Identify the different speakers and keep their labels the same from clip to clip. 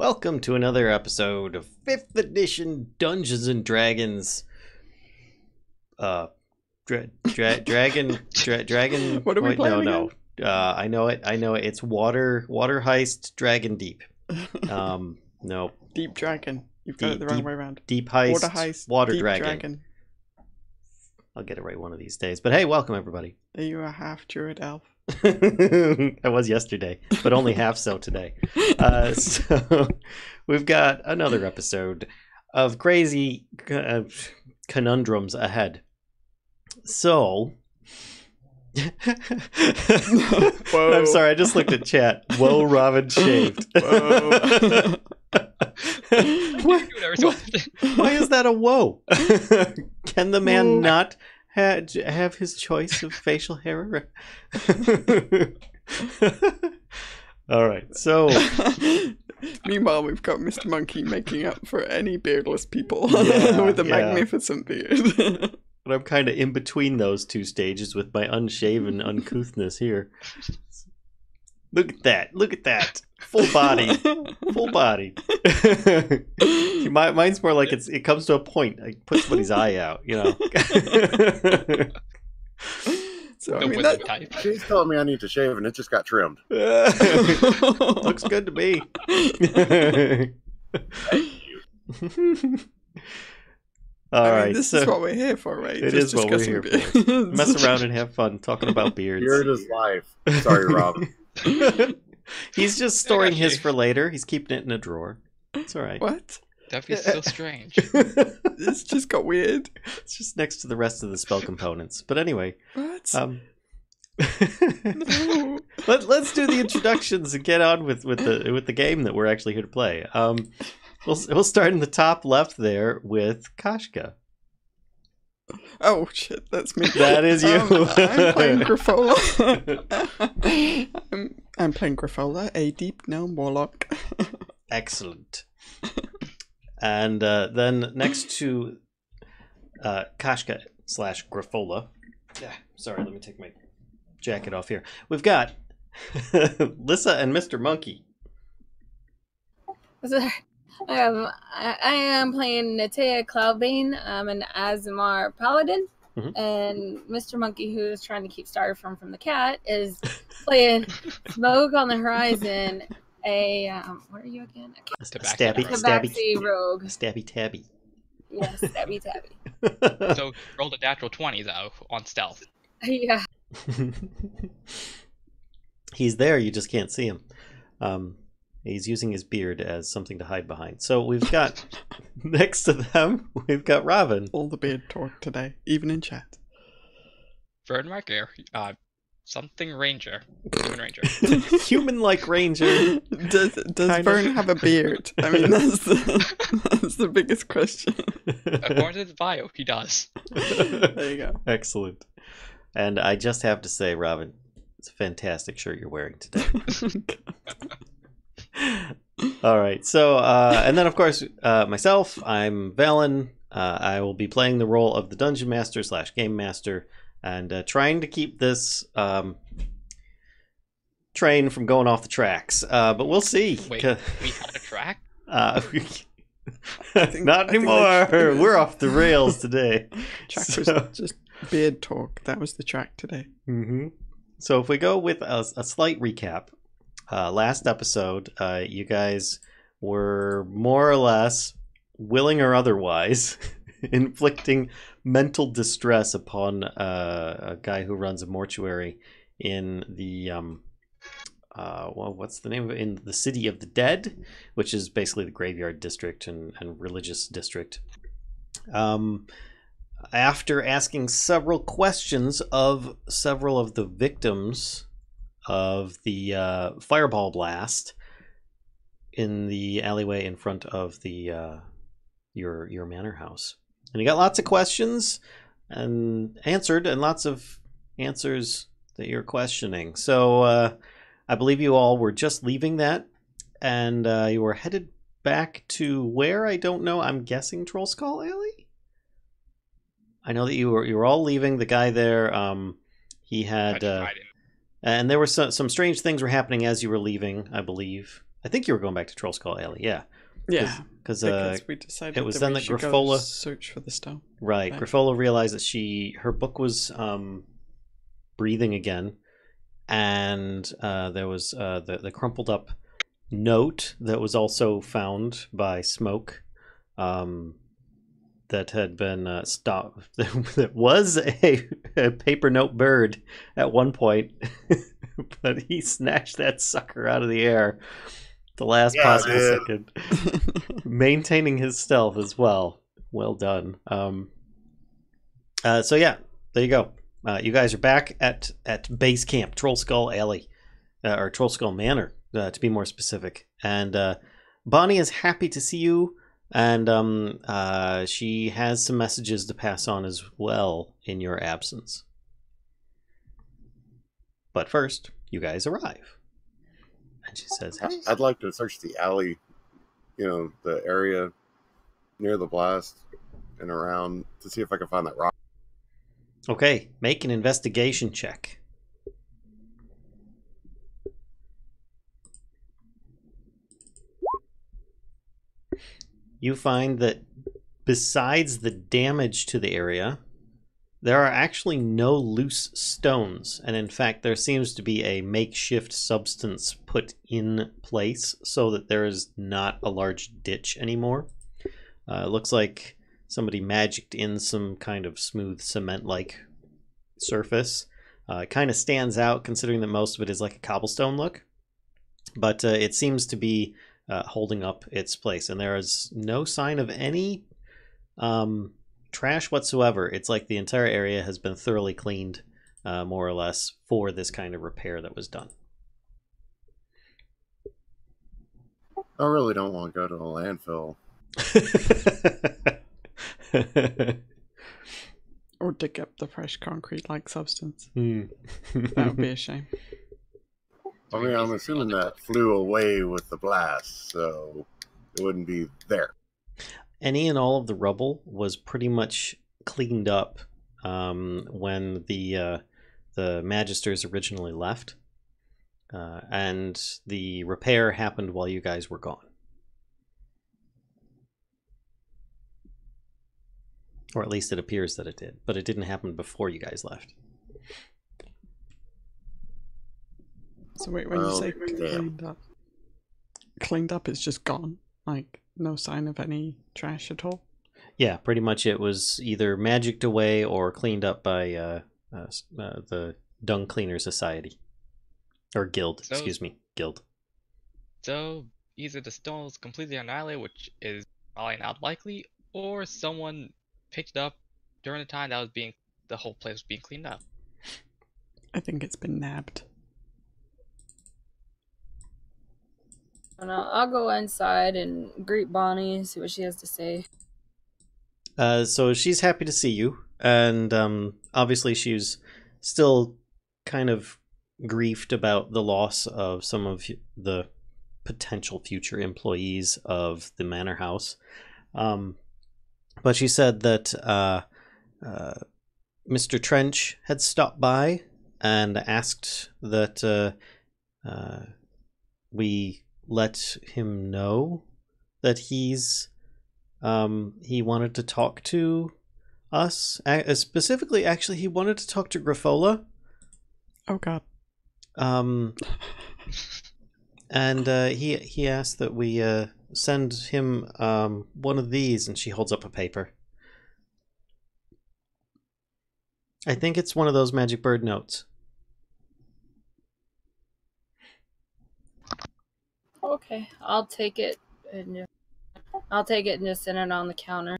Speaker 1: Welcome to another episode of 5th edition Dungeons and Dragons. Dragon.
Speaker 2: What are we playing
Speaker 1: No. I know it. It's Water Heist Dragon Deep. No.
Speaker 2: Deep Dragon. You've got it the wrong way around.
Speaker 1: Deep Heist.
Speaker 2: Water Heist.
Speaker 1: Water
Speaker 2: Deep
Speaker 1: Dragon. I'll get it right one of these days. But hey, welcome everybody.
Speaker 2: Are you a half druid elf?
Speaker 1: I was yesterday, but only half so today. So we've got another episode of crazy conundrums ahead. So,
Speaker 2: Whoa.
Speaker 1: I'm sorry, I just looked at chat. Whoa, Robin shaved.
Speaker 2: Whoa.
Speaker 1: Why is that a whoa? Can the man not have his choice of facial hair? All right, so
Speaker 2: meanwhile we've got Mr. Monkey making up for any beardless people with a magnificent beard.
Speaker 1: But I'm kind of in between those two stages with my unshaven uncouthness here. Look at that. Full body. Mine's more like it comes to a point. I put somebody's eye out, you know.
Speaker 2: So I mean,
Speaker 3: she's telling me I need to shave, and it just got trimmed.
Speaker 1: Looks good to me. All right,
Speaker 2: this is what we're here for, right?
Speaker 1: It is what we're here for. Mess around and have fun talking about beards.
Speaker 3: Beard is life. Sorry, Rob.
Speaker 1: He's just storing his for later. He's keeping it in a drawer. It's all right.
Speaker 2: What?
Speaker 4: That'd be so strange.
Speaker 2: This just got weird.
Speaker 1: It's just next to the rest of the spell components. But anyway,
Speaker 2: what?
Speaker 1: Let's do the introductions and get on with the game that we're actually here to play. We'll start in the top left there with Kashka.
Speaker 2: Oh shit, that's me.
Speaker 1: That is you.
Speaker 2: I'm playing Grifola. I'm playing Grifola, a deep gnome warlock.
Speaker 1: Excellent. And then next to Kashka / Grifola. Sorry, let me take my jacket off here. We've got Lissa and Mr. Monkey.
Speaker 5: I am playing Natea Cloudbane. I'm an Azamar Paladin. Mm-hmm. And Mr. Monkey, who's trying to keep Styrofoam from the cat, is playing Smoke on the Horizon. What are you again?
Speaker 1: Stabby
Speaker 5: rogue.
Speaker 1: Stabby Tabby.
Speaker 5: Yes, Stabby Tabby.
Speaker 4: So rolled a natural 20 though on stealth.
Speaker 5: Yeah.
Speaker 1: He's there, you just can't see him. He's using his beard as something to hide behind. So we've got, next to them, we've got Robin.
Speaker 2: All the beard talk today, even in chat.
Speaker 4: Vern Marker, something ranger. Human ranger.
Speaker 1: Human-like ranger.
Speaker 2: Does Vern have a beard? I mean, that's the biggest question.
Speaker 4: According to the bio, he does.
Speaker 2: There you go.
Speaker 1: Excellent. And I just have to say, Robin, it's a fantastic shirt you're wearing today. All right, so and then of course myself, I'm Valen. I will be playing the role of the Dungeon Master / Game Master and trying to keep this train from going off the tracks. But we'll see.
Speaker 4: Wait, we had a track?
Speaker 1: Not anymore. We're off the rails today.
Speaker 2: Track was just beard talk. That was the track today.
Speaker 1: Mm-hmm. So if we go with a slight recap. Last episode, you guys were more or less, willing or otherwise, inflicting mental distress upon a guy who runs a mortuary in the what's the name of it? In the City of the Dead, which is basically the graveyard district and religious district. After asking several questions of several of the victims of the fireball blast in the alleyway in front of the your manor house, and you got lots of questions and answered, and lots of answers that you're questioning. So I believe you all were just leaving that, and you were headed back to where, I don't know. I'm guessing Troll Skull Alley. I know that you were all leaving. The guy there, he had. And there were some strange things were happening as you were leaving, I believe. I think you were going back to Troll Skull Alley, yeah.
Speaker 2: Yeah,
Speaker 1: because
Speaker 2: we decided
Speaker 1: it was
Speaker 2: that
Speaker 1: then
Speaker 2: we
Speaker 1: that
Speaker 2: should go
Speaker 1: Griffola
Speaker 2: search for the stone.
Speaker 1: Right,
Speaker 2: Right.
Speaker 1: Griffola realized that her book was breathing again, and there was the crumpled up note that was also found by Smoke, that had been stopped. That was a paper note bird at one point, but he snatched that sucker out of the air at the last possible second, maintaining his stealth as well. Well done. So yeah, there you go. You guys are back at base camp, Troll Skull Alley, or Troll Skull Manor, to be more specific. And Bonnie is happy to see you, and she has some messages to pass on as well in your absence. But first, you guys arrive, and she says, "Hey,
Speaker 3: I'd like to search the alley, the area near the blast and around to see if I can find that rock."
Speaker 1: Okay, make an investigation check." You find that besides the damage to the area, there are actually no loose stones, and in fact there seems to be a makeshift substance put in place so that there is not a large ditch anymore. It looks like somebody magicked in some kind of smooth cement-like surface. It kind of stands out considering that most of it is like a cobblestone look, but it seems to be holding up its place, and there is no sign of any trash whatsoever. It's like the entire area has been thoroughly cleaned, more or less, for this kind of repair that was done.
Speaker 3: I really don't want to go to a landfill.
Speaker 2: Or dig up the fresh concrete-like substance.
Speaker 1: Hmm.
Speaker 2: That would be a shame.
Speaker 3: I mean, I'm assuming that flew away with the blast, so it wouldn't be there.
Speaker 1: Any and all of the rubble was pretty much cleaned up when the Magisters originally left, and the repair happened while you guys were gone. Or at least it appears that it did, but it didn't happen before you guys left.
Speaker 2: So wait, when you say
Speaker 3: damn.
Speaker 2: cleaned up, it's just gone? Like, no sign of any trash at all?
Speaker 1: Yeah, pretty much it was either magicked away or cleaned up by the Dung Cleaner Society. Or Guild, excuse me, Guild.
Speaker 4: So, either the stone was completely annihilated, which is probably not likely, or someone picked it up during the time that the whole place was being cleaned up.
Speaker 2: I think it's been nabbed.
Speaker 5: I'll go inside and greet Bonnie, see what she has to say.
Speaker 1: So she's happy to see you, and obviously she's still kind of griefed about the loss of some of the potential future employees of the manor house. But she said that Mr. Trench had stopped by and asked that we let him know that he wanted to talk to us. Specifically, actually, he wanted to talk to Griffola.
Speaker 2: Oh god.
Speaker 1: And he asked that we send him one of these, and she holds up a paper. I think it's one of those magic bird notes.
Speaker 5: Okay, I'll take it and just send it on the counter.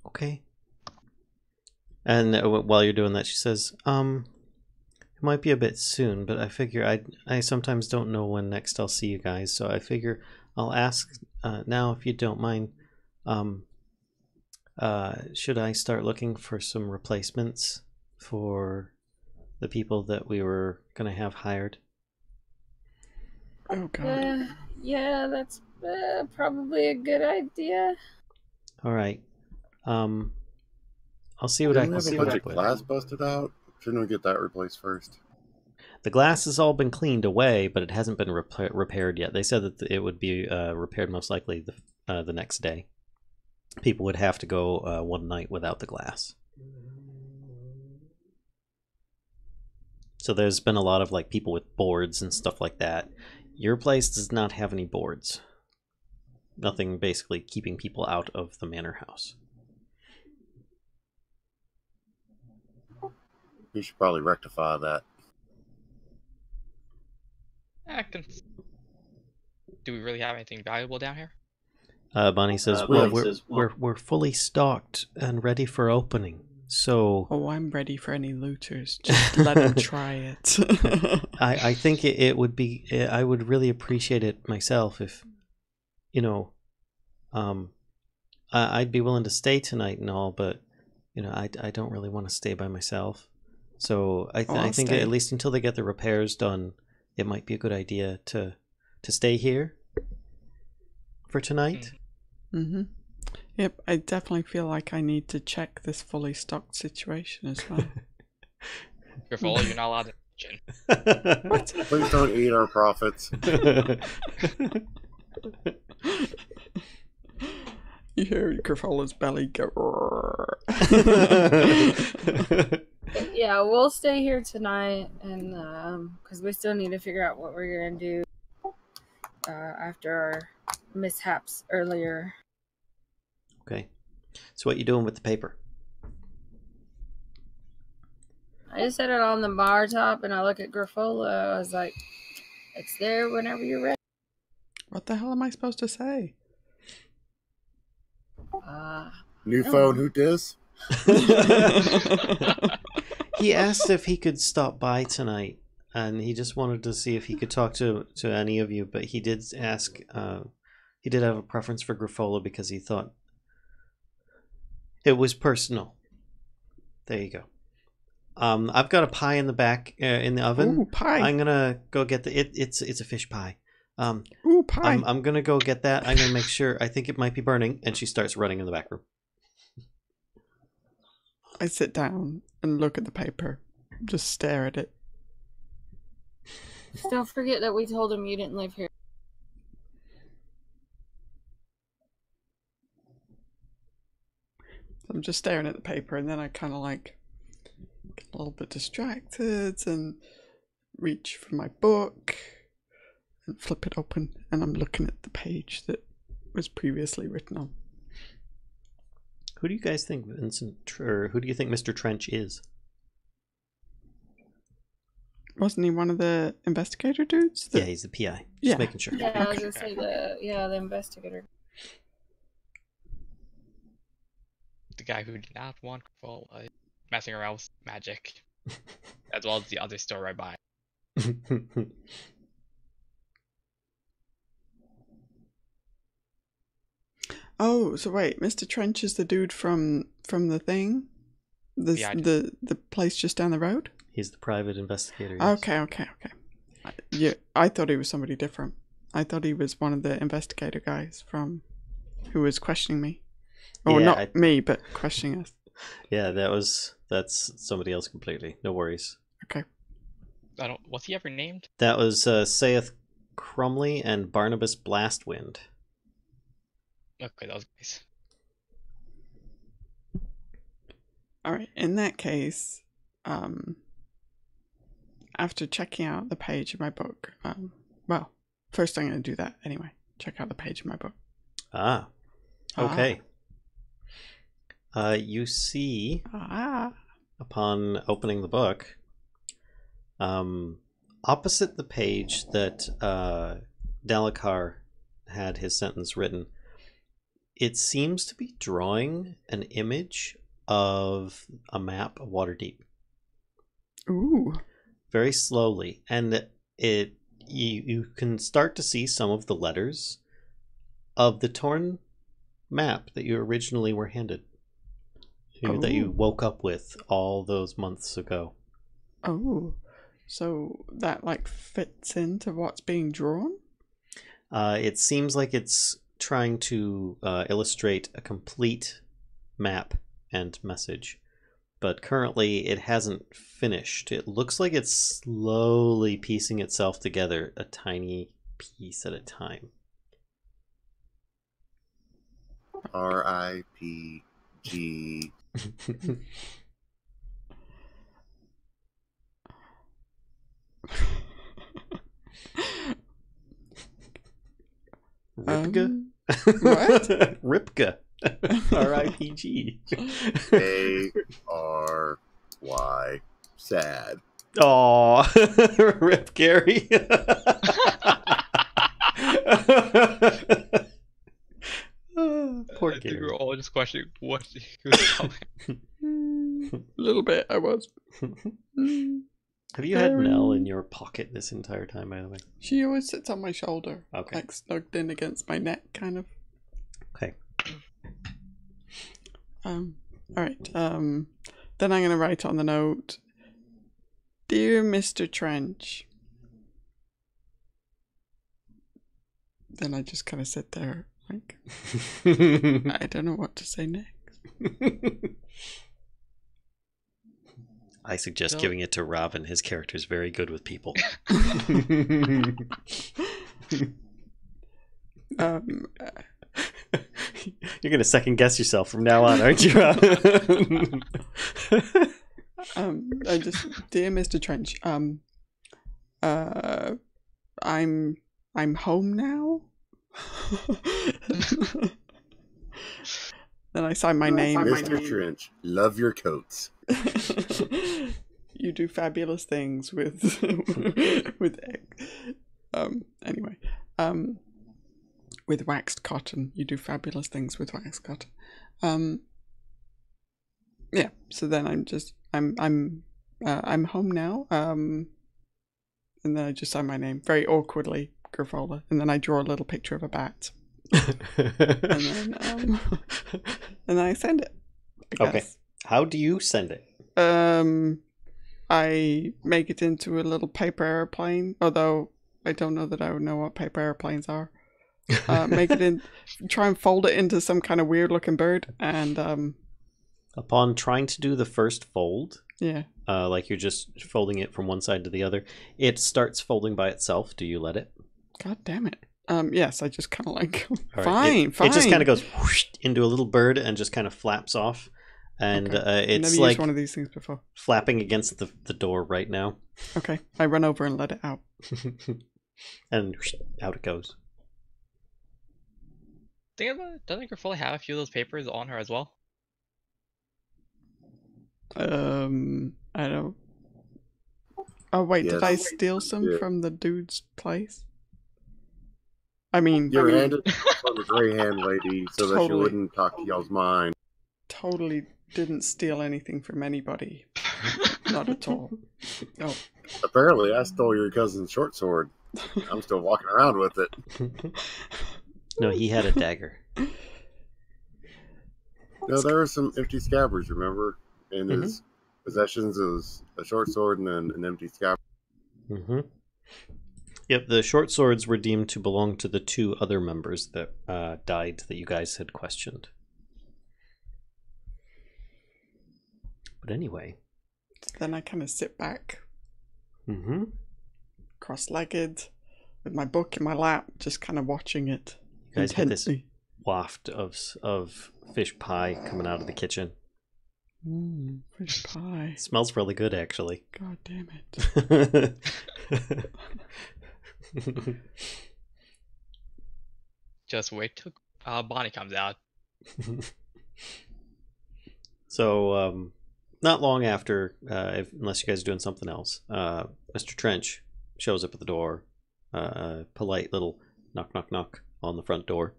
Speaker 1: Okay. And while you're doing that, she says, it might be a bit soon, but I figure I sometimes don't know when next I'll see you guys, so I figure I'll ask now if you don't mind. Should I start looking for some replacements for the people that we were going to have hired?
Speaker 2: Oh god.
Speaker 5: Yeah, that's probably a good idea.
Speaker 1: All right. I'll see what I
Speaker 3: Didn't
Speaker 1: can
Speaker 3: we
Speaker 1: see.
Speaker 3: have a bunch of glass busted out? Shouldn't we get that replaced first?
Speaker 1: The glass has all been cleaned away, but it hasn't been repaired yet. They said that it would be repaired most likely the next day. People would have to go one night without the glass. So there's been a lot of like people with boards and stuff like that. Your place does not have any boards. Nothing basically keeping people out of the manor house.
Speaker 3: We should probably rectify that.
Speaker 4: Do we really have anything valuable down here?
Speaker 1: Bonnie says, we're fully stocked and ready for opening. So
Speaker 2: oh, I'm ready for any looters. Just let them try it.
Speaker 1: I think it would be. I would really appreciate it myself if, you know, I'd be willing to stay tonight and all, but you know, I don't really want to stay by myself. So I think at least until they get the repairs done, it might be a good idea to stay here for tonight.
Speaker 2: Mm-hmm. Yep, I definitely feel like I need to check this fully stocked situation as well.
Speaker 4: Careful, you're not allowed to gin.
Speaker 3: What? Please don't eat our profits.
Speaker 2: You hear Grifola's belly go.
Speaker 5: Yeah, we'll stay here tonight, and because we still need to figure out what we're gonna do after our mishaps earlier.
Speaker 1: Okay. So what you doing with the paper?
Speaker 5: I just set it on the bar top, and I look at Grifola. I was like, "It's there whenever you're ready."
Speaker 2: What the hell am I supposed to say?
Speaker 3: New phone, who dis?
Speaker 1: He asked if he could stop by tonight, and he just wanted to see if he could talk to any of you, but he did ask, he did have a preference for Grifola because he thought it was personal. There you go. I've got a pie in the back in the oven.
Speaker 2: Ooh, pie.
Speaker 1: I'm gonna go get it's a fish pie.
Speaker 2: Ooh, pie.
Speaker 1: I'm gonna go get that. I'm gonna make sure. I think it might be burning, and she starts running in the back room.
Speaker 2: I sit down and look at the paper, just stare at it.
Speaker 5: Don't forget that we told him you didn't live here.
Speaker 2: I'm just staring at the paper, and then I kind of like get a little bit distracted and reach for my book and flip it open, and I'm looking at the page that was previously written on.
Speaker 1: Who do you guys think or who do you think Mr. Trench is?
Speaker 2: Wasn't he one of the investigator dudes?
Speaker 1: Yeah, he's the PI. Just making sure.
Speaker 5: Yeah, I was gonna say the investigator.
Speaker 4: The guy who did not want Grifola messing around with magic, as well as the other store right by.
Speaker 2: Oh, so wait, Mr. Trench is the dude from the thing? The place just down the road?
Speaker 1: He's the private investigator. Yes.
Speaker 2: Okay. Yeah, I thought he was somebody different. I thought he was one of the investigator guys from who was questioning me. Or not me, but questioning us.
Speaker 1: Yeah, that's somebody else completely. No worries.
Speaker 2: Okay.
Speaker 4: Was he ever named?
Speaker 1: That was Saith Crumley and Barnabas Blastwind.
Speaker 4: Okay, that was nice.
Speaker 2: Alright, in that case, after checking out the page of my book, well, first I'm going to do that anyway. Check out the page of my book.
Speaker 1: Ah. Okay. You see, upon opening the book, opposite the page that Dalakar had his sentence written, it seems to be drawing an image of a map of Waterdeep.
Speaker 2: Ooh.
Speaker 1: Very slowly. And you can start to see some of the letters of the torn map that you originally were handed. That you woke up with all those months ago.
Speaker 2: Oh. So that like fits into what's being drawn?
Speaker 1: It seems like it's trying to illustrate a complete map and message. but currently it hasn't finished. It looks like it's slowly piecing itself together, a tiny piece at a time.
Speaker 3: R-I-P-G.
Speaker 1: Ripka?
Speaker 2: What?
Speaker 1: Ripka. R-I-P-G.
Speaker 3: A-R-Y. Sad.
Speaker 1: Aw, Rip Gary. Poor
Speaker 4: I think
Speaker 1: Gary.
Speaker 4: we're all just questioning what he was telling.
Speaker 2: A little bit, I was.
Speaker 1: Have you had Nell in your pocket this entire time, by the way?
Speaker 2: She always sits on my shoulder.
Speaker 1: Okay.
Speaker 2: Like snugged in against my neck, kind of.
Speaker 1: Okay.
Speaker 2: Alright. Then I'm going to write on the note, Dear Mr. Trench. Then I just kind of sit there, like, I don't know what to say next.
Speaker 1: I suggest
Speaker 4: No.
Speaker 1: giving it to Robin. His character's very good with people. You're going to second guess yourself from now on, aren't you, Robin?
Speaker 2: I just, Dear Mr. Trench, I'm home now. Then I sign my name.
Speaker 3: Mr. Trench, love your coats.
Speaker 2: You do fabulous things with with anyway, with waxed cotton. You do fabulous things with waxed cotton. Yeah. So then I'm home now. And then I just sign my name very awkwardly, Grifola, and then I draw a little picture of a bat, and then I send it. I
Speaker 1: Okay.
Speaker 2: guess.
Speaker 1: How do you send it?
Speaker 2: I make it into a little paper airplane, although I don't know that I would know what paper airplanes are. Make it in, try and fold it into some kind of weird looking bird, and
Speaker 1: Upon trying to do the first fold,
Speaker 2: yeah.
Speaker 1: like you're just folding it from one side to the other, it starts folding by itself. Do you let it?
Speaker 2: God damn it. Yes, I just kind of like,
Speaker 1: All right.
Speaker 2: fine.
Speaker 1: It just kind of goes whoosh into a little bird and just kind of flaps off. And
Speaker 2: Okay. I've
Speaker 1: it's
Speaker 2: never
Speaker 1: like
Speaker 2: used one of these things before.
Speaker 1: flapping against the door right now.
Speaker 2: Okay, I run over and let it out.
Speaker 1: And whoosh, out it goes.
Speaker 4: Think about it. Doesn't Grifola have a few of those papers on her as well?
Speaker 2: I don't. Oh wait, did I
Speaker 3: Yes.
Speaker 2: steal some
Speaker 3: Yeah.
Speaker 2: from the dude's place? I mean,
Speaker 3: You're handed from the gray hand lady so that she
Speaker 2: Totally.
Speaker 3: wouldn't talk to y'all's mind.
Speaker 2: totally didn't steal anything from anybody. Not at all. Oh,
Speaker 3: Apparently, I stole your cousin's short sword. I'm still walking around with it.
Speaker 1: No, he had a dagger.
Speaker 3: No, there were some empty scabbards, remember? In his possessions, it was a short sword and then an empty scabbard.
Speaker 1: Mm-hmm. Yep, the short swords were deemed to belong to the two other members that died that you guys had questioned. But anyway.
Speaker 2: then I kind of sit back,
Speaker 1: Mm-hmm.
Speaker 2: cross-legged, with my book in my lap, just kind of watching it
Speaker 1: You guys get this
Speaker 2: intently.
Speaker 1: waft of fish pie coming out of the kitchen.
Speaker 2: Fish pie.
Speaker 1: It smells really good, actually.
Speaker 2: God damn it.
Speaker 4: Just wait till Bonnie comes out.
Speaker 1: So, not long after, unless you guys are doing something else, Mr. Trench shows up at the door. Polite little knock, knock, knock on the front door.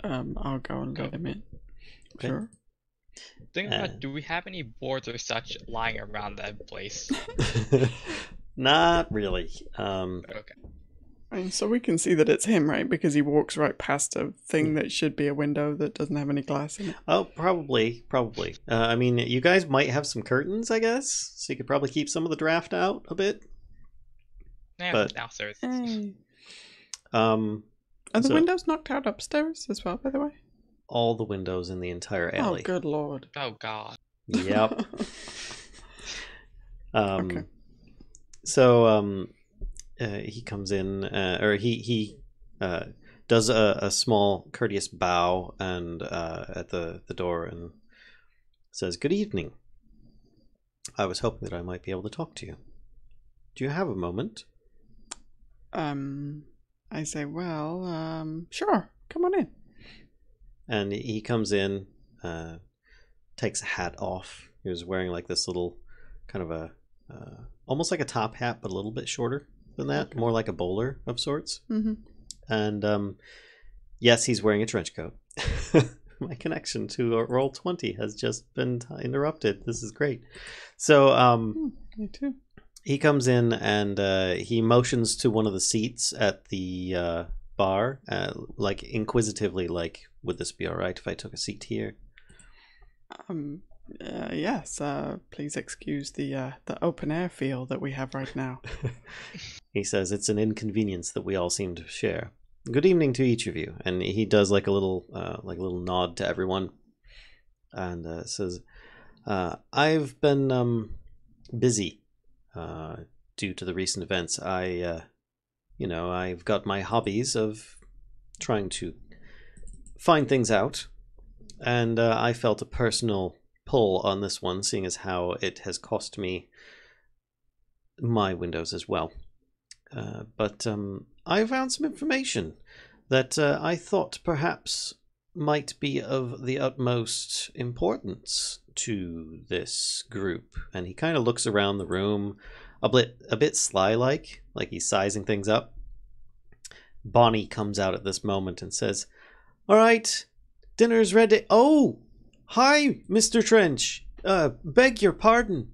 Speaker 2: I'll go and let him in.
Speaker 1: Okay.
Speaker 2: Sure.
Speaker 4: Think about, do we have any boards or such lying around that place?
Speaker 1: Not really.
Speaker 4: Okay.
Speaker 2: I mean, so we can see that it's him, right? Because he walks right past a thing that should be a window that doesn't have any glass in it.
Speaker 1: Oh, probably. I mean, you guys might have some curtains, I guess, so you could probably keep some of the draft out a bit.
Speaker 4: Yeah,
Speaker 1: But-
Speaker 4: downstairs.
Speaker 2: Hey.
Speaker 1: Um,
Speaker 2: Are the
Speaker 1: So-
Speaker 2: windows knocked out upstairs as well, by the way?
Speaker 1: all the windows in the entire
Speaker 2: Oh,
Speaker 1: alley.
Speaker 2: good lord.
Speaker 4: Oh God.
Speaker 1: Yep.
Speaker 2: Okay.
Speaker 1: So he comes in, or he does a small courteous bow and at the door and says, "Good evening. I was hoping that I might be able to talk to you. Do you have a moment?"
Speaker 2: I say, well, sure, come on in.
Speaker 1: And he comes in, takes a hat off. He was wearing like this little kind of a almost like a top hat, but a little bit shorter than that,
Speaker 2: Okay.
Speaker 1: more like a bowler of sorts.
Speaker 2: Mm-hmm.
Speaker 1: And yes, he's wearing a trench coat. My connection to Roll20 has just been interrupted. This is great. So
Speaker 2: Me too.
Speaker 1: he comes in and he motions to one of the seats at the bar, like inquisitively, like, would this be all right if I took a seat here?
Speaker 2: Yes. Please excuse the open air feel that we have right now.
Speaker 1: He says it's an inconvenience that we all seem to share. Good evening to each of you. And he does like a little nod to everyone, and says, "I've been busy due to the recent events. I've got my hobbies of trying to find things out, and I felt a personal pull on this one, seeing as how it has cost me my windows as well. But I found some information that I thought perhaps might be of the utmost importance to this group." And he kind of looks around the room, a bit sly-like he's sizing things up. Bonnie comes out at this moment and says, "All right, dinner's ready. Oh, hi, Mr. Trench. Beg your pardon.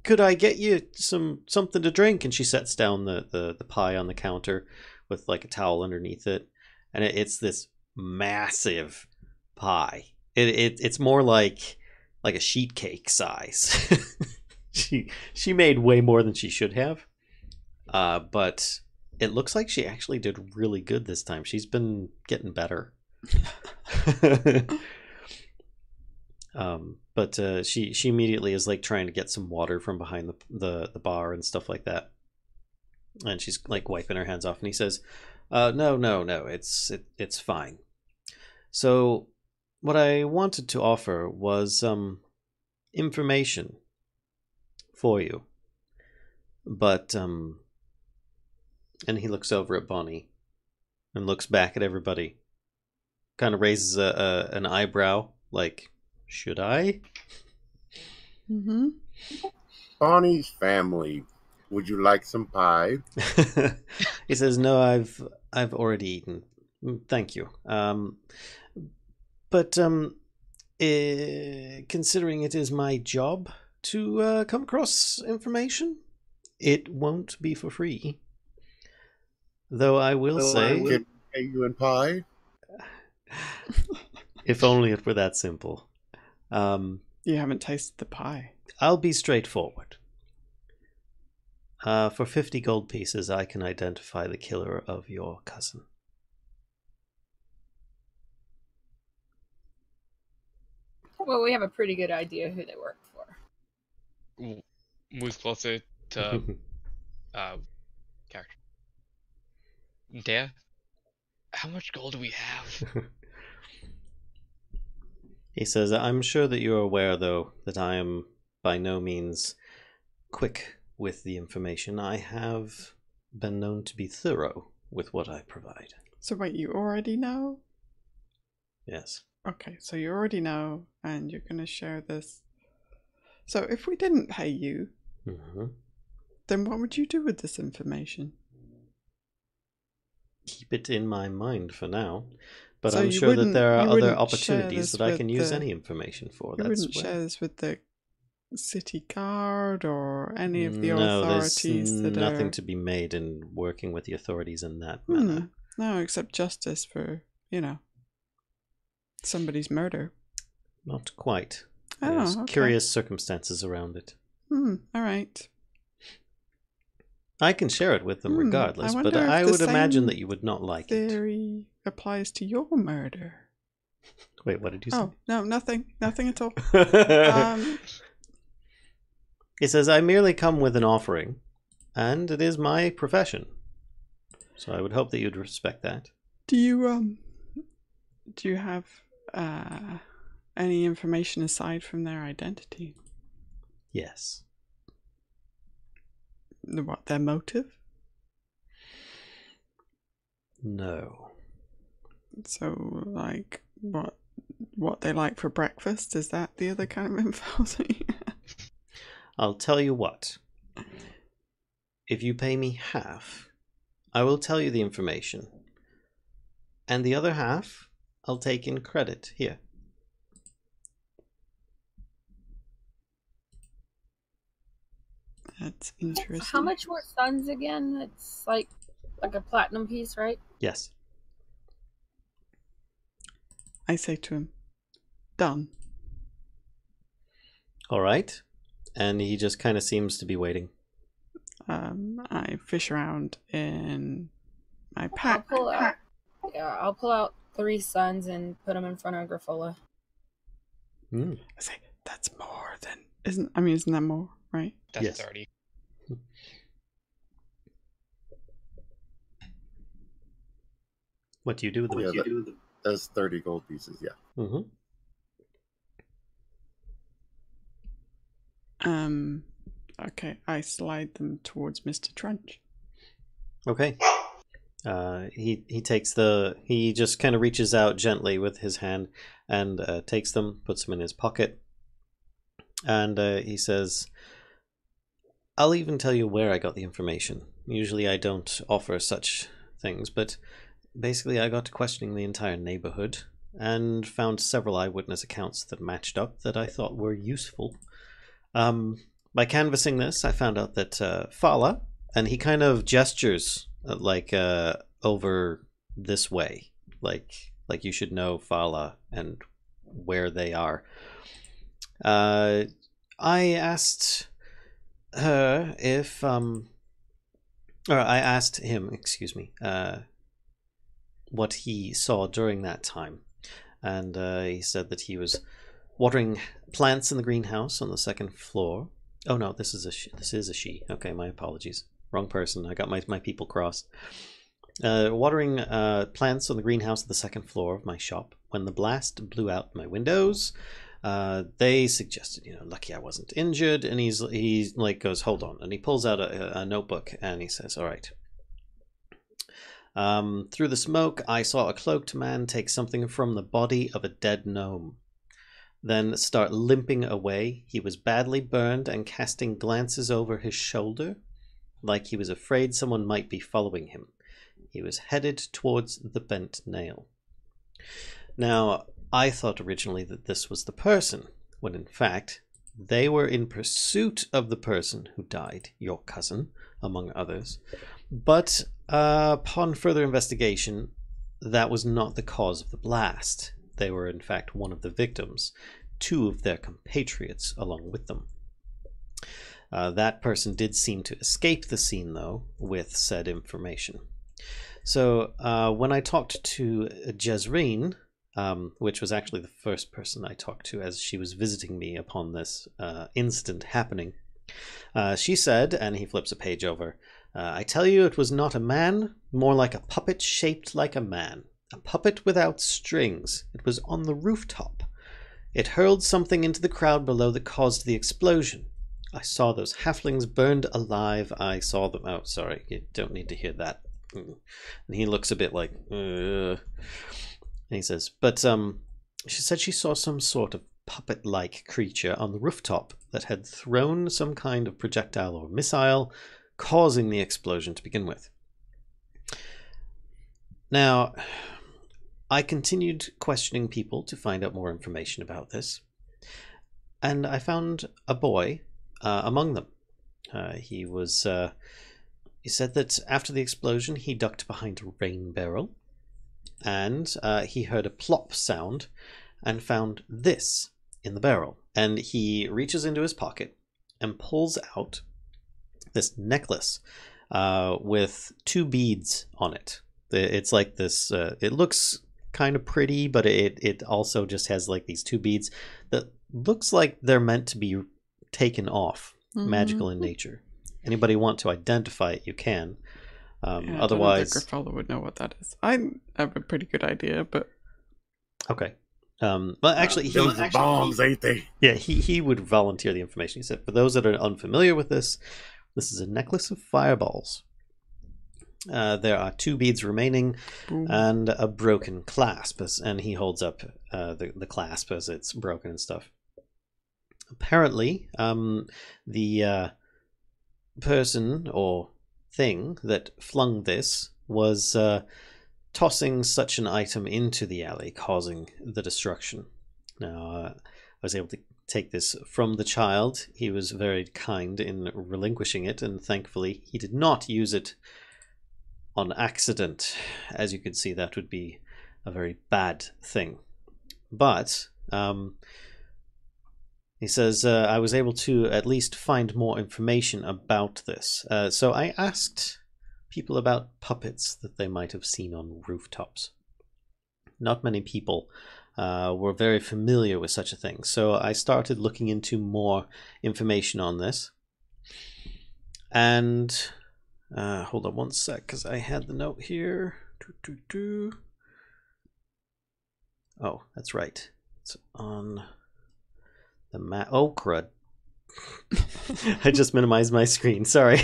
Speaker 1: Could I get you something to drink?" And she sets down the pie on the counter with like a towel underneath it, and it's this massive pie. It's more like a sheet cake size. She made way more than she should have, but it looks like she actually did really good this time. She's been getting better. But she immediately is like trying to get some water from behind the bar and stuff like that, and she's like wiping her hands off. And he says, "No, it's fine. So what I wanted to offer was information for you, but and he looks over at Bonnie and looks back at everybody, kind of raises an eyebrow, like, should I?"
Speaker 2: Mm-hmm.
Speaker 3: Bonnie's family. Would you like some pie?
Speaker 1: He says, "No, I've already eaten. Thank you. But considering it is my job to come across information, it won't be for free. Though I will say,
Speaker 3: Can I pay you in pie?
Speaker 1: if only it were that simple.
Speaker 2: You haven't tasted the pie.
Speaker 1: I'll be straightforward. For 50 gold pieces, I can identify the killer of your cousin."
Speaker 5: Well, we have a pretty good idea who they work for.
Speaker 4: Moves closer to character. Dea, how much gold do we have?
Speaker 1: He says, "I'm sure that you're aware, though, that I am by no means quick with the information. I have been known to be thorough with what I provide."
Speaker 2: So wait, you already know?
Speaker 1: Yes.
Speaker 2: Okay, so you already know, and you're going to share this. So if we didn't pay you, then what would you do with this information?
Speaker 1: Keep it in my mind for now. But
Speaker 2: So
Speaker 1: I'm
Speaker 2: you
Speaker 1: sure that
Speaker 2: wouldn't-
Speaker 1: there are
Speaker 2: you
Speaker 1: other
Speaker 2: wouldn't share
Speaker 1: opportunities
Speaker 2: this
Speaker 1: that I
Speaker 2: with
Speaker 1: can use
Speaker 2: the-
Speaker 1: any information for.
Speaker 2: You
Speaker 1: That's
Speaker 2: wouldn't
Speaker 1: where...
Speaker 2: share this with the city guard or any of the
Speaker 1: No,
Speaker 2: authorities
Speaker 1: there's
Speaker 2: that
Speaker 1: nothing
Speaker 2: are...
Speaker 1: to be made in working with the authorities in that manner.
Speaker 2: No, except justice for, somebody's murder.
Speaker 1: Not quite.
Speaker 2: Oh,
Speaker 1: There's
Speaker 2: okay.
Speaker 1: curious circumstances around it.
Speaker 2: All right.
Speaker 1: I can share it with them regardless,
Speaker 2: I
Speaker 1: but
Speaker 2: wonder if
Speaker 1: I
Speaker 2: the
Speaker 1: would imagine
Speaker 2: same
Speaker 1: that you would not like it.
Speaker 2: theory applies to your murder.
Speaker 1: Wait, what did you say?
Speaker 2: Oh, no, nothing at all.
Speaker 1: He says, I merely come with an offering, and it is my profession. So I would hope that you'd respect that.
Speaker 2: Do you have any information aside from their identity?
Speaker 1: Yes.
Speaker 2: What, their motive?
Speaker 1: No.
Speaker 2: So, like, what they like for breakfast? Is that the other kind of info that you have?
Speaker 1: I'll tell you what. If you pay me half, I will tell you the information. And the other half, I'll take in credit. Here.
Speaker 2: That's interesting.
Speaker 5: How much more suns again? It's like a platinum piece, right?
Speaker 1: Yes.
Speaker 2: I say to him, done.
Speaker 1: All right. And he just kind of seems to be waiting.
Speaker 2: I fish around in my pack.
Speaker 5: I'll pull out 3 suns and put them in front of Griffola.
Speaker 1: Mm.
Speaker 2: I say, that's more than... Isn't that more, right?
Speaker 4: That's
Speaker 1: Yes.
Speaker 4: 30.
Speaker 1: What do you do with them?
Speaker 3: That's 30 gold pieces, yeah.
Speaker 1: Mm-hmm.
Speaker 2: Okay, I slide them towards Mr. Trench.
Speaker 1: Okay. He just kind of reaches out gently with his hand and takes them, puts them in his pocket, and he says, I'll even tell you where I got the information. Usually I don't offer such things, but basically I got to questioning the entire neighborhood and found several eyewitness accounts that matched up that I thought were useful. By canvassing this, I found out that Fala, and he kind of gestures over this way, like you should know Fala and where they are. I asked her if or I asked him, excuse me, what he saw during that time, and he said that he was watering plants in the greenhouse on the 2nd floor. Oh no, this is a she. Okay, my apologies. Wrong person. I got my people crossed. Watering plants on the greenhouse on the 2nd floor of my shop when the blast blew out my windows. They suggested, lucky I wasn't injured, and he's like goes, hold on, and he pulls out a notebook and he says, all right. Through the smoke, I saw a cloaked man take something from the body of a dead gnome, then start limping away. He was badly burned and casting glances over his shoulder, like he was afraid someone might be following him. He was headed towards the bent nail. Now, I thought originally that this was the person, when in fact, they were in pursuit of the person who died, your cousin, among others. But upon further investigation, that was not the cause of the blast. They were in fact one of the victims, 2 of their compatriots along with them. That person did seem to escape the scene, though, with said information. So when I talked to Jezreen, which was actually the first person I talked to as she was visiting me upon this incident happening, she said, and he flips a page over, I tell you it was not a man, more like a puppet shaped like a man. A puppet without strings. It was on the rooftop. It hurled something into the crowd below that caused the explosion. I saw those halflings burned alive. I saw them... Oh, sorry. You don't need to hear that. And he looks a bit like... And he says, but she said she saw some sort of puppet-like creature on the rooftop that had thrown some kind of projectile or missile, causing the explosion to begin with. Now... I continued questioning people to find out more information about this, and I found a boy among them. He said that after the explosion he ducked behind a rain barrel, and he heard a plop sound and found this in the barrel. And he reaches into his pocket and pulls out this necklace with 2 beads on it. It's like this, it looks kind of pretty, but it also just has like these two beads that looks like they're meant to be taken off, magical in nature. Anybody want to identify it, you can. Otherwise,
Speaker 2: I don't think Griffala would know what that is. I have a pretty good idea, but
Speaker 1: okay. Well, actually,
Speaker 3: those are bombs, ain't they?
Speaker 1: Yeah, he would volunteer the information. He said, for those that are unfamiliar with this is a necklace of fireballs. There are 2 beads remaining and a broken clasp, and he holds up the clasp as it's broken and stuff. Apparently, the person or thing that flung this was tossing such an item into the alley, causing the destruction. Now, I was able to take this from the child. He was very kind in relinquishing it, and thankfully he did not use it on accident. As you can see, that would be a very bad thing. But he says, I was able to at least find more information about this. So I asked people about puppets that they might have seen on rooftops. Not many people were very familiar with such a thing, so I started looking into more information on this. And hold on one sec, because I had the note here. Oh, that's right. It's on the map. Oh, crud. I just minimized my screen. Sorry.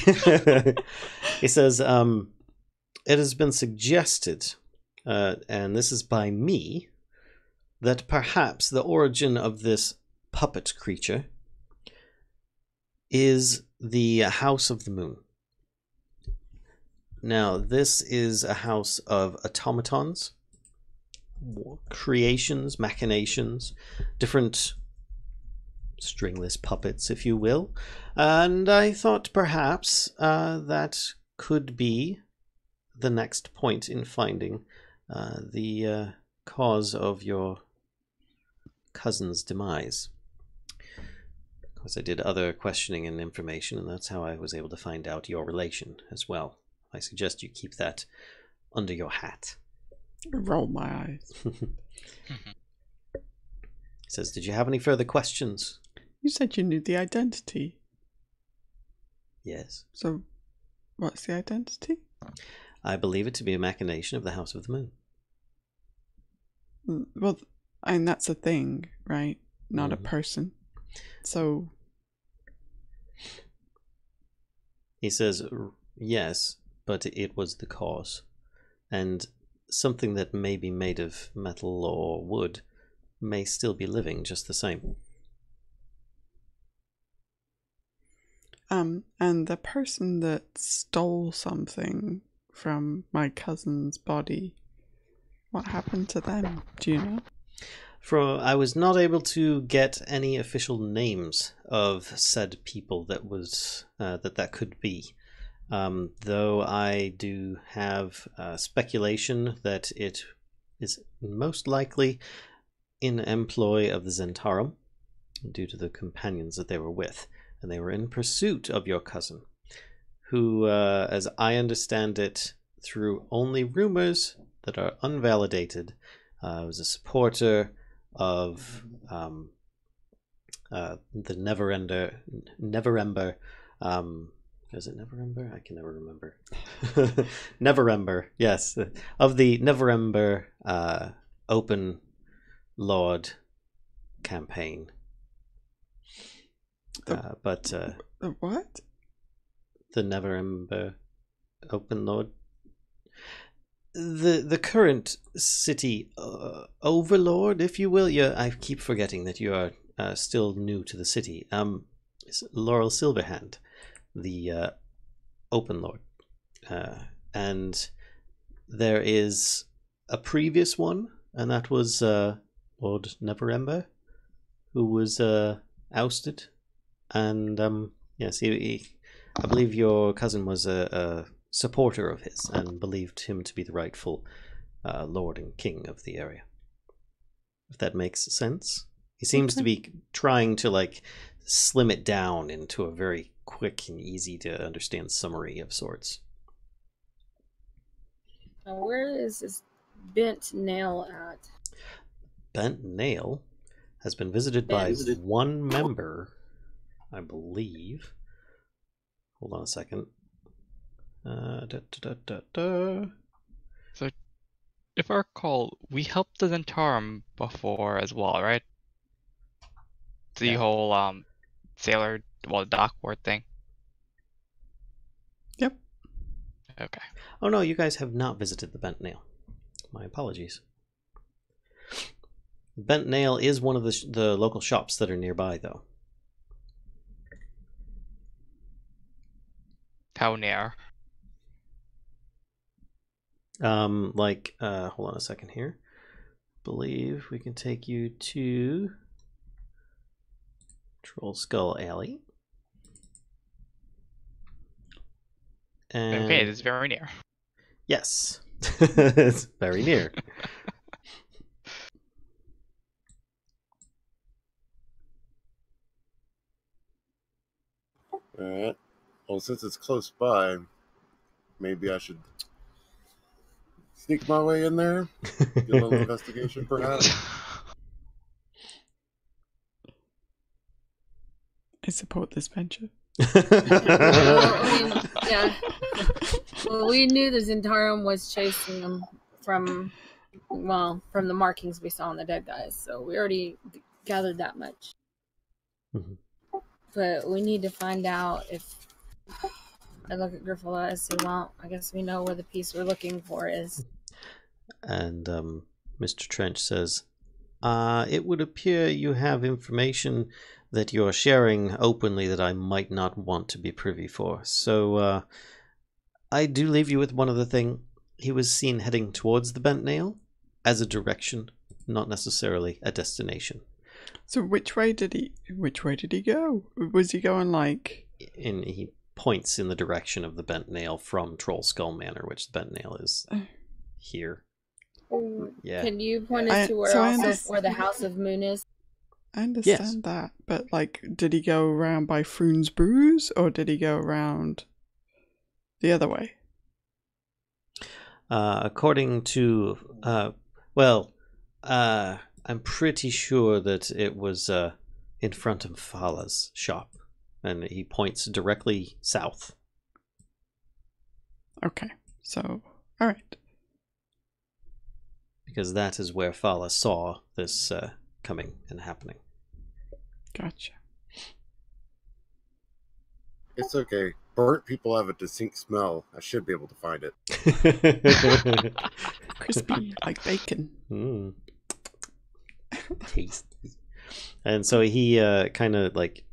Speaker 1: He says, it has been suggested, and this is by me, that perhaps the origin of this puppet creature is the House of the Moon. Now, this is a house of automatons, creations, machinations, different stringless puppets, if you will. And I thought perhaps that could be the next point in finding the cause of your cousin's demise. Of course, I did other questioning and information, and that's how I was able to find out your relation as well. I suggest you keep that under your hat.
Speaker 2: Roll my eyes.
Speaker 1: He says, did you have any further questions?
Speaker 2: You said you knew the identity.
Speaker 1: Yes.
Speaker 2: So, what's the identity?
Speaker 1: I believe it to be a machination of the House of the Moon.
Speaker 2: Well, and that's a thing, right? Not a person. So...
Speaker 1: He says, yes, but it was the cause. And something that may be made of metal or wood may still be living just the same.
Speaker 2: And the person that stole something from my cousin's body, what happened to them? Do you know?
Speaker 1: I was not able to get any official names of said people that was that could be. Though I do have speculation that it is most likely in employ of the Zentarum, due to the companions that they were with, and they were in pursuit of your cousin, who, as I understand it, through only rumors that are unvalidated, was a supporter of the Neverember. Is it Neverember? I can never remember. Neverember, yes, of the Neverember Open Lord campaign.
Speaker 2: The what?
Speaker 1: The Neverember Open Lord. The current city overlord, if you will. I keep forgetting that you are still new to the city. It's Laurel Silverhand, the Open Lord, and there is a previous one, and that was Lord Neverember, who was ousted, and yes, I believe your cousin was a supporter of his and believed him to be the rightful lord and king of the area. If that makes sense. He seems to be trying to slim it down into a very quick and easy to understand summary of sorts.
Speaker 5: Where is this Bent Nail at?
Speaker 1: Bent Nail has been visited by one member, I believe. Hold on a second.
Speaker 4: So, if I recall, we helped the Zentarum before as well, right? The whole sailor, dockboard thing.
Speaker 2: Yep.
Speaker 4: Okay.
Speaker 1: Oh no, you guys have not visited the Bent Nail. My apologies. Bent Nail is one of the local shops that are nearby, though.
Speaker 4: How near?
Speaker 1: Hold on a second here. Believe we can take you to Troll Skull Alley. And
Speaker 4: Okay, it's very near.
Speaker 1: yes, it's very near.
Speaker 3: Alright. Well, since it's close by, maybe I should sneak my way in there. Do a little investigation, perhaps.
Speaker 2: I support this venture.
Speaker 5: Yeah. Well, we knew the Zentarum was chasing them from the markings we saw on the dead guys, so we already gathered that much.
Speaker 1: Mm-hmm.
Speaker 5: But we need to find out if... I look at Griffala, I say, well, I guess we know where the piece we're looking for is.
Speaker 1: And Mr. Trench says, it would appear you have information that you're sharing openly that I might not want to be privy for. So I do leave you with one other thing. He was seen heading towards the Bent Nail as a direction, not necessarily a destination.
Speaker 2: So which way did he go? Was he going like...
Speaker 1: And he points in the direction of the Bent Nail from Troll Skull Manor, which the Bent Nail is here. Yeah.
Speaker 5: Can you point us to where the House of Moon is?
Speaker 2: I understand that, but like, did he go around by Froon's Brews, or did he go around the other way?
Speaker 1: According to, I'm pretty sure that it was in front of Fala's shop, and he points directly south.
Speaker 2: Okay, so, alright.
Speaker 1: Because that is where Fala saw this coming and happening.
Speaker 2: Gotcha.
Speaker 3: It's okay. Burnt people have a distinct smell. I should be able to find it.
Speaker 2: Crispy, like bacon.
Speaker 1: Mm. Tasty. And so he kind of like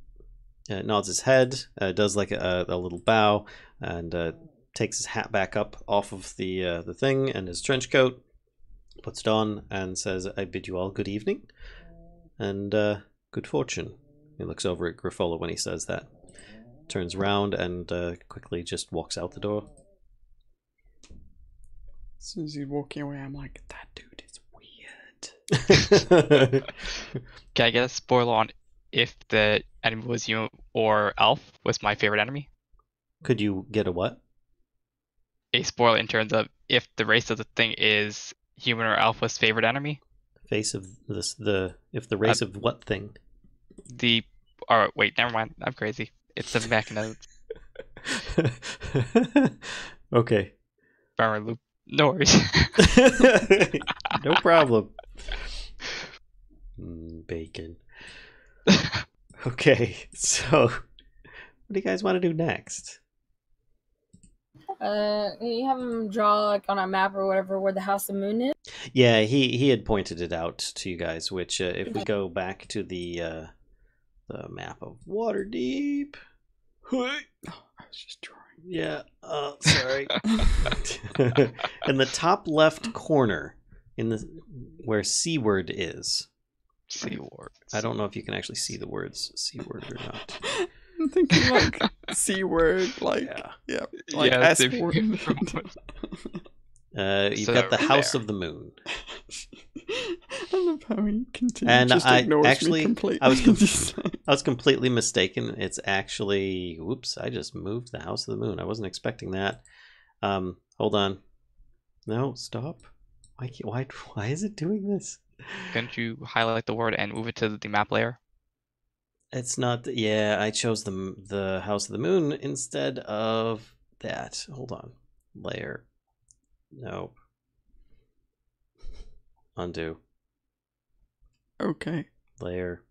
Speaker 1: nods his head, does like a little bow, and takes his hat back up off of the thing and his trench coat, puts it on, and says, I bid you all good evening and good fortune. He looks over at Griffola when he says that. Turns around and quickly just walks out the door.
Speaker 2: As soon as he's walking away, I'm like, that dude is weird.
Speaker 4: Can I get a spoiler on if the enemy was human or elf was my favorite enemy?
Speaker 1: Could you get a what?
Speaker 4: A spoiler in terms of if the race of the thing is human or elf was favorite enemy?
Speaker 1: Face of this, if the race of what thing?
Speaker 4: Wait, never mind. I'm crazy. It's the mechanism.
Speaker 1: Okay.
Speaker 4: Barrel loop. No worries.
Speaker 1: No problem. Bacon. Okay, so what do you guys want to do next?
Speaker 5: Can you have him draw like on a map or whatever where the House of Moon is?
Speaker 1: Yeah, he had pointed it out to you guys, which if we go back to the map of Waterdeep.
Speaker 2: Oh, I was just drawing.
Speaker 1: Yeah, sorry. In the top left corner, where C-word is.
Speaker 4: C-word.
Speaker 1: I don't know if you can actually see the words C-word or not.
Speaker 2: I'm thinking like C-word, like, yeah like S-word.
Speaker 1: You've got the House of the Moon.
Speaker 2: I love how he continues.
Speaker 1: And
Speaker 2: just ignores me completely.
Speaker 1: I was completely mistaken. It's actually, whoops, I just moved the House of the Moon. I wasn't expecting that. Hold on. No, stop. Why is it doing this?
Speaker 4: Couldn't you highlight the word and move it to the map layer?
Speaker 1: It's not. Yeah, I chose the House of the Moon instead of that. Hold on. Layer. Nope. Undo.
Speaker 2: Okay.
Speaker 1: Layer.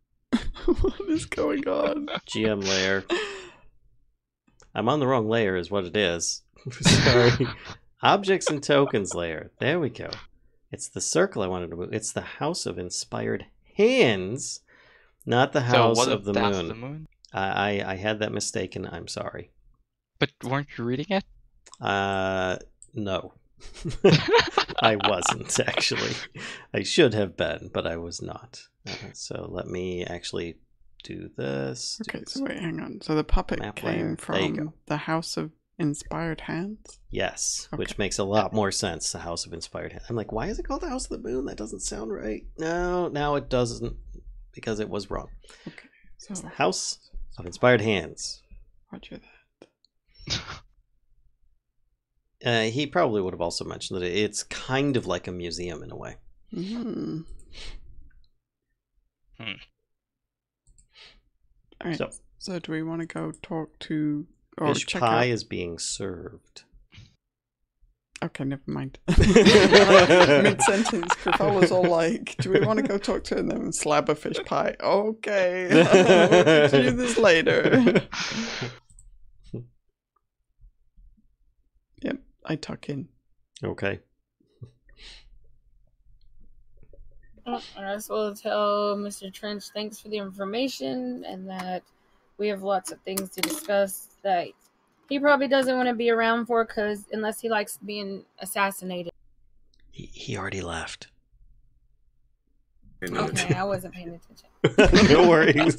Speaker 2: What is going on?
Speaker 1: GM layer. I'm on the wrong layer is what it is. Sorry. Objects and tokens layer. There we go. It's the circle I wanted to move. It's the House of Inspired Hands, not the House of the
Speaker 4: House
Speaker 1: Moon.
Speaker 4: of the Moon?
Speaker 1: I had that mistaken. I'm sorry.
Speaker 4: But weren't you reading it?
Speaker 1: No. I wasn't, actually. I should have been, but I was not. So let me actually do this.
Speaker 2: Okay, so wait, hang on. So the puppet
Speaker 1: Map
Speaker 2: came
Speaker 1: layer. There you
Speaker 2: from
Speaker 1: go.
Speaker 2: the House of Inspired Hands?
Speaker 1: Yes,
Speaker 2: Okay.
Speaker 1: which makes a lot more sense. The House of Inspired Hands. I'm like, why is it called the House of the Moon? That doesn't sound right. No, now it doesn't, because it was wrong.
Speaker 2: Okay,
Speaker 1: It's the
Speaker 2: so
Speaker 1: House of Inspired Hands.
Speaker 2: roger that.
Speaker 1: He probably would have also mentioned that it's kind of like a museum in a way.
Speaker 2: Mm-hmm. All right.
Speaker 1: So,
Speaker 2: So do we want to go talk to or
Speaker 1: fish
Speaker 2: check
Speaker 1: pie
Speaker 2: out?
Speaker 1: is being served.
Speaker 2: Okay, never mind. Mid-sentence, Grifola's all like, do we want to go talk to them and slab a fish pie? Okay, we'll do this later. Yep, I tuck in.
Speaker 1: Okay.
Speaker 5: I guess we'll tell Mr. Trench thanks for the information and that we have lots of things to discuss that he probably doesn't want to be around for because unless he likes being assassinated.
Speaker 1: He already left.
Speaker 5: Okay, I wasn't paying attention.
Speaker 1: No worries.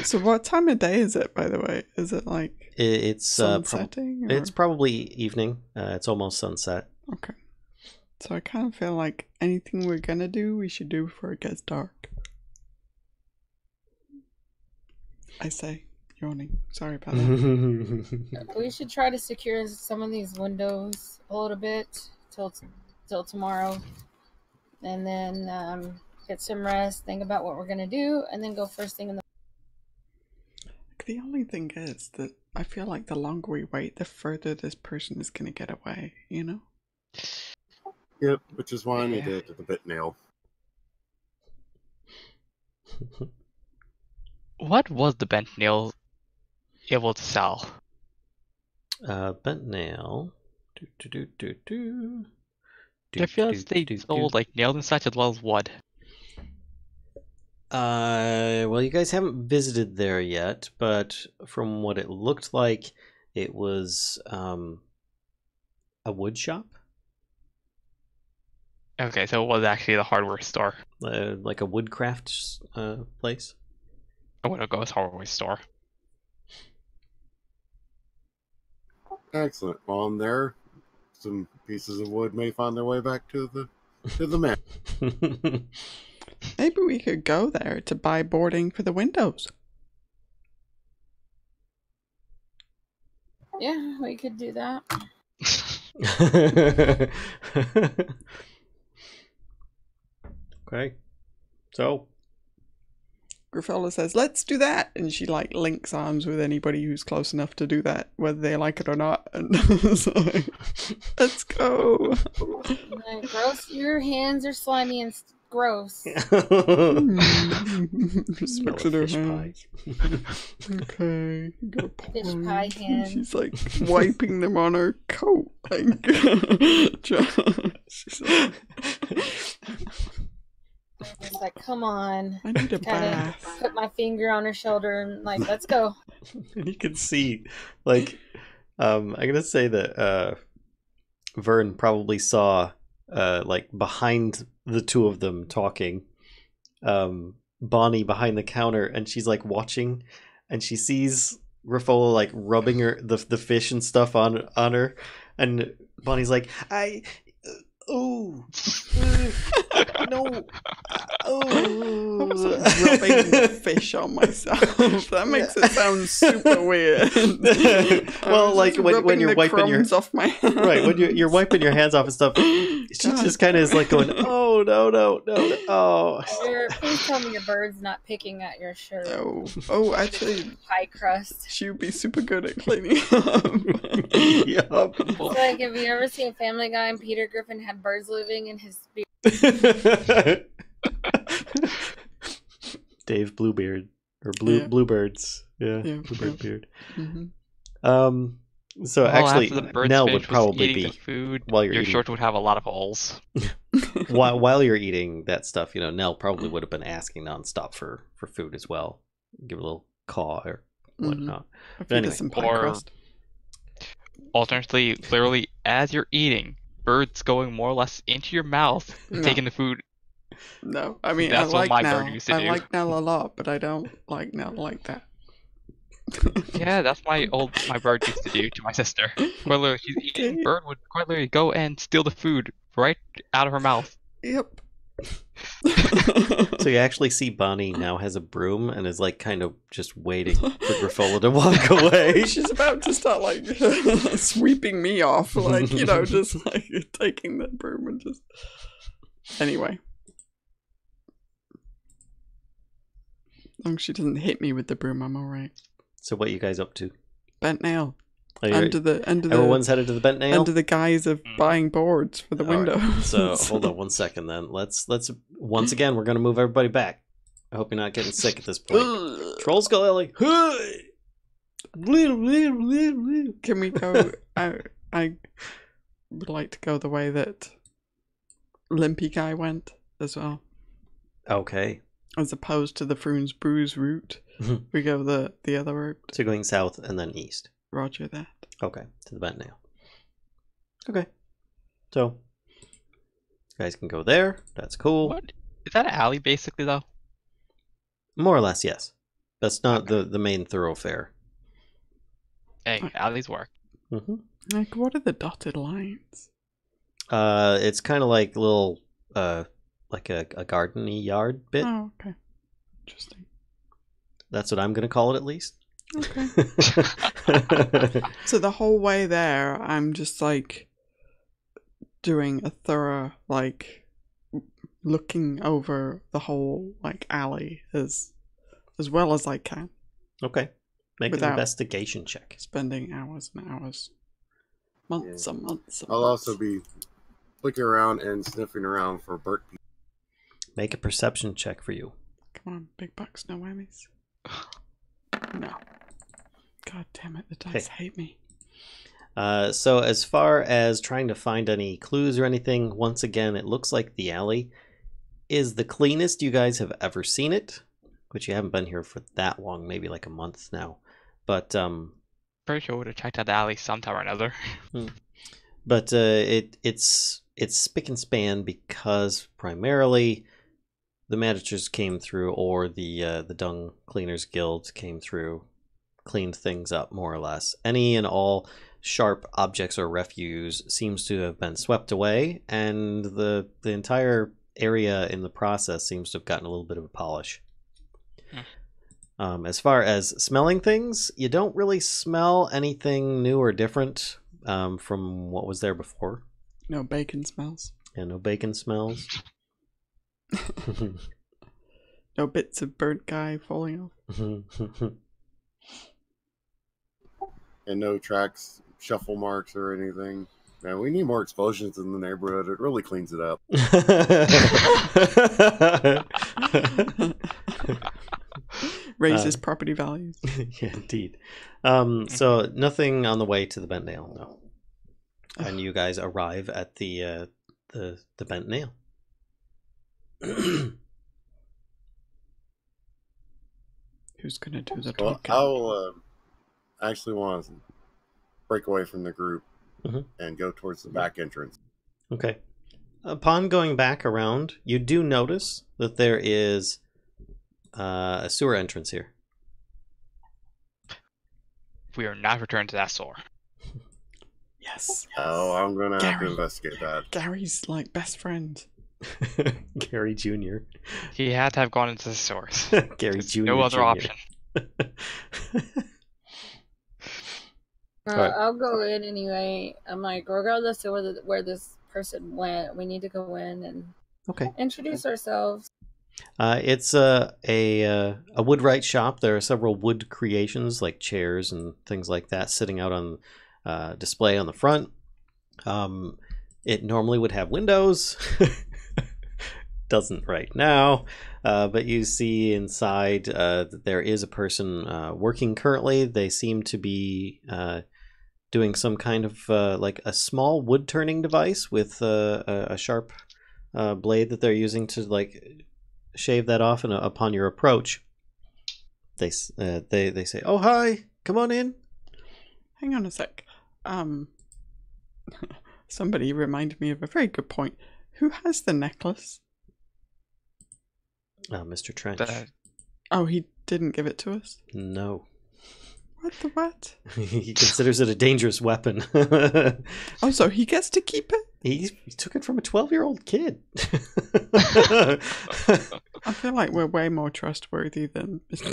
Speaker 2: So what time of day is it, by the way? Is it like
Speaker 1: It's
Speaker 2: sunsetting?
Speaker 1: it's probably evening. It's almost sunset.
Speaker 2: Okay. So I kind of feel like anything we're gonna do, we should do before it gets dark. I say, yawning. Sorry about that.
Speaker 5: We should try to secure some of these windows a little bit till tomorrow, and then get some rest, think about what we're gonna do, and then go first thing in the.
Speaker 2: The only thing is that I feel like the longer we wait, the further this person is gonna get away, you know?
Speaker 3: Yep, which is why I need to hit the bit nail.
Speaker 4: What was the bent nail able to sell?
Speaker 1: Bent nail.
Speaker 4: I feel like they sold like nails and such as well as wood.
Speaker 1: Well, you guys haven't visited there yet, but from what it looked like, it was a wood shop.
Speaker 4: Okay, so it was actually the hardware store.
Speaker 1: Like a woodcraft place.
Speaker 4: I wouldn't go as hardware store.
Speaker 3: Excellent. While I'm there, some pieces of wood may find their way back to the man.
Speaker 2: Maybe we could go there to buy boarding for the windows.
Speaker 5: Yeah, we could do that.
Speaker 1: Okay. So
Speaker 2: Grifola says, let's do that. And she like links arms with anybody who's close enough to do that, whether they like it or not. And so, let's go.
Speaker 5: Like, gross, your hands are slimy and gross.
Speaker 2: Just looks at her
Speaker 1: fish pie.
Speaker 2: hands. Okay. Got a
Speaker 5: Fish
Speaker 2: point.
Speaker 5: pie hands.
Speaker 2: She's like wiping them on her coat. Like, she's like,
Speaker 5: It's like, come on.
Speaker 2: I need a
Speaker 5: Kind
Speaker 2: bath.
Speaker 5: of put my finger on her shoulder and like, let's go.
Speaker 1: And you can see, like, I'm gonna say that Vern probably saw, like, behind the two of them talking, Bonnie behind the counter, and she's like watching, and she sees Grifola like rubbing her the fish and stuff on her, and Bonnie's like, no,
Speaker 2: What was rubbing the fish on myself. That makes it sound super weird.
Speaker 1: Well, like when you're wiping your
Speaker 2: off my hands.
Speaker 1: right when you're wiping your hands off and stuff, she just kind of is like going, oh no, oh.
Speaker 5: Please tell me your bird's not picking at your shirt.
Speaker 2: Oh, actually,
Speaker 5: Pie crust.
Speaker 2: she would be super good at cleaning up.
Speaker 1: Yup.
Speaker 5: Like, have you ever seen Family Guy and Peter Griffin had birds living in his beard?
Speaker 1: Dave Bluebeard or Bluebirds, Bluebird beard.
Speaker 2: Mm-hmm.
Speaker 1: So
Speaker 4: Well,
Speaker 1: actually,
Speaker 4: after the birds
Speaker 1: Nell
Speaker 4: finished
Speaker 1: would probably
Speaker 4: eating
Speaker 1: be
Speaker 4: the food.
Speaker 1: while you're
Speaker 4: Your
Speaker 1: eating.
Speaker 4: shirt would have a lot of holes.
Speaker 1: while you're eating that stuff, Nell probably would have been asking nonstop for food as well. Give a little caw or whatnot.
Speaker 2: I
Speaker 1: But anyway.
Speaker 2: some pie
Speaker 4: Or-
Speaker 2: crust.
Speaker 4: Alternately, literally, as you're eating, birds going more or less into your mouth,
Speaker 2: No.
Speaker 4: taking the food.
Speaker 2: No, I mean,
Speaker 4: That's
Speaker 2: I
Speaker 4: what
Speaker 2: like
Speaker 4: my
Speaker 2: Nell.
Speaker 4: bird used to
Speaker 2: I
Speaker 4: do.
Speaker 2: like Nell a lot, but I don't like Nell like that.
Speaker 4: Yeah, that's my bird used to do to my sister. Quite literally, she's eating.
Speaker 2: Okay.
Speaker 4: Bird would quite literally go and steal the food right out of her mouth.
Speaker 2: Yep.
Speaker 1: So you actually see Bonnie now has a broom and is like kind of just waiting for Griffola to walk away.
Speaker 2: She's about to start like sweeping me off, like just like taking the broom and just. Anyway, as long as she doesn't hit me with the broom, I'm all right.
Speaker 1: So what are you guys up to?
Speaker 2: Bent nail
Speaker 1: Everyone's headed to the bent nail.
Speaker 2: under the guise of buying boards for the
Speaker 1: All right.
Speaker 2: windows.
Speaker 1: So hold on one second then. Let's once again we're gonna move everybody back. I hope you're not getting sick at this point. Troll Skull Ellie.
Speaker 2: Can we go? I would like to go the way that Limpy Guy went as well,
Speaker 1: Okay.
Speaker 2: as opposed to the Fruins Brews route. We go the other route.
Speaker 1: So going south and then east.
Speaker 2: Roger that.
Speaker 1: Okay. To the bent nail. Okay. So you guys can go there. That's cool.
Speaker 4: What? Is that an alley, basically, though?
Speaker 1: More or less, yes. That's not the main thoroughfare.
Speaker 4: Hey, alleys work.
Speaker 1: Mm-hmm.
Speaker 2: Like, what are the dotted lines?
Speaker 1: It's kind of like little, like a garden-y yard bit.
Speaker 2: Oh, okay. Interesting.
Speaker 1: That's what I'm gonna call it, at least.
Speaker 2: Okay. So the whole way there, I'm just like doing a thorough, like, looking over the whole like alley as well as I can,
Speaker 1: Okay. Make an
Speaker 2: Without-
Speaker 1: investigation check.
Speaker 2: spending hours and hours, months and months. And
Speaker 3: I'll
Speaker 2: months.
Speaker 3: also be looking around and sniffing around for burnt people.
Speaker 1: Make a perception check for you.
Speaker 2: Come on, big bucks, no whammies. No. God damn it, the dice hate me.
Speaker 1: So as far as trying to find any clues or anything, once again, it looks like the alley is the cleanest you guys have ever seen it, which you haven't been here for that long, maybe like a month now. But
Speaker 4: Pretty sure we would have checked out the alley sometime or another.
Speaker 1: it's spick and span because primarily the managers came through, or the Dung Cleaners Guild came through, cleaned things up more or less. Any and all sharp objects or refuse seems to have been swept away, and the entire area in the process seems to have gotten a little bit of a polish. As far as smelling things, you don't really smell anything new or different from what was there before.
Speaker 2: No bacon smells.
Speaker 1: And no bacon smells.
Speaker 2: No bits of burnt guy falling off.
Speaker 3: And no tracks, shuffle marks, or anything. Man, we need more explosions in the neighborhood. It really cleans it up.
Speaker 2: Raises property values.
Speaker 1: Yeah, indeed. So nothing on the way to the bent nail, no. And you guys arrive at the bent nail.
Speaker 2: Who's gonna do the
Speaker 3: Well,
Speaker 2: talking?
Speaker 3: I'll actually want to break away from the group
Speaker 1: Mhm.
Speaker 3: and go towards the back entrance.
Speaker 1: Okay. Upon going back around, you do notice that there is a sewer entrance here.
Speaker 4: We are not returned to that store.
Speaker 2: Yes.
Speaker 3: Oh, I'm gonna have to
Speaker 2: Gary.
Speaker 3: investigate that.
Speaker 2: Gary's like best friend.
Speaker 1: Gary Jr.
Speaker 4: He had to have gone into the source.
Speaker 1: Gary
Speaker 4: There's
Speaker 1: Jr.
Speaker 4: no other
Speaker 1: Jr..
Speaker 4: option.
Speaker 1: Alright.
Speaker 5: I'll go in anyway. I'm like, regardless of where this person went, we need to go in and
Speaker 1: Okay.
Speaker 5: introduce ourselves.
Speaker 1: It's a woodwright shop. There are several wood creations like chairs and things like that sitting out on display on the front. It normally would have windows. Doesn't right now. But you see inside that there is a person working currently. They seem to be doing some kind of like a small wood turning device with a sharp blade that they're using to like shave that off, and upon your approach they say, "Oh, hi, come on in."
Speaker 2: Hang on a sec. Somebody reminded me of a very good point. Who has the necklace?
Speaker 1: Mr. Trench.
Speaker 2: Oh, he didn't give it to us?
Speaker 1: No.
Speaker 2: What the what?
Speaker 1: He considers it a dangerous weapon.
Speaker 2: Oh, so he gets to keep it?
Speaker 1: He took it from a 12-year-old kid.
Speaker 2: I feel like we're way more trustworthy than Mr.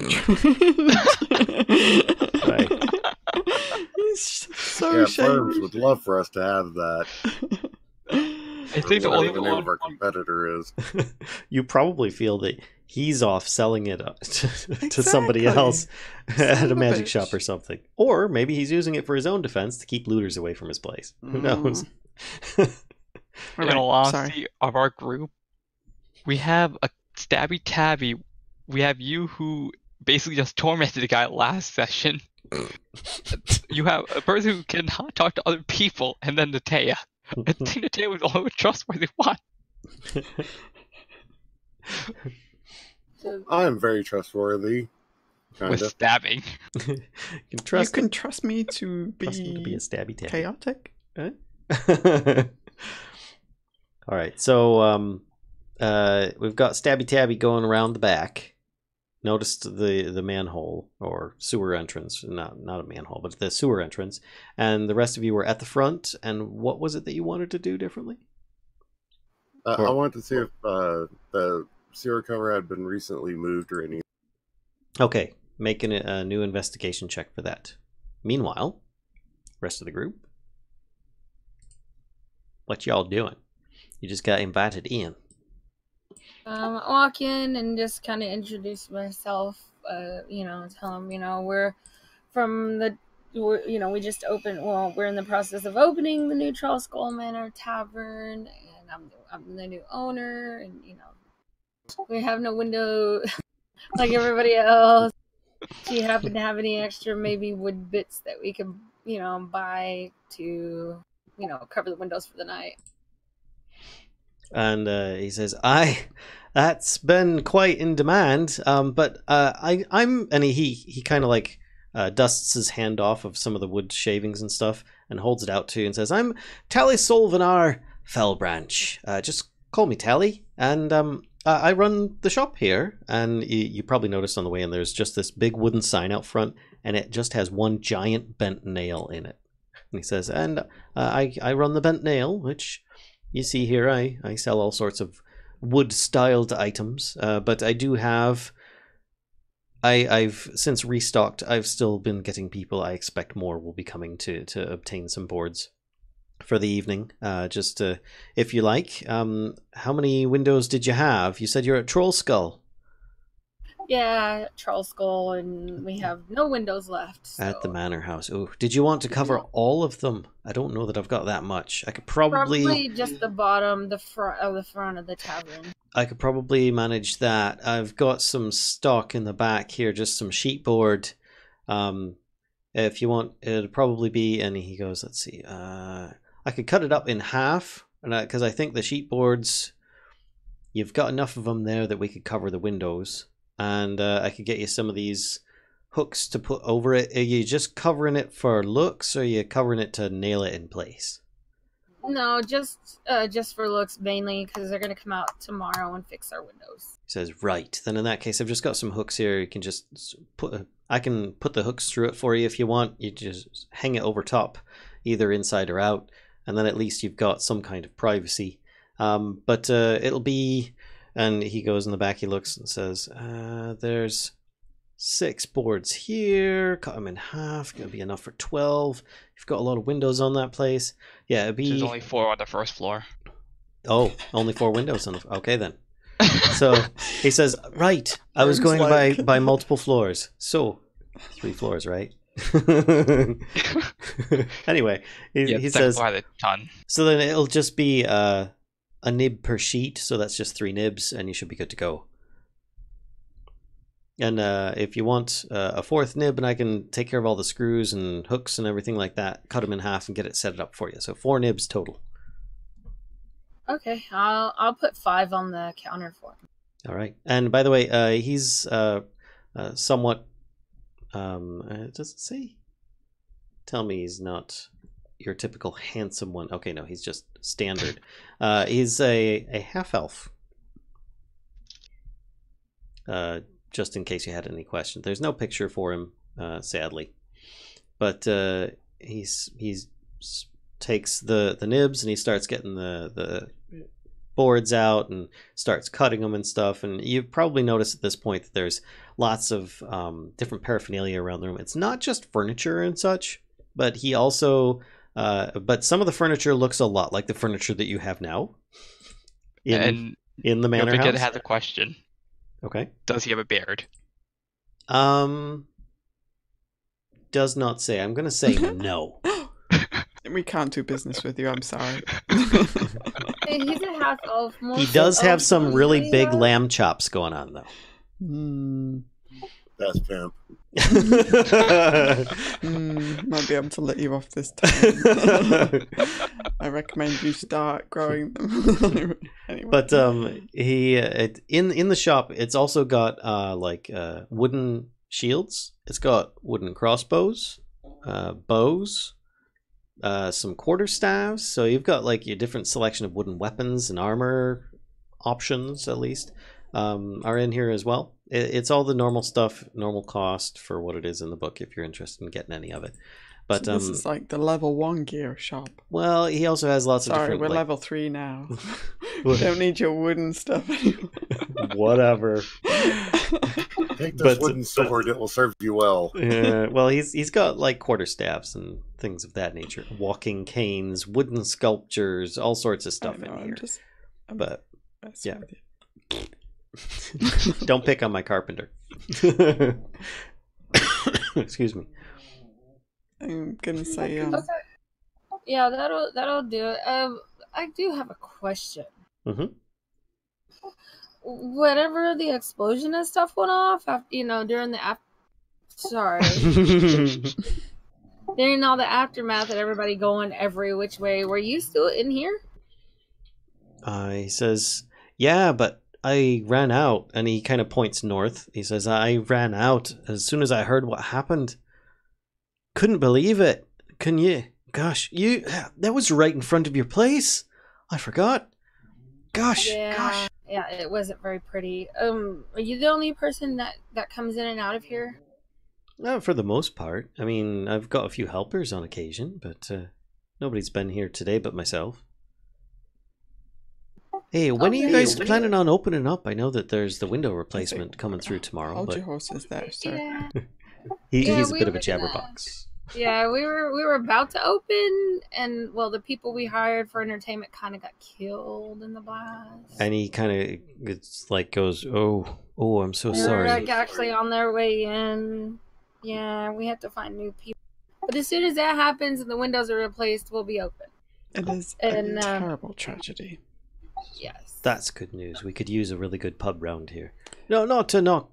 Speaker 2: Trench.
Speaker 1: Right.
Speaker 2: He's so
Speaker 3: Firms
Speaker 2: shady.
Speaker 3: would love for us to have that.
Speaker 4: I think the
Speaker 3: Whatever
Speaker 4: only
Speaker 3: the name
Speaker 4: one.
Speaker 3: of our competitor is.
Speaker 1: You probably feel that he's off selling it to somebody
Speaker 2: Exactly.
Speaker 1: else
Speaker 2: Son
Speaker 1: at
Speaker 2: of
Speaker 1: a
Speaker 2: a
Speaker 1: magic
Speaker 2: bitch.
Speaker 1: shop or something. Or maybe he's using it for his own defense to keep looters away from his place. Who knows?
Speaker 4: In all honesty, of our group, we have a Stabby Tabby. We have you who basically just tormented the guy last session. You have a person who cannot talk to other people, and then Natea. I think Natea was the only trustworthy one.
Speaker 5: So,
Speaker 3: I am very trustworthy. Kind
Speaker 4: With
Speaker 3: of.
Speaker 4: stabbing.
Speaker 1: You can trust
Speaker 2: You can trust me to
Speaker 1: trust him to be
Speaker 2: be
Speaker 1: a stabby tabby.
Speaker 2: chaotic?
Speaker 1: All right, so we've got Stabby Tabby going around the back. Noticed the manhole or sewer entrance, not a manhole, but the sewer entrance, and the rest of you were at the front. And what was it that you wanted to do differently?
Speaker 3: I wanted to see if the sewer cover had been recently moved or anything.
Speaker 1: Okay, making a new investigation check for that. Meanwhile, rest of the group, what y'all doing? You just got invited in.
Speaker 5: walk in and just kind of introduce myself. Tell them, we're from we just opened. Well, we're in the process of opening the new Charles Skull Manor Tavern, and I'm the new owner, and we have no window like everybody else. Do you happen to have any extra maybe wood bits that we could buy to cover the windows for the night?
Speaker 1: And he says, that's been quite in demand. But I'm, and he kind of like dusts his hand off of some of the wood shavings and stuff and holds it out to you and says, I'm Tally Solvanar Fellbranch. Just call me Tally. And I run the shop here. And you probably noticed on the way in, there's just this big wooden sign out front, and it just has one giant bent nail in it. And he says, and I run the bent nail, which you see here. I sell all sorts of wood-styled items, but I do have... I've since restocked. I've still been getting people. I expect more will be coming to obtain some boards for the evening. Just if you like. How many windows did you have? You said you're at Troll Skull.
Speaker 5: Yeah, Charles Skull, and we have no windows left.
Speaker 1: At the manor house. Oh, did you want to cover all of them? I don't know that I've got that much. I could
Speaker 5: probably just the bottom, the front of the tavern.
Speaker 1: I could probably manage that. I've got some stock in the back here, just some sheet board. If you want, it'd probably be, and he goes, let's see, I could cut it up in half, because I think the sheet boards, you've got enough of them there that we could cover the windows. And I could get you some of these hooks to put over it. Are you just covering it for looks, or are you covering it to nail it in place?
Speaker 5: No, just for looks mainly, because they're going to come out tomorrow and fix our windows.
Speaker 1: He says, right. Then in that case, I've just got some hooks here. You can just I can put the hooks through it for you if you want. You just hang it over top, either inside or out. And then at least you've got some kind of privacy. But it'll be, and he goes in the back, he looks and says, there's 6 boards here, cut them in half, gonna be enough for 12. You've got a lot of windows on that place. Yeah, it'd be...
Speaker 4: There's only 4 on the first floor.
Speaker 1: Oh, only 4 windows on the... Okay, then. So he says, right, I was going to buy multiple floors. So, 3 floors, right? Anyway, he says...
Speaker 4: A ton.
Speaker 1: So then it'll just be a nib per sheet, so that's just 3 nibs, and you should be good to go. And if you want a 4th nib, and I can take care of all the screws and hooks and everything like that, cut them in half and get it set up for you. So 4 nibs total.
Speaker 5: Okay, I'll put 5 on the counter for him.
Speaker 1: All right. And by the way, he's somewhat. Does it say? Tell me he's not your typical handsome one. Okay, no, he's just standard. He's a half elf. Just in case you had any questions, there's no picture for him, sadly. But he's takes the nibs and he starts getting the boards out and starts cutting them and stuff. And you've probably noticed at this point that there's lots of different paraphernalia around the room. It's not just furniture and such, but he also but some of the furniture looks a lot like the furniture that you have now in the manor house.
Speaker 4: Has a question.
Speaker 1: Okay.
Speaker 4: Does he have a beard?
Speaker 1: Does not say. I'm gonna say no.
Speaker 2: We can't do business with you. I'm sorry.
Speaker 5: He's a half elf.
Speaker 1: He does have some really big lamb chops going on, though.
Speaker 3: That's pimp.
Speaker 2: Might be able to let you off this time. I recommend you start growing them. Anyway.
Speaker 1: But he in the shop, it's also got wooden shields. It's got wooden crossbows, bows, some quarterstaves. So you've got like your different selection of wooden weapons and armor options, at least, are in here as well. It's all the normal stuff, normal cost for what it is in the book if you're interested in getting any of it. But
Speaker 2: so this is like the level 1 gear shop.
Speaker 1: Well, he also has lots of different...
Speaker 2: Sorry, we're level 3 now. We don't need your wooden stuff anymore.
Speaker 1: Whatever.
Speaker 3: Take this wooden sword, it will serve you well.
Speaker 1: Yeah, well, he's got like quarterstaffs and things of that nature. Walking canes, wooden sculptures, all sorts of stuff in here. But, yeah. Don't pick on my carpenter. Excuse me.
Speaker 2: I'm gonna say
Speaker 5: okay. Yeah, that'll do it. I do have a question.
Speaker 1: Mm-hmm.
Speaker 5: Whatever the explosion and stuff went off, after, during the during all the aftermath and everybody going every which way, were you still in here?
Speaker 1: He says, yeah, but I ran out, and he kind of points north. He says, I ran out as soon as I heard what happened. Couldn't believe it. Can you? Gosh, that was right in front of your place. I forgot. Gosh.
Speaker 5: Yeah, it wasn't very pretty. Are you the only person that comes in and out of here?
Speaker 1: For the most part. I mean, I've got a few helpers on occasion, but nobody's been here today but myself. Hey, when are you guys planning on opening up? I know that there's the window replacement coming through tomorrow.
Speaker 2: Hold your horses there, sir.
Speaker 5: Yeah.
Speaker 1: He's a bit of a jabberbox.
Speaker 5: Yeah, we were about to open, and the people we hired for entertainment kind of got killed in the blast.
Speaker 1: And he kind of goes, oh, I'm so sorry.
Speaker 5: They're actually on their way in. Yeah, we have to find new people. But as soon as that happens and the windows are replaced, we'll be open.
Speaker 2: It is a terrible tragedy.
Speaker 5: Yes.
Speaker 1: That's good news. We could use a really good pub round here. No, not to knock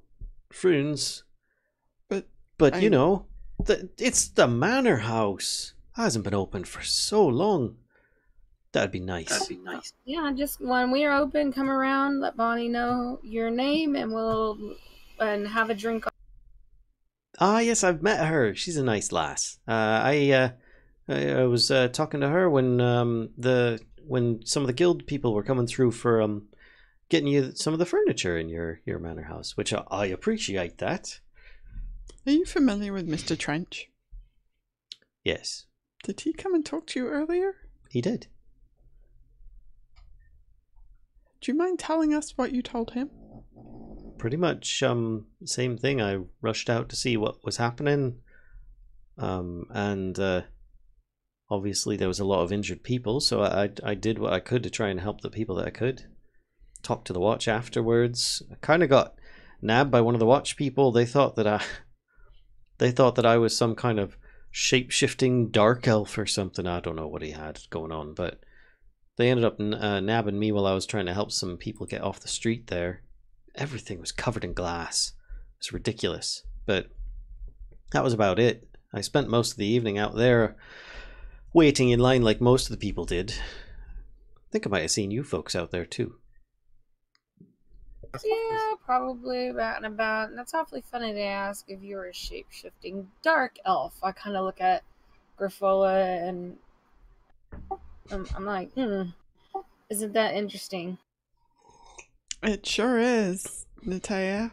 Speaker 1: friends. But it's the manor house. It hasn't been open for so long. That'd be nice.
Speaker 5: Yeah, just when we are open, come around, let Bonnie know your name, and we'll have a drink.
Speaker 1: Ah, yes, I've met her. She's a nice lass. I was talking to her when some of the guild people were coming through for getting you some of the furniture in your manor house, which I appreciate that.
Speaker 2: Are you familiar with Mr. Trench?
Speaker 1: Yes.
Speaker 2: Did he come and talk to you earlier?
Speaker 1: He did.
Speaker 2: Do you mind telling us what you told him?
Speaker 1: Pretty much same thing. I rushed out to see what was happening. And obviously there was a lot of injured people, so I did what I could to try and help the people that I could. Talked to the watch afterwards. I kind of got nabbed by one of the watch people. They thought that I was some kind of shape-shifting dark elf or something. I don't know what he had going on, but they ended up nabbing me while I was trying to help some people get off the street there. Everything was covered in glass. It's ridiculous, but that was about it. I spent most of the evening out there waiting in line like most of the people did. I think I might have seen you folks out there too.
Speaker 5: Yeah, probably about and about. And that's awfully funny to ask if you're a shape-shifting dark elf. I kind of look at Grifola and I'm like, isn't that interesting?
Speaker 2: It sure is, Natea.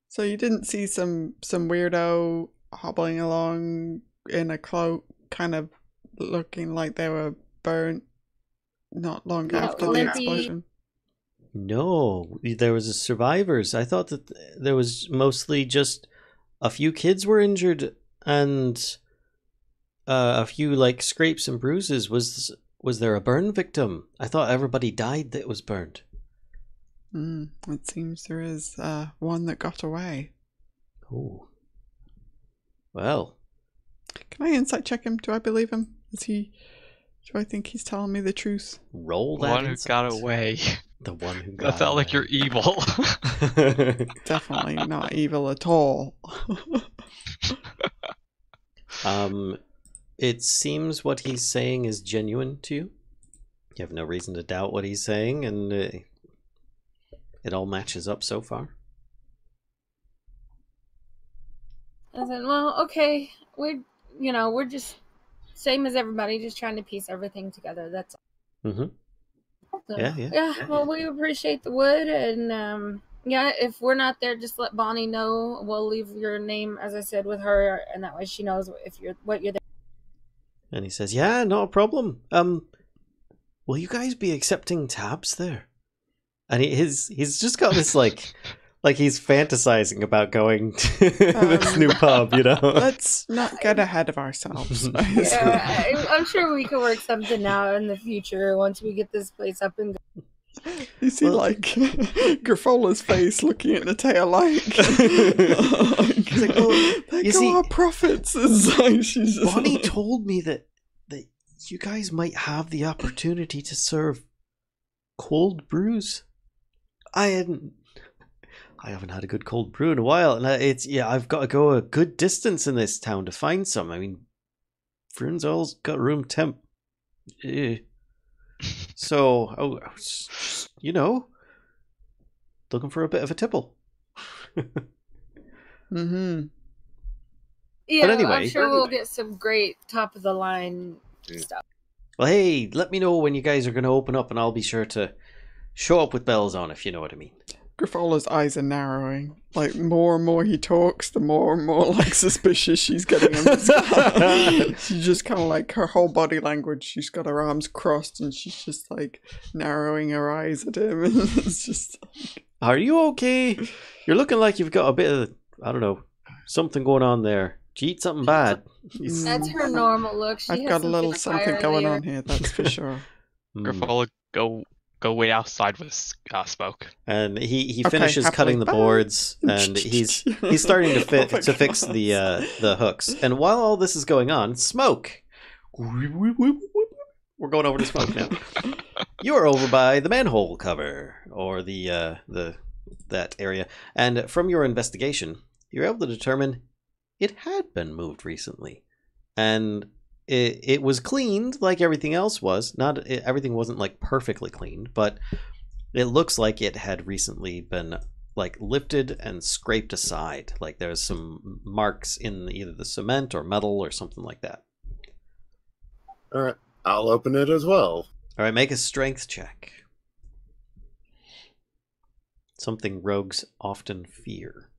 Speaker 2: So you didn't see some weirdo hobbling along in a cloak, kind of looking like they were burnt not long after the explosion?
Speaker 1: No, there was survivors. I thought that there was mostly just a few kids were injured and a few like scrapes and bruises. Was there a burn victim? I thought everybody died that was burned.
Speaker 2: It seems there is one that got away.
Speaker 1: Oh. Well.
Speaker 2: Can I insight check him? Do I believe him? Do I think he's telling me the truth?
Speaker 1: Roll that.
Speaker 4: The one who
Speaker 1: insight.
Speaker 4: got away.
Speaker 1: The one who got away.
Speaker 4: That felt like you're evil.
Speaker 2: Definitely not evil at all.
Speaker 1: It seems what he's saying is genuine to you. You have no reason to doubt what he's saying, and it all matches up so far.
Speaker 5: I said, well, okay, we're just same as everybody, just trying to piece everything together. That's all.
Speaker 1: Mm-hmm.
Speaker 5: So,
Speaker 1: Yeah.
Speaker 5: Well, we appreciate the wood, and if we're not there, just let Bonnie know. We'll leave your name, as I said, with her, and that way she knows what you're there.
Speaker 1: And he says, "Yeah, not a problem. Will you guys be accepting tabs there?" And he's just got this like he's fantasizing about going to this new pub, you know.
Speaker 2: Let's not get ahead of ourselves.
Speaker 5: Yeah, I'm sure we can work something out in the future once we get this place up and going.
Speaker 2: You see, Grifola's face looking at Natea
Speaker 1: He's like, well,
Speaker 2: you see, our profits. She's just
Speaker 1: Bonnie told me that you guys might have the opportunity to serve cold brews. I haven't had a good cold brew in a while, and I've got to go a good distance in this town to find some. I mean, Frunzel's got room temp. So, looking for a bit of a tipple.
Speaker 2: Mm-hmm.
Speaker 5: Yeah,
Speaker 1: But anyway,
Speaker 5: I'm sure we'll get some great top of the line stuff.
Speaker 1: Well, hey, let me know when you guys are going to open up, and I'll be sure to show up with bells on, if you know what I mean.
Speaker 2: Grifola's eyes are narrowing. Like, more and more he talks, the more and more, like, suspicious she's getting him. She's just kind of like, her whole body language, she's got her arms crossed, and she's just, like, narrowing her eyes at him. And it's just like...
Speaker 1: Are you okay? You're looking like you've got a bit of, I don't know, something going on there. Did you eat something bad?
Speaker 5: That's her normal look.
Speaker 2: I've got a little something going on here, that's for sure.
Speaker 4: Grifola, go wait outside with smoke.
Speaker 1: And he finishes cutting the boards, and he's starting to fix the hooks. And while all this is going on, Smoke. We're going over to Smoke now. You're over by the manhole cover, or that area, and from your investigation, you're able to determine it had been moved recently, and it was cleaned like everything else was. Everything wasn't like perfectly cleaned, but it looks like it had recently been like lifted and scraped aside. Like there's some marks in either the cement or metal or something like that.
Speaker 3: All right, I'll open it as well.
Speaker 1: All right, make a strength check. Something rogues often fear.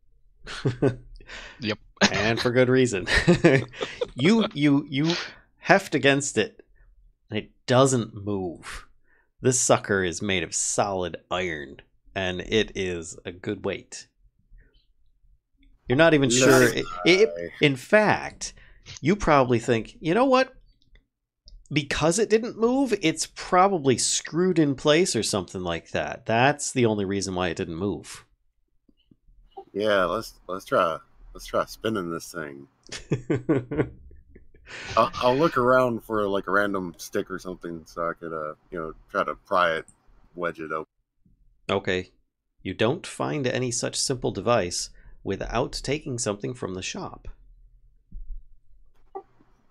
Speaker 4: Yep.
Speaker 1: And for good reason. You heft against it, and it doesn't move. This sucker is made of solid iron, and it is a good weight. You're not even sure. In fact, you probably think, you know what? Because it didn't move, it's probably screwed in place or something like that. That's the only reason why it didn't move.
Speaker 3: Yeah, let's try spinning this thing. I'll look around for like a random stick or something so I could try to pry it, wedge it open.
Speaker 1: Okay. You don't find any such simple device without taking something from the shop.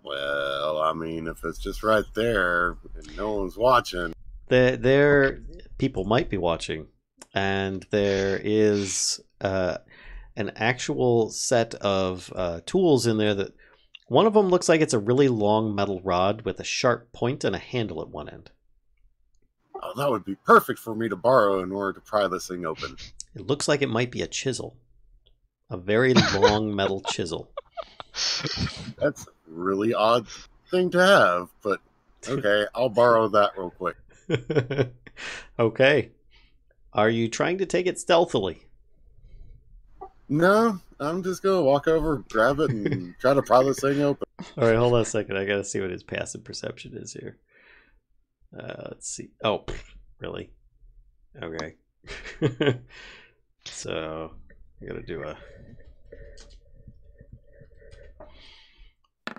Speaker 3: Well, I mean, if it's just right there and no one's watching.
Speaker 1: There people might be watching, and there is an actual set of tools in there that one of them looks like it's a really long metal rod with a sharp point and a handle at one end.
Speaker 3: Oh, that would be perfect for me to borrow in order to pry this thing open.
Speaker 1: It looks like it might be a chisel. A very long metal chisel.
Speaker 3: That's a really odd thing to have, but okay, I'll borrow that real quick.
Speaker 1: Okay. Are you trying to take it stealthily?
Speaker 3: No, I'm just going to walk over, grab it, and try to pry this thing open.
Speaker 1: All right, hold on a second. I got to see what his passive perception is here. Let's see. Oh, really? Okay. So, I got to do a...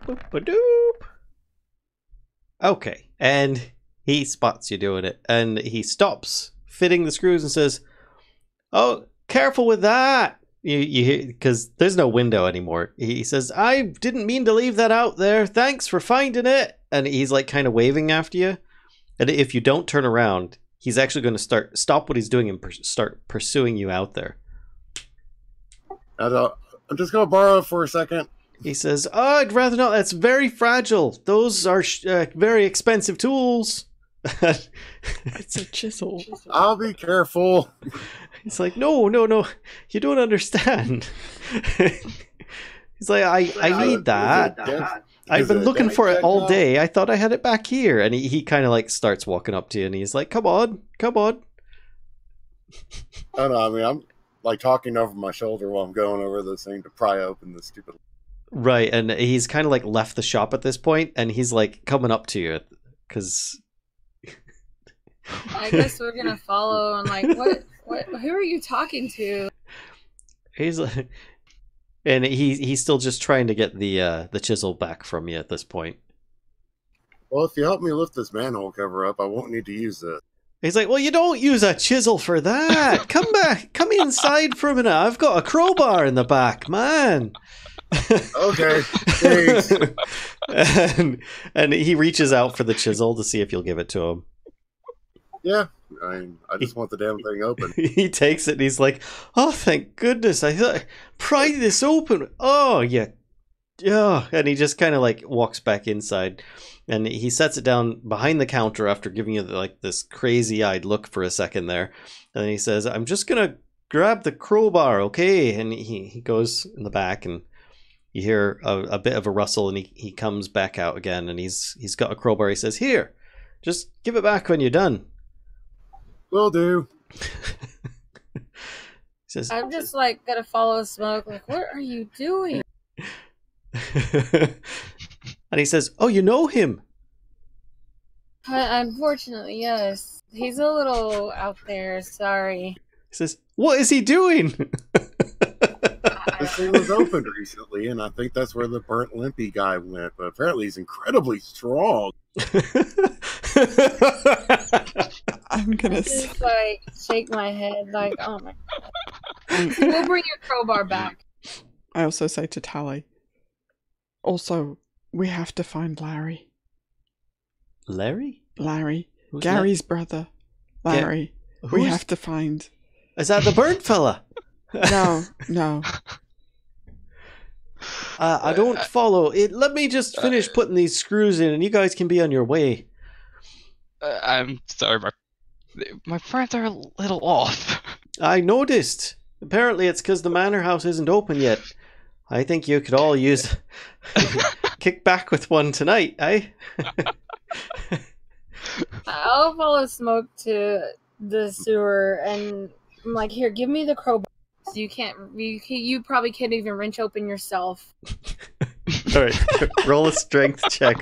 Speaker 1: Boop-a-doop. Okay, and he spots you doing it, and he stops fitting the screws and says, "Oh, careful with that!" You hear, because there's no window anymore. He says, "I didn't mean to leave that out there. Thanks for finding it." And he's like kind of waving after you. And if you don't turn around, he's actually going to stop what he's doing and start pursuing you out there.
Speaker 3: I'm just going to borrow it for a second.
Speaker 1: He says, "Oh, I'd rather not. That's very fragile. Those are very expensive tools."
Speaker 2: It's a chisel.
Speaker 3: I'll be careful.
Speaker 1: He's like, no, you don't understand. He's like, I need that. I've been looking for it all day. I thought I had it back here. And he kind of like starts walking up to you and he's like, come on.
Speaker 3: Oh no, I mean, I'm like talking over my shoulder while I'm going over this thing to pry open this stupid...
Speaker 1: Right, and he's kind of like left the shop at this point and he's like coming up to you because...
Speaker 5: I guess we're gonna follow and like, what? Who are you talking to?
Speaker 1: He's like, and he's still just trying to get the chisel back from you at this point.
Speaker 3: Well, if you help me lift this manhole cover up, I won't need to use it.
Speaker 1: He's like, well, you don't use a chisel for that. Come back, come inside for a minute. I've got a crowbar in the back, man.
Speaker 3: Okay, thanks.
Speaker 1: and he reaches out for the chisel to see if you'll give it to him.
Speaker 3: Yeah, I just want the damn thing open.
Speaker 1: He takes it and he's like, oh, thank goodness. I thought, pry this open. Oh, yeah. Yeah. And he just kind of like walks back inside and he sets it down behind the counter after giving you like this crazy eyed look for a second there. And he says, I'm just going to grab the crowbar, okay? And he goes in the back and you hear a bit of a rustle and he comes back out again and he's got a crowbar. He says, here, just give it back when you're done.
Speaker 3: Will do.
Speaker 1: Says,
Speaker 5: I'm just like gonna follow Smoke. Like, what are you doing?
Speaker 1: And he says, oh, you know him?
Speaker 5: Unfortunately, yes. He's a little out there. Sorry.
Speaker 1: He says, what is he doing?
Speaker 3: This thing was opened recently, and I think that's where the burnt limpy guy went. But apparently, he's incredibly strong.
Speaker 2: I'm gonna
Speaker 5: just like shake my head, like, oh my god. We'll bring your crowbar back.
Speaker 2: I also say to Tally, also, we have to find Larry.
Speaker 1: Larry?
Speaker 2: Larry.
Speaker 1: Who's
Speaker 2: Gary's brother. Larry. We have to find...
Speaker 1: Is that the burnt fella?
Speaker 2: No.
Speaker 1: I don't follow. Let me just finish putting these screws in and you guys can be on your way.
Speaker 4: I'm sorry, my friends are a little off.
Speaker 1: I noticed. Apparently it's because the manor house isn't open yet. I think you could all use kick back with one tonight, eh?
Speaker 5: I'll follow Smoke to the sewer, and I'm like, here, give me the crowbar. So you probably can't even wrench open yourself.
Speaker 1: All right, roll a strength check.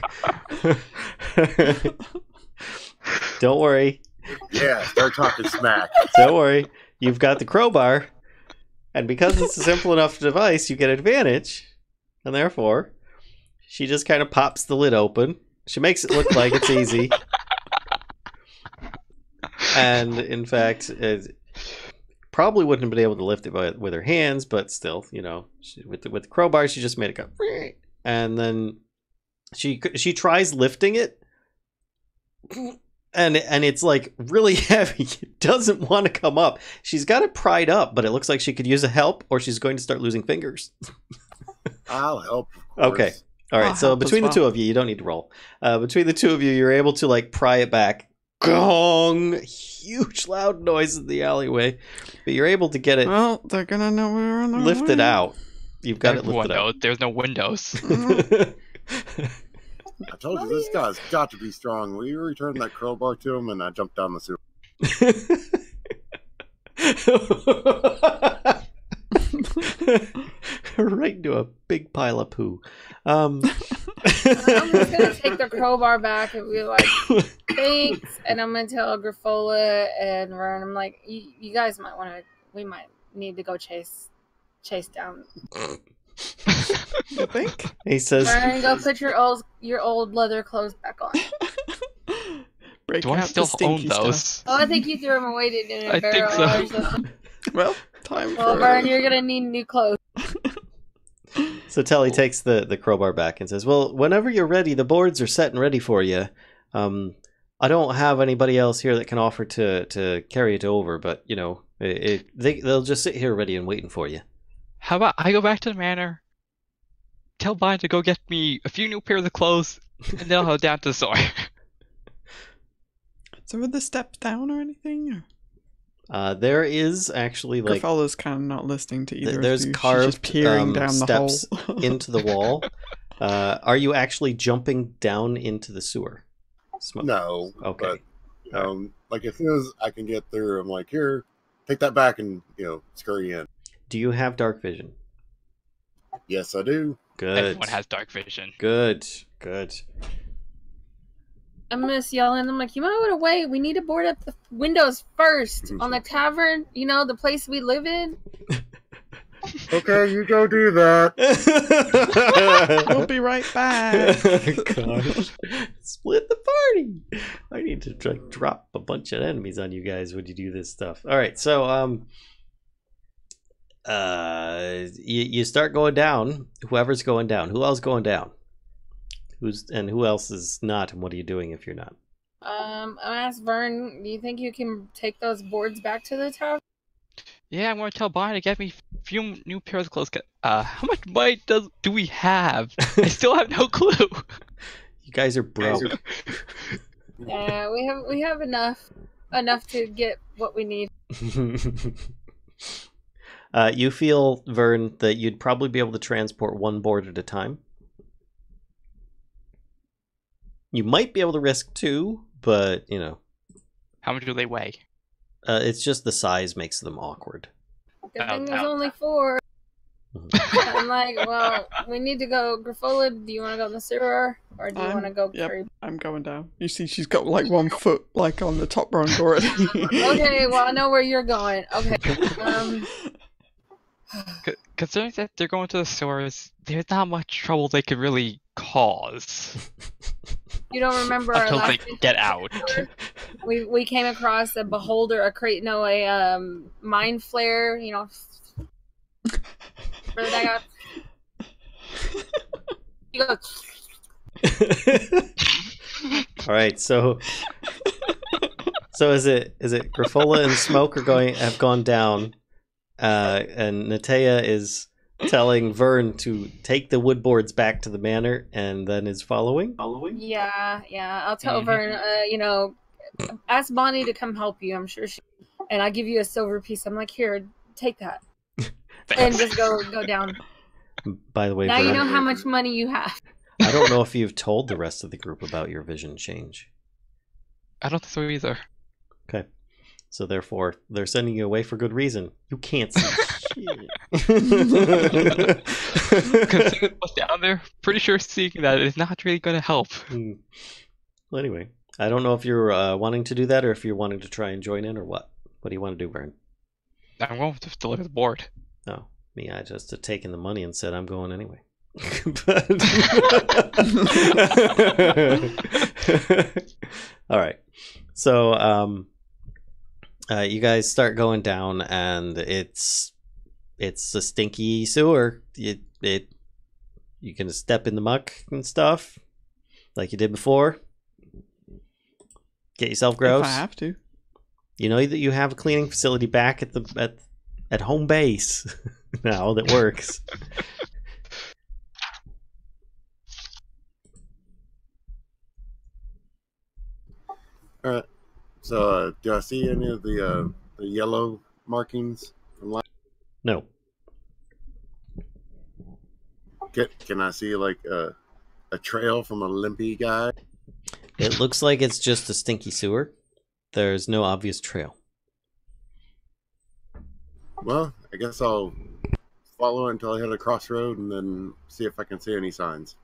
Speaker 1: Don't worry.
Speaker 3: Yeah, start talking smack.
Speaker 1: Don't worry. You've got the crowbar, and because it's a simple enough device, you get advantage, and therefore, she just kind of pops the lid open. She makes it look like it's easy. And in fact, it probably wouldn't have been able to lift it with her hands, but still, with the crowbar, she just made it go. And then she tries lifting it, and it's like really heavy. It doesn't want to come up. She's got it pried up, but it looks like she could use a help, or she's going to start losing fingers.
Speaker 3: I'll help, of course.
Speaker 1: Okay. All right. So between the two of you, you don't need to roll. Between the two of you, you're able to like pry it back. Gong! Huge loud noise in the alleyway, but you're able to get it.
Speaker 2: Well, they're gonna know we're on the
Speaker 1: lifted out. You've got it lifted out.
Speaker 4: There's no windows.
Speaker 3: I told you this guy's got to be strong. We returned that crowbar to him, and I jumped down the sewer.
Speaker 1: Right into a big pile of poo.
Speaker 5: I'm just gonna take the crowbar back and be like, thanks. And I'm gonna tell Griffola and Vern, I'm like, you guys we might need to go chase down.
Speaker 2: You think?
Speaker 1: He says,
Speaker 5: Vern, go put your old leather clothes back on.
Speaker 2: Break
Speaker 4: Do I
Speaker 2: out
Speaker 4: still
Speaker 2: the
Speaker 4: own
Speaker 2: stinky
Speaker 4: those?
Speaker 2: stuff.
Speaker 5: Oh, I think you threw them away in a
Speaker 4: I think
Speaker 5: barrel
Speaker 4: so.
Speaker 5: or something.
Speaker 2: Well, time
Speaker 5: Well,
Speaker 2: for
Speaker 5: Vern, you're gonna need new clothes.
Speaker 1: so Telly takes the crowbar back and says, well, whenever you're ready, the boards are set and ready for you. I don't have anybody else here that can offer to carry it over, but, they'll just sit here ready and waiting for you.
Speaker 4: How about I go back to the manor, tell Vine to go get me a few new pairs of clothes, and then I'll head down to the store.
Speaker 2: So were the steps down or anything?
Speaker 1: There is actually like
Speaker 2: Griffola's kind of not listening to either.
Speaker 1: there's
Speaker 2: of you. She's
Speaker 1: carved
Speaker 2: just peering down
Speaker 1: steps
Speaker 2: the hole.
Speaker 1: into the wall. Are you actually jumping down into the sewer? Smoke.
Speaker 3: No.
Speaker 1: Okay.
Speaker 3: But, like as soon as I can get through, I'm like, here, take that back and, scurry in.
Speaker 1: Do you have dark vision?
Speaker 3: Yes, I do.
Speaker 1: Good.
Speaker 4: Everyone has dark vision.
Speaker 1: Good.
Speaker 5: I'm just yelling. I'm like, you might want to wait. We need to board up the windows first on the tavern. The place we live in.
Speaker 3: Okay, you go do that.
Speaker 2: We'll be right back.
Speaker 1: Gosh. Split the party. I need to drop a bunch of enemies on you guys when you do this stuff. All right, so you start going down. Whoever's going down. Who else going down? Who else is not? And what are you doing if you're not?
Speaker 5: I asked Vern, do you think you can take those boards back to the tavern?
Speaker 4: Yeah, I'm gonna tell Brian to get me a few new pairs of clothes. How much money do we have? I still have no clue.
Speaker 1: You guys are broke.
Speaker 5: Yeah, we have enough to get what we need.
Speaker 1: You feel, Vern, that you'd probably be able to transport one board at a time. You might be able to risk two, but,
Speaker 4: How much do they weigh?
Speaker 1: It's just the size makes them awkward.
Speaker 5: Good thing there's only 4. I'm like, well, we need to go. Griffola, do you want to go in the sewer? Or do you want to go carry?
Speaker 2: I'm going down. You see, she's got like 1 foot like on the top rung already.
Speaker 5: Okay, well, I know where you're going. Okay.
Speaker 4: Considering that they're going to the stores, there's not much trouble they could really cause.
Speaker 5: You don't remember our
Speaker 4: until
Speaker 5: last
Speaker 4: they get out.
Speaker 5: We came across a beholder, a mind flare, Remember that guy? You go.
Speaker 1: All right, so is it Griffola and Smoke have gone down, and Natea is telling Vern to take the wood boards back to the manor, and then is following?
Speaker 5: Yeah. I'll tell Vern. Ask Bonnie to come help you. I'm sure and I'll give you a silver piece. I'm like, here, take that, and just go down.
Speaker 1: By the way,
Speaker 5: now
Speaker 1: Vern,
Speaker 5: you know how much money you have.
Speaker 1: I don't know if you've told the rest of the group about your vision change.
Speaker 4: I don't think so either.
Speaker 1: Okay. So therefore, they're sending you away for good reason. You can't see shit.
Speaker 4: Considering what's down there, pretty sure seeing that is not really going to help.
Speaker 1: Well, anyway, I don't know if you're wanting to do that or if you're wanting to try and join in or what. What do you want to do, Vern?
Speaker 4: I'm going to look at the board.
Speaker 1: Oh, me, I just had taken the money and said I'm going anyway. All right. So, you guys start going down, and it's a stinky sewer. You can step in the muck and stuff, like you did before. Get yourself gross.
Speaker 2: If I have to.
Speaker 1: You know that you have a cleaning facility back at home base now that works.
Speaker 3: All right. So, do I see any of the yellow markings from last?
Speaker 1: No.
Speaker 3: Can I see like a trail from a limpy guy?
Speaker 1: It looks like it's just a stinky sewer. There's no obvious trail.
Speaker 3: Well, I guess I'll follow until I hit a crossroad and then see if I can see any signs.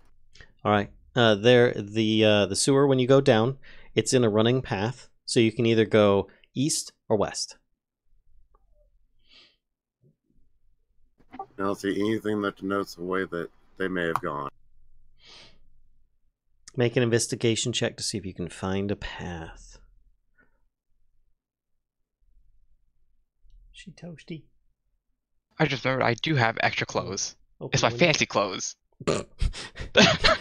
Speaker 1: All right. The sewer, when you go down, it's in a running path, so you can either go east or west.
Speaker 3: I don't see anything that denotes the way that they may have gone.
Speaker 1: Make an investigation check to see if you can find a path. She toasty.
Speaker 4: I just remembered I do have extra clothes.
Speaker 1: Open
Speaker 4: It's
Speaker 1: the
Speaker 4: my
Speaker 1: window.
Speaker 4: fancy clothes.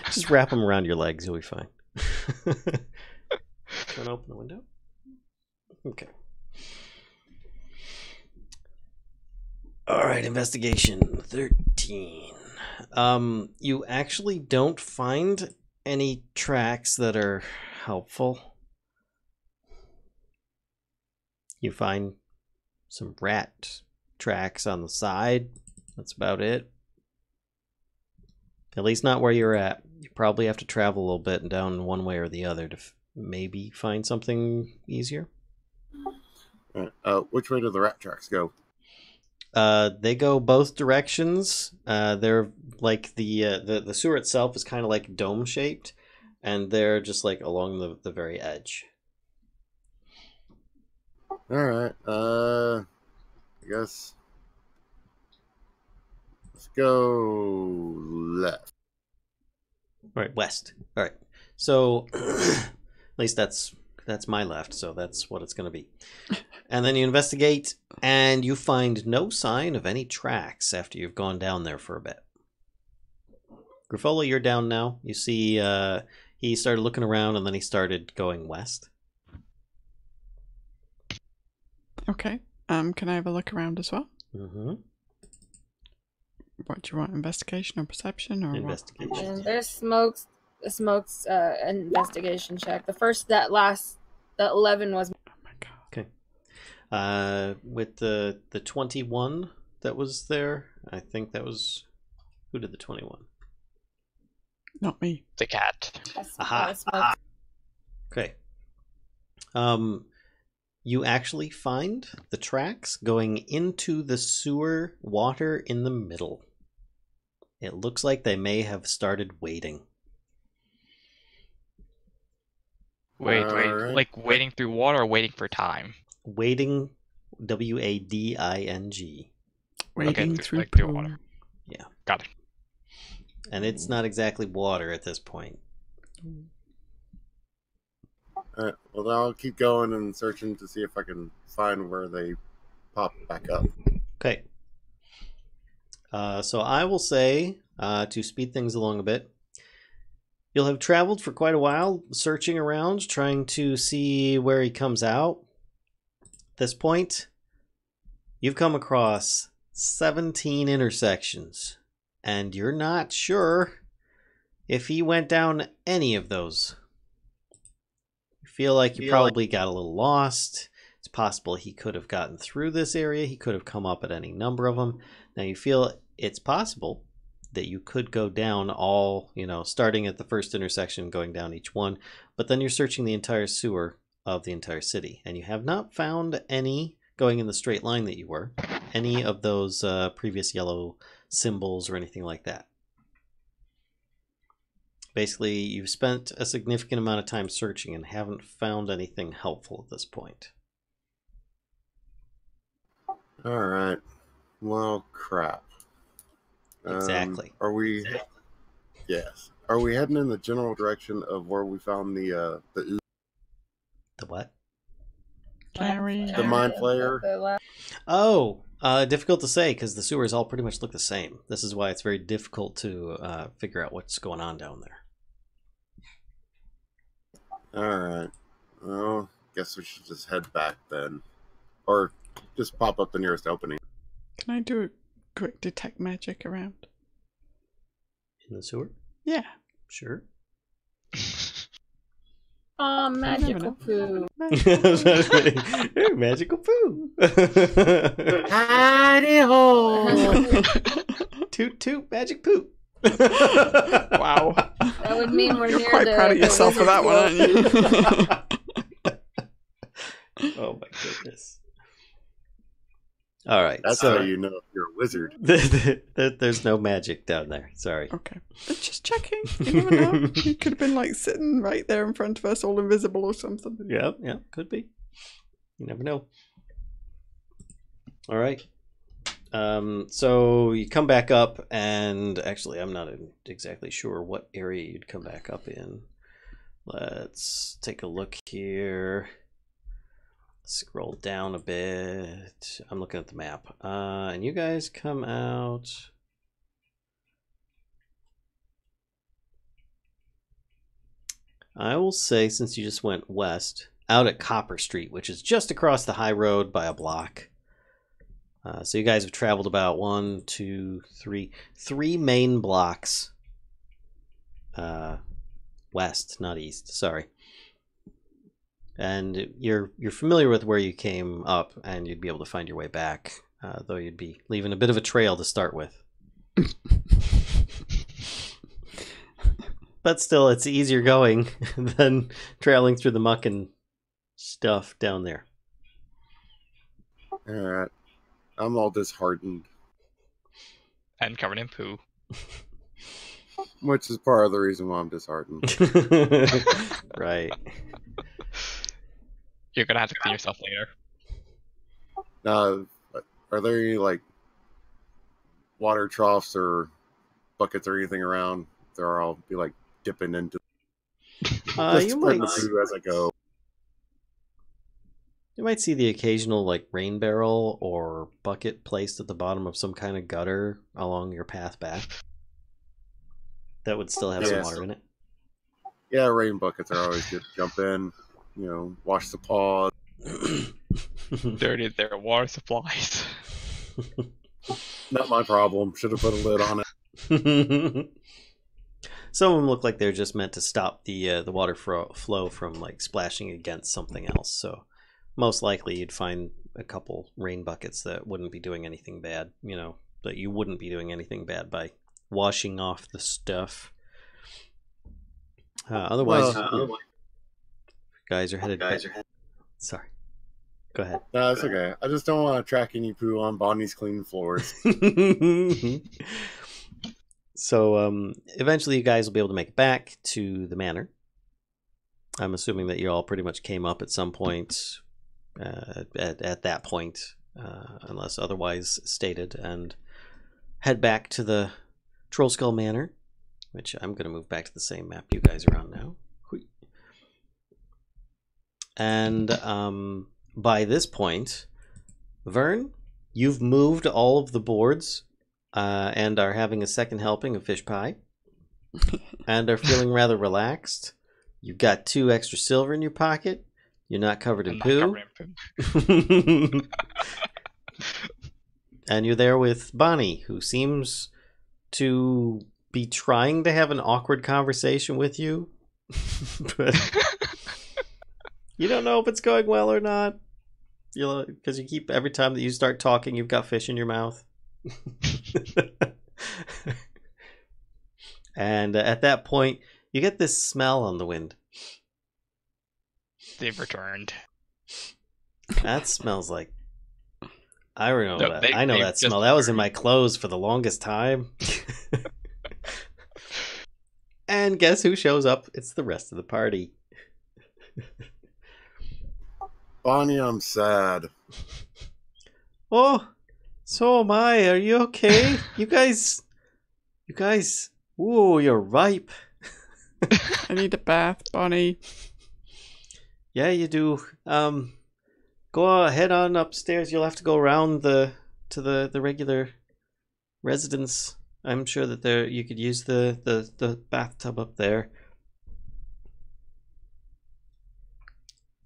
Speaker 1: Just wrap them around your legs, you'll be fine. Trying to open the window? Okay. Alright, investigation 13. You actually don't find any tracks that are helpful. You find some rat tracks on the side. That's about it. At least not where you're at. You probably have to travel a little bit and down one way or the other to maybe find something easier.
Speaker 3: All right. Which way do the rat tracks go?
Speaker 1: They go both directions. They're like the sewer itself is kind of like dome shaped, and they're just like along the very edge.
Speaker 3: All right. I guess let's go left.
Speaker 1: All right, west. All right. So at least that's my left, so that's what it's going to be. And then you investigate, and you find no sign of any tracks after you've gone down there for a bit. Griffola, you're down now. You see he started looking around, and then he started going west.
Speaker 2: Okay. Can I have a look around as well?
Speaker 1: Mm-hmm.
Speaker 2: What do you want? Investigation or perception or
Speaker 1: Investigation.
Speaker 5: And there's Smoke's investigation check. That 11 was.
Speaker 2: what? Oh my god.
Speaker 1: With the 21 that was there, I think that was who did the 21?
Speaker 2: Not me.
Speaker 4: The cat.
Speaker 1: Aha.
Speaker 5: Smoke's.
Speaker 1: Okay. You actually find the tracks going into the sewer water in the middle. It looks like they may have started wading.
Speaker 4: Wait,
Speaker 3: Alright.
Speaker 4: like wading through water or waiting for time?
Speaker 1: Wading, W-A-D-I-N-G.
Speaker 2: Wading
Speaker 4: Okay,
Speaker 2: through
Speaker 4: like through
Speaker 2: pool.
Speaker 4: water.
Speaker 1: Yeah.
Speaker 4: Got it.
Speaker 1: And it's not exactly water at this point.
Speaker 3: All right. Well, then I'll keep going and searching to see if I can find where they pop back up.
Speaker 1: Okay. So I will say, to speed things along a bit, you'll have traveled for quite a while, searching around, trying to see where he comes out. At this point, you've come across 17 intersections, and you're not sure if he went down any of those. You feel like you probably got a little lost. It's possible he could have gotten through this area. He could have come up at any number of them. Now you feel it's possible that you could go down all, starting at the first intersection, going down each one, but then you're searching the entire sewer of the entire city, and you have not found any, going in the straight line that you were, any of those previous yellow symbols or anything like that. Basically, you've spent a significant amount of time searching and haven't found anything helpful at this point.
Speaker 3: All right. Well, crap.
Speaker 1: Exactly.
Speaker 3: Are we? Yes. Are we heading in the general direction of where we found the
Speaker 1: The what?
Speaker 2: Larry.
Speaker 3: The mind flayer?
Speaker 1: Oh, difficult to say because the sewers all pretty much look the same. This is why it's very difficult to figure out what's going on down there.
Speaker 3: All right. Well, guess we should just head back then, or just pop up the nearest opening.
Speaker 2: Can I do a quick detect magic around?
Speaker 1: In the sewer?
Speaker 2: Yeah.
Speaker 1: Sure.
Speaker 5: Oh, magical poo.
Speaker 1: Hey, magical poo.
Speaker 3: Hidey ho!
Speaker 1: Toot toot magic poo.
Speaker 2: Wow.
Speaker 5: That would mean we're
Speaker 2: You're
Speaker 5: near
Speaker 2: quite
Speaker 5: the,
Speaker 2: proud of
Speaker 5: the
Speaker 2: yourself for that one, aren't you?
Speaker 1: Oh my goodness. All right.
Speaker 3: That's
Speaker 1: so
Speaker 3: how you know if you're a wizard.
Speaker 1: there's no magic down there. Sorry.
Speaker 2: Okay. Just checking. You never know. He could have been like sitting right there in front of us, all invisible or something.
Speaker 1: Yeah, could be. You never know. All right. So you come back up, and actually, I'm not exactly sure what area you'd come back up in. Let's take a look here. Scroll down a bit. I'm looking at the map. And you guys come out. I will say, since you just went west, out at Copper Street, which is just across the high road by a block. So you guys have traveled about 3 main blocks west, not east. Sorry. And you're familiar with where you came up, and you'd be able to find your way back, though you'd be leaving a bit of a trail to start with. But still, it's easier going than trailing through the muck and stuff down there.
Speaker 3: All right. I'm all disheartened.
Speaker 4: And covered in poo.
Speaker 3: Which is part of the reason why I'm disheartened.
Speaker 1: Right.
Speaker 4: You're gonna have to clean yourself later.
Speaker 3: Are there any, like, water troughs or buckets or anything around? There, I'll be, like, dipping into
Speaker 1: You might
Speaker 3: the food as I go.
Speaker 1: You might see the occasional like rain barrel or bucket placed at the bottom of some kind of gutter along your path back. That would still have some water in it.
Speaker 3: Yeah, rain buckets are always good to jump in. You know, wash the paws.
Speaker 4: Dirty their water supplies.
Speaker 3: Not my problem. Should have put a lid on it.
Speaker 1: Some of them look like they're just meant to stop the water flow from like splashing against something else. So most likely you'd find a couple rain buckets that wouldn't be doing anything bad. You know, that you wouldn't be doing anything bad by washing off the stuff. Otherwise, guys are headed. Sorry. Go ahead.
Speaker 3: No, it's okay. I just don't want to track any poo on Bonnie's clean floors.
Speaker 1: So eventually you guys will be able to make it back to the manor. I'm assuming that you all pretty much came up at some point at that point, unless otherwise stated, and head back to the Troll Skull Manor, which I'm going to move back to the same map you guys are on now. And by this point, Vern, you've moved all of the boards and are having a second helping of fish pie and are feeling rather relaxed. You've got 2 extra silver in your pocket. You're not covered in poo. And you're there with Bonnie, who seems to be trying to have an awkward conversation with you. But you don't know if it's going well or not. Because you keep, every time that you start talking, you've got fish in your mouth. And at that point, you get this smell on the wind.
Speaker 4: They've returned.
Speaker 1: That smells like. I remember
Speaker 4: No,
Speaker 1: that. I know
Speaker 4: they've
Speaker 1: that
Speaker 4: just
Speaker 1: smell. That was in my clothes for the longest time. And guess who shows up? It's the rest of the party.
Speaker 3: Bonnie, I'm sad.
Speaker 1: Oh, so am I. Are you okay? You guys. Ooh, you're ripe.
Speaker 2: I need a bath, Bonnie.
Speaker 1: Yeah, you do. Go head on upstairs. You'll have to go around to the regular residence. I'm sure that you could use the bathtub up there.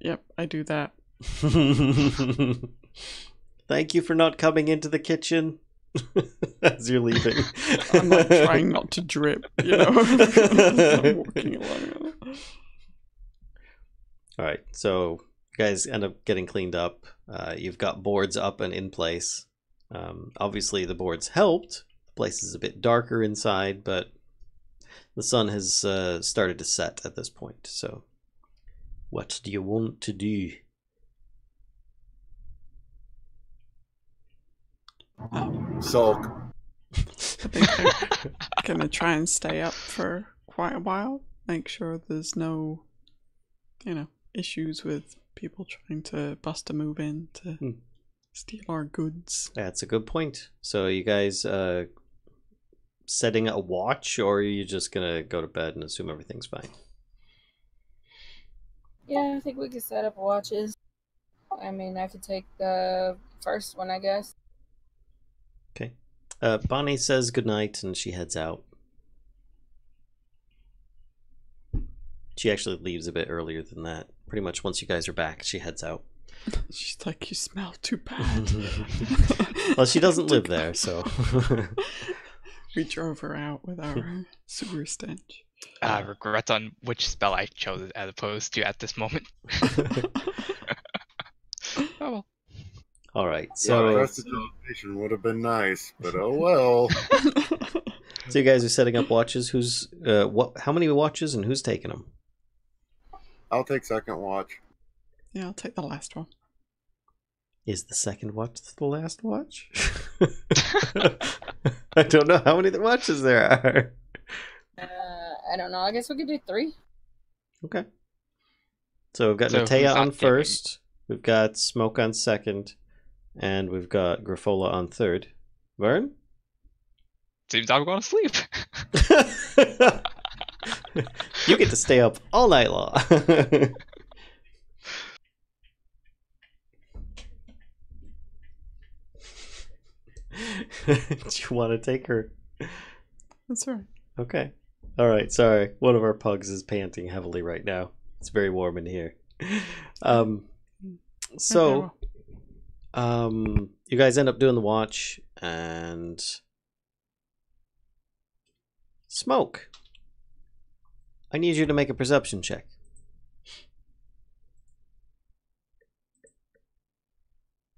Speaker 2: Yep, I do that.
Speaker 1: Thank you for not coming into the kitchen as you're leaving.
Speaker 2: I'm like trying not to drip, you know. I'm walking along.
Speaker 1: All right, so you guys end up getting cleaned up. You've got boards up and in place. Obviously, the boards helped. The place is a bit darker inside, but the sun has started to set at this point. So, what do you want to do?
Speaker 3: Sulk.
Speaker 2: I think I'm gonna try and stay up for quite a while. Make sure there's no, issues with people trying to bust a move in to steal our goods.
Speaker 1: That's a good point. So, you guys setting a watch, or are you just gonna go to bed and assume everything's fine?
Speaker 5: Yeah, I think we could set up watches. I mean, I have to take the first one, I guess.
Speaker 1: Okay. Bonnie says goodnight and she heads out. She actually leaves a bit earlier than that. Pretty much once you guys are back, she heads out.
Speaker 2: She's like, you smell too bad.
Speaker 1: Well, she doesn't live there, so.
Speaker 2: We drove her out with our sewer stench.
Speaker 4: Regrets on which spell I chose as opposed to at this moment. Oh well.
Speaker 1: All right, so
Speaker 3: Prestidigitation would have been nice, but oh well.
Speaker 1: So you guys are setting up watches. Who's how many watches and who's taking them?
Speaker 3: I'll take second watch.
Speaker 2: Yeah, I'll take the last one.
Speaker 1: Is the second watch the last watch? I don't know how many watches there are.
Speaker 5: I don't know. I guess we could do 3.
Speaker 1: Okay. So we've got
Speaker 4: So
Speaker 1: Natea
Speaker 4: who's
Speaker 1: on
Speaker 4: not
Speaker 1: first. We've got Smoke on second. And we've got Griffola on third. Vern?
Speaker 4: Seems I'm going to sleep.
Speaker 1: You get to stay up all night long. Do you want to take her?
Speaker 2: That's all right.
Speaker 1: Okay. All right. Sorry. One of our pugs is panting heavily right now. It's very warm in here. So, you guys end up doing the watch, and Smoke, I need you to make a perception check.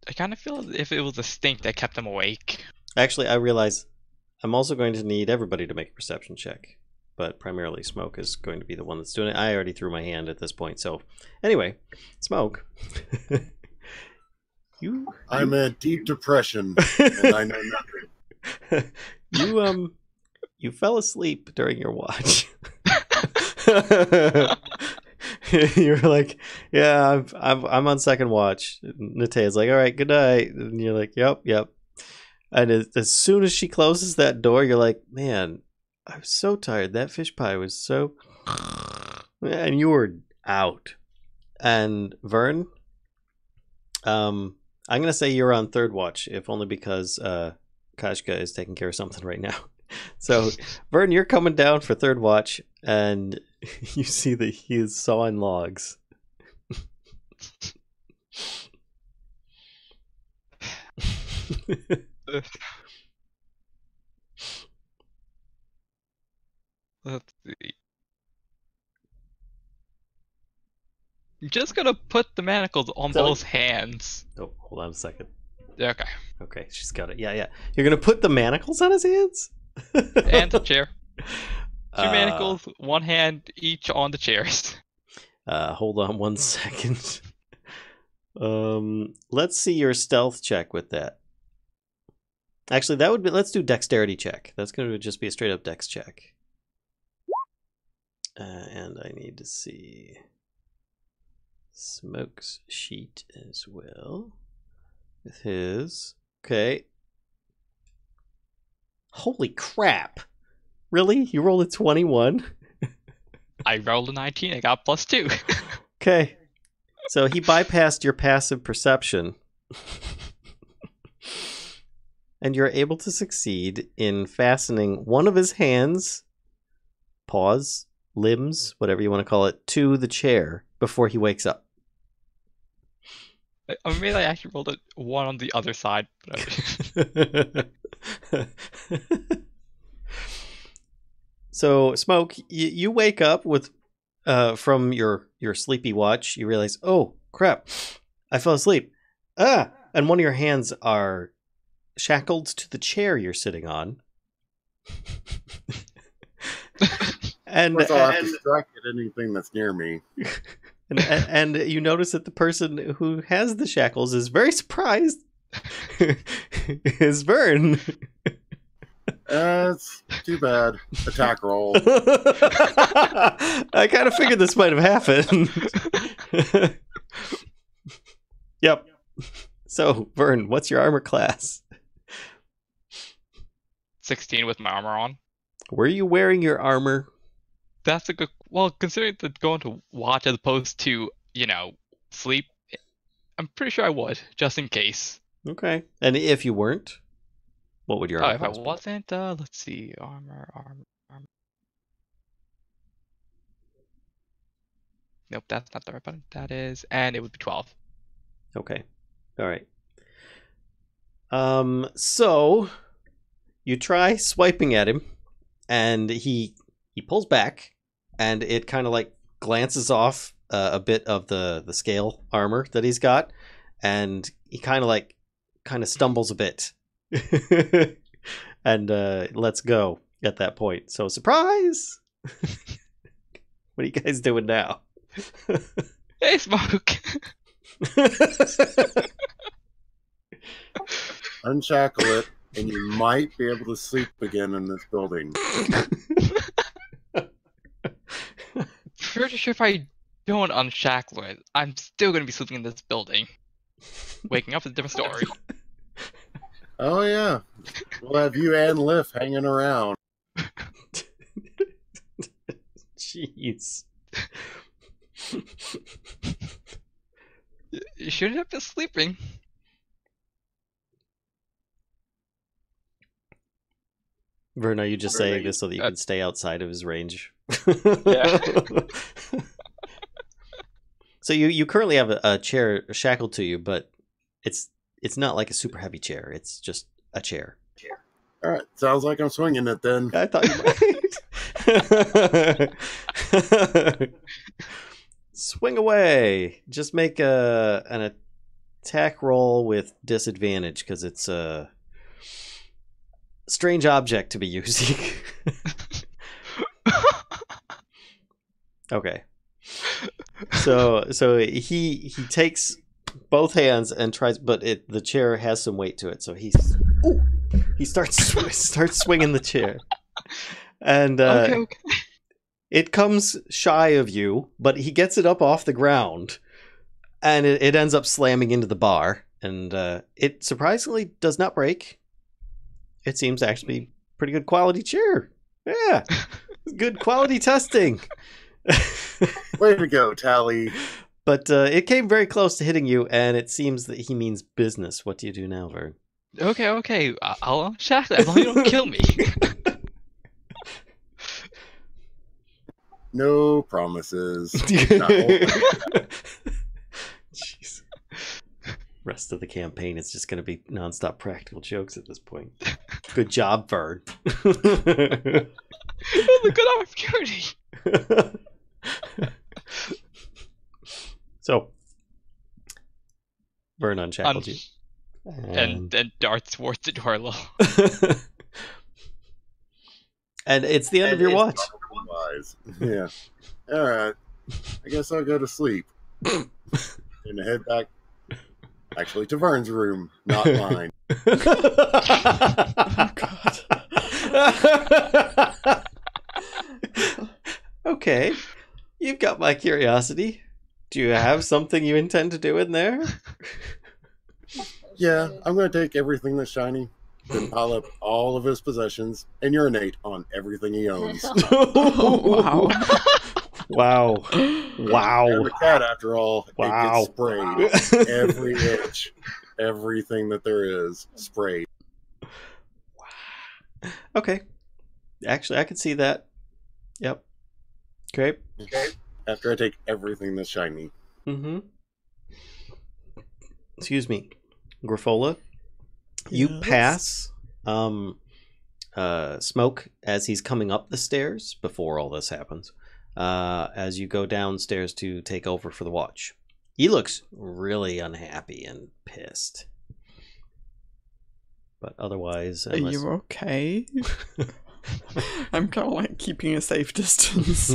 Speaker 4: I kind of feel as if it was a stink that kept them awake.
Speaker 1: Actually, I realize I'm also going to need everybody to make a perception check, but primarily Smoke is going to be the one that's doing it. I already threw my hand at this point, so anyway, Smoke.
Speaker 3: I'm in deep depression, and I know nothing.
Speaker 1: You fell asleep during your watch. You're like, yeah, I'm on second watch. Natea's like, all right, good night. And you're like, yep. And as soon as she closes that door, you're like, man, I was so tired. That fish pie was so... And you were out. And Vern, I'm going to say you're on third watch, if only because Kashka is taking care of something right now. So, Vern, you're coming down for third watch, and you see that he is sawing logs.
Speaker 4: Let's see. I'm just gonna put the manacles on both hands.
Speaker 1: Oh, hold on a second.
Speaker 4: Okay.
Speaker 1: Okay, she's got it. Yeah. You're going to put the manacles on his hands?
Speaker 4: And the chair. Two manacles, one hand each on the chairs.
Speaker 1: Hold on one second. Let's see your stealth check with that. Actually, that would be. Let's do dexterity check. That's going to just be a straight up dex check. And I need to see Smoke's sheet as well with his. Okay. Holy crap! Really? You rolled a 21?
Speaker 4: I rolled a 19. I got +2.
Speaker 1: Okay. So he bypassed your passive perception. And you're able to succeed in fastening one of his hands, paws, limbs, whatever you want to call it, to the chair before he wakes up.
Speaker 4: I mean, I actually rolled a 1 on the other side.
Speaker 1: So, Smoke, you wake up with from your sleepy watch. You realize, oh, crap, I fell asleep. And one of your hands are shackled to the chair you're sitting on. And
Speaker 3: Of course, I'll have to strike at anything that's near me.
Speaker 1: And you notice that the person who has the shackles is very surprised. Is Vern.
Speaker 3: It's too bad. Attack roll.
Speaker 1: I kind of figured this might have happened. Yep. So, Vern, what's your armor class?
Speaker 4: 16 with my armor on.
Speaker 1: Were you wearing your armor?
Speaker 4: That's a good. Well, considering that going to watch as opposed to, sleep, I'm pretty sure I would, just in case.
Speaker 1: Okay. And if you weren't, what would your armor
Speaker 4: if I
Speaker 1: class be?
Speaker 4: wasn't, let's see, armor. Nope, that's not the right button. That is, and it would be 12.
Speaker 1: Okay. All right. So you try swiping at him, and he pulls back, and it kind of like glances off a bit of the scale armor that he's got, and he kind of stumbles a bit, and lets go at that point. So surprise! What are you guys doing now?
Speaker 4: Hey, Smoke!
Speaker 3: Unshackle it, and you might be able to sleep again in this building.
Speaker 4: Pretty sure if I don't unshackle it, I'm still going to be sleeping in this building. Waking up is a different story.
Speaker 3: Oh, yeah. We'll have you and Liff hanging around.
Speaker 1: Jeez.
Speaker 4: You shouldn't have been sleeping.
Speaker 1: Vern, are you just saying this so that you can stay outside of his range?
Speaker 4: Yeah.
Speaker 1: So you currently have a chair shackled to you, but it's not like a super heavy chair. It's just a chair.
Speaker 3: All right. Sounds like I'm swinging it then.
Speaker 1: I thought you might. Swing away. Just make an attack roll with disadvantage because it's a strange object to be using. Okay. So he takes both hands and tries, but the chair has some weight to it. So he starts swinging the chair, and
Speaker 4: Okay.
Speaker 1: it comes shy of you, but he gets it up off the ground, and it ends up slamming into the bar, and it surprisingly does not break. It seems to actually be pretty good quality chair. Yeah, good quality testing.
Speaker 3: Way to go, Tally.
Speaker 1: But it came very close to hitting you, and it seems that he means business. What do you do now, Vern?
Speaker 4: Okay. I'll unshackle it as long as you don't kill me.
Speaker 3: No promises.
Speaker 1: Jeez. Rest of the campaign is just going to be nonstop practical jokes at this point. Good job, Vern.
Speaker 4: It was a good opportunity.
Speaker 1: So, Vern unshackled you.
Speaker 4: And darts towards the door a little.
Speaker 1: And it's the end of your watch.
Speaker 3: Wise. Yeah. All right. I guess I'll go to sleep. And head back, actually, to Vern's room, not mine.
Speaker 2: Oh God.
Speaker 1: Okay, you've got my curiosity. Do you have something you intend to do in there?
Speaker 3: Yeah, I'm going to take everything that's shiny, then pile up all of his possessions, and urinate on everything he owns.
Speaker 2: Wow.
Speaker 1: Wow. Wow.
Speaker 3: And the cat, after all,
Speaker 1: Wow.
Speaker 3: it gets sprayed. Every inch, everything that there is, sprayed.
Speaker 1: Okay. Actually, I can see that. Yep. Okay.
Speaker 3: Okay. After I take everything that's shiny.
Speaker 1: Mm-hmm. Excuse me. Griffola, you
Speaker 2: Yes?
Speaker 1: pass Smoke as he's coming up the stairs before all this happens. As you go downstairs to take over for the watch. He looks really unhappy and pissed. But otherwise...
Speaker 2: Are you okay? I'm kind of like keeping a safe distance.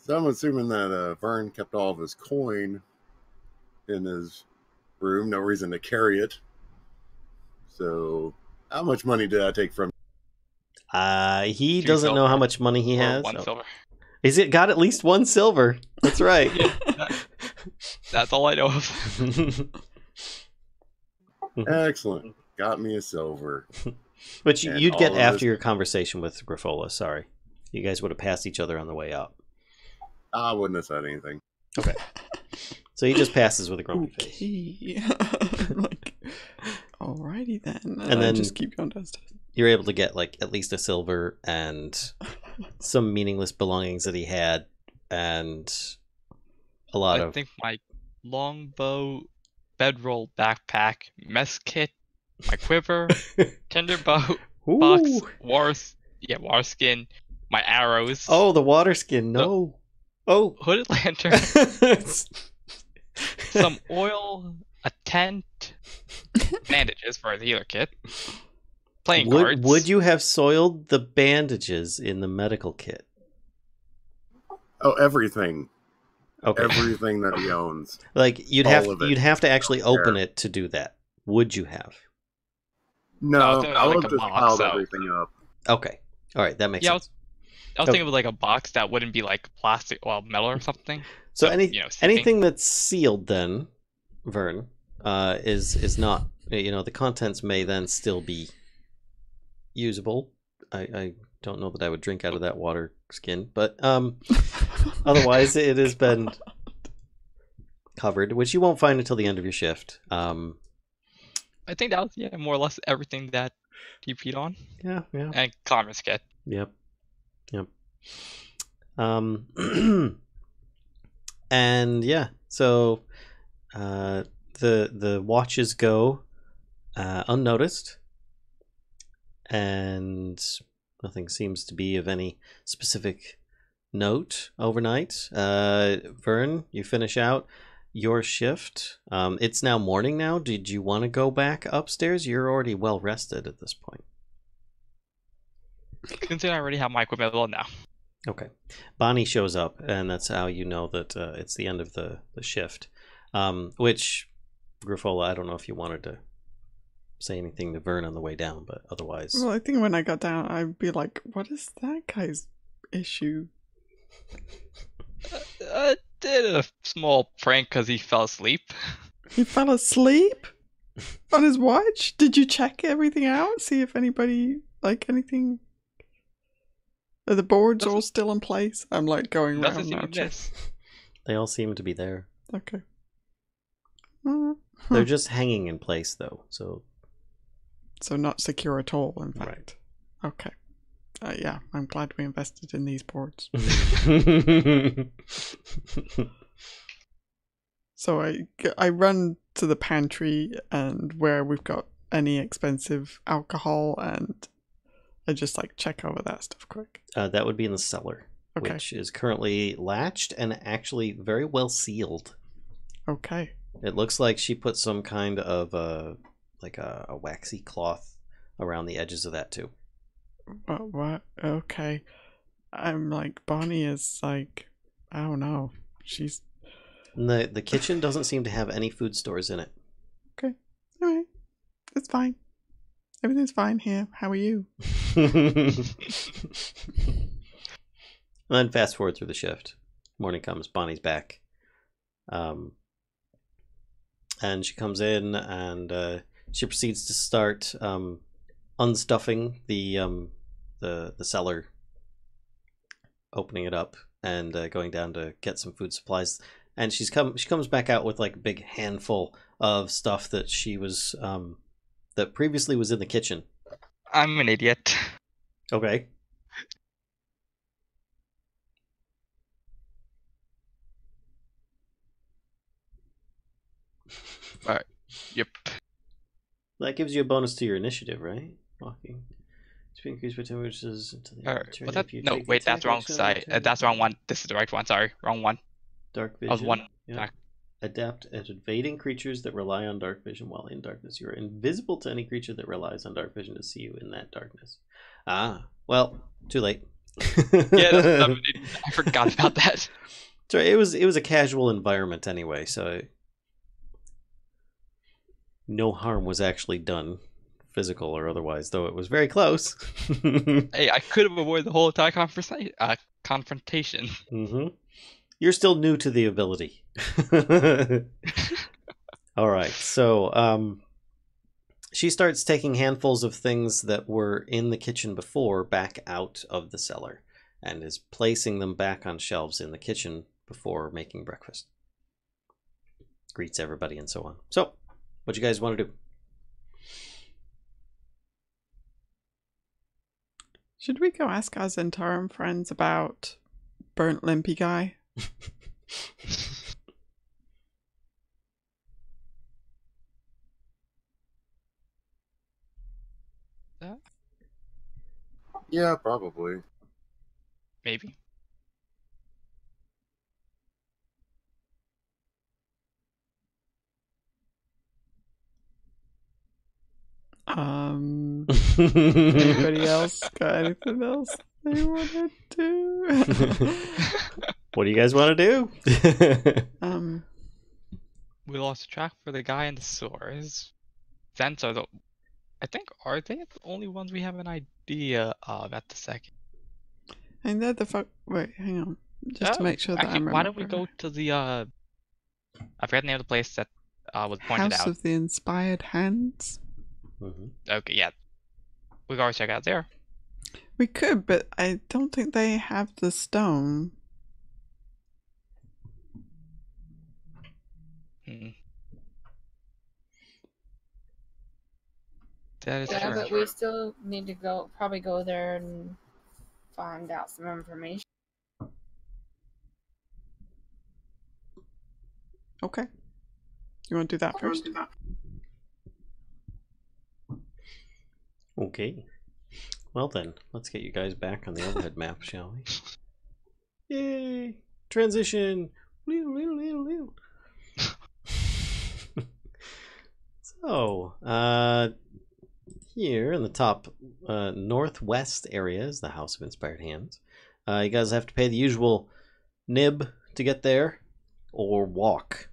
Speaker 3: So I'm assuming that Vern kept all of his coin in his room. No reason to carry it. So how much money did I take from?
Speaker 1: He
Speaker 4: 2
Speaker 1: doesn't know
Speaker 4: silver.
Speaker 1: how much money he
Speaker 4: Or
Speaker 1: has.
Speaker 4: 1
Speaker 1: Oh.
Speaker 4: silver.
Speaker 1: Is it got at least 1 silver? That's right.
Speaker 4: That's all I know of.
Speaker 3: Excellent. Got me a silver.
Speaker 1: Which
Speaker 3: And
Speaker 1: you'd get
Speaker 3: all of
Speaker 1: after
Speaker 3: this-
Speaker 1: your conversation with Griffola, sorry. You guys would have passed each other on the way up.
Speaker 3: I wouldn't have said anything.
Speaker 1: Okay. So he just passes with a grumpy face.
Speaker 2: Okay. I'm like, alrighty then.
Speaker 1: And
Speaker 2: I
Speaker 1: then-
Speaker 2: just keep going downstairs.
Speaker 1: You're able to get like at least a silver and some meaningless belongings that he had and a lot
Speaker 4: I
Speaker 1: of...
Speaker 4: think my longbow, bedroll backpack, mess kit, my quiver, tinderboat, box, war skin, my arrows,
Speaker 1: Oh, the water skin. No. Oh.
Speaker 4: hooded lantern, some oil, a tent, bandages for the healer kit, playing cards.
Speaker 1: Would you have soiled the bandages in the medical kit?
Speaker 3: Oh, everything.
Speaker 1: Okay.
Speaker 3: Everything that he owns.
Speaker 1: Like you'd
Speaker 3: all
Speaker 1: have
Speaker 3: of it.
Speaker 1: you'd have to actually open
Speaker 3: There.
Speaker 1: it to do that. Would you have?
Speaker 3: No,
Speaker 4: I was thinking
Speaker 3: I
Speaker 4: like
Speaker 3: would
Speaker 4: a
Speaker 3: have just
Speaker 4: box
Speaker 3: piled
Speaker 4: out.
Speaker 3: everything up.
Speaker 1: Okay. All right, that makes
Speaker 4: Yeah,
Speaker 1: sense.
Speaker 4: I was thinking of like a box that wouldn't be like plastic, well, metal or something.
Speaker 1: So
Speaker 4: you know, seating.
Speaker 1: anything that's sealed then, Vern, is not, you know, the contents may then still be usable. I don't know that I would drink out of that water skin, but otherwise it has been covered, which you won't find until the end of your shift.
Speaker 4: I think that was more or less everything that you peed on,
Speaker 1: Yeah.
Speaker 4: and Connor's kit.
Speaker 1: Yep. And yeah, so the watches go unnoticed, and nothing seems to be of any specific note overnight. Vern, you finish out your shift. It's now morning now. Did you want to go back upstairs? You're already well rested at this point.
Speaker 4: Considering I already have my equipment on now.
Speaker 1: Okay. Bonnie shows up, and that's how you know that it's the end of the shift. Which, Griffola, I don't know if you wanted to say anything to Vern on the way down, but otherwise...
Speaker 2: Well, I think when I got down, I'd be like, what is that guy's issue?
Speaker 4: I did a small prank because he fell asleep.
Speaker 2: He fell asleep on his watch? Did you check everything out? See if anybody, like, anything... Are the boards all still in place? I'm like going
Speaker 4: Nothing
Speaker 2: around now.
Speaker 4: seemed this.
Speaker 1: They all seem to be there.
Speaker 2: Okay.
Speaker 1: They're just hanging in place, though, so...
Speaker 2: So not secure at all, in fact.
Speaker 1: Right.
Speaker 2: Okay. Yeah, I'm glad we invested in these boards. So I run to the pantry and where we've got any expensive alcohol, and I just like check over that stuff quick.
Speaker 1: That would be in the cellar,
Speaker 2: Okay.
Speaker 1: which is currently latched and actually very well sealed.
Speaker 2: Okay.
Speaker 1: It looks like she put some kind of a waxy cloth around the edges of that too.
Speaker 2: What? Okay. I'm like, Bonnie is like, I don't know. She's
Speaker 1: The kitchen doesn't seem to have any food stores in it.
Speaker 2: okay. All right, it's fine. Everything's fine here. How are you?
Speaker 1: And then fast forward through the shift. Morning comes, Bonnie's back. And she comes in and she proceeds to start unstuffing the cellar, opening it up and going down to get some food supplies. And she comes back out with like a big handful of stuff that she was that previously was in the kitchen.
Speaker 4: I'm an idiot.
Speaker 1: Okay.
Speaker 4: Alright. Yep.
Speaker 1: That gives you a bonus to your initiative, right? Walking. To increase by 10 which is until the
Speaker 4: Alright.
Speaker 1: turn
Speaker 4: Was that...
Speaker 1: if you
Speaker 4: No,
Speaker 1: take
Speaker 4: wait,
Speaker 1: attack
Speaker 4: that's wrong
Speaker 1: action,
Speaker 4: side.
Speaker 1: turn
Speaker 4: That's the wrong one. This is the right one. Sorry, wrong one.
Speaker 1: Dark
Speaker 4: I was
Speaker 1: vision.
Speaker 4: one
Speaker 1: Yeah.
Speaker 4: back.
Speaker 1: Adapt at evading creatures that rely on dark vision while in darkness. You are invisible to any creature that relies on dark vision to see you in that darkness. Ah, well, too late.
Speaker 4: Yeah, I forgot about that.
Speaker 1: Sorry, it was a casual environment anyway, so no harm was actually done, physical or otherwise, though it was very close.
Speaker 4: Hey, I could have avoided the whole entire confrontation.
Speaker 1: Mm-hmm. You're still new to the ability. All right, so she starts taking handfuls of things that were in the kitchen before back out of the cellar and is placing them back on shelves in the kitchen before making breakfast. Greets everybody and so on. So, what you guys want to do?
Speaker 2: Should we go ask our Zentarum friends about Burnt Limpy Guy?
Speaker 3: Yeah, probably.
Speaker 4: Maybe.
Speaker 2: Anybody else got anything else they wanted to?
Speaker 1: What do you guys want to do?
Speaker 4: We lost track for the guy in the sewers. Zents are the... I think, are they the only ones we have an idea of at the second?
Speaker 2: And they're the fuck. Wait, hang on. Just to make sure that
Speaker 4: actually,
Speaker 2: I'm
Speaker 4: why don't we go to the, I forget the name of the place that was pointed
Speaker 2: House
Speaker 4: out.
Speaker 2: of the Inspired Hands?
Speaker 1: Mm-hmm.
Speaker 4: Okay, yeah. We can always check out there.
Speaker 2: We could, but I don't think they have the stone.
Speaker 4: That is
Speaker 5: Yeah,
Speaker 4: true.
Speaker 5: but we still need to probably go there and find out some information.
Speaker 2: Okay. You want to do that first?
Speaker 1: Okay. Well then, let's get you guys back on the overhead map, shall we? Yay! Transition! So, here in the top northwest area is the House of Inspired Hands. You guys have to pay the usual nib to get there, or walk.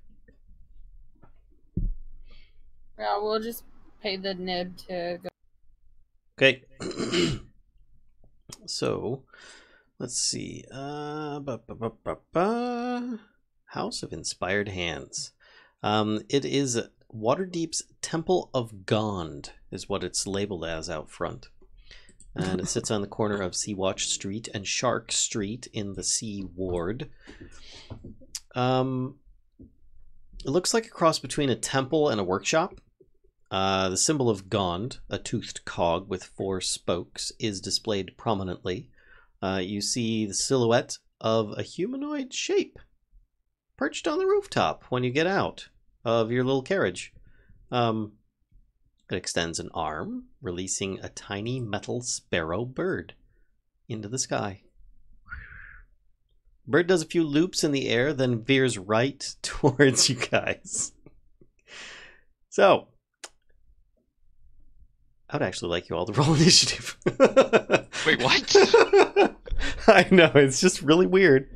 Speaker 5: Yeah, we'll just pay the nib to go.
Speaker 1: Okay. So, let's see. House of Inspired Hands. It is Waterdeep's Temple of Gond, is what it's labeled as out front. And it sits on the corner of Sea-Watch Street and Shark Street in the Sea Ward. It looks like a cross between a temple and a workshop. The symbol of Gond, a toothed cog with 4 spokes, is displayed prominently. You see the silhouette of a humanoid shape perched on the rooftop when you get out of your little carriage. It extends an arm, releasing a tiny metal sparrow bird into the sky. Bird does a few loops in the air, then veers right towards you guys. So, I would actually like you all to roll initiative.
Speaker 4: Wait, what?
Speaker 1: I know, it's just really weird.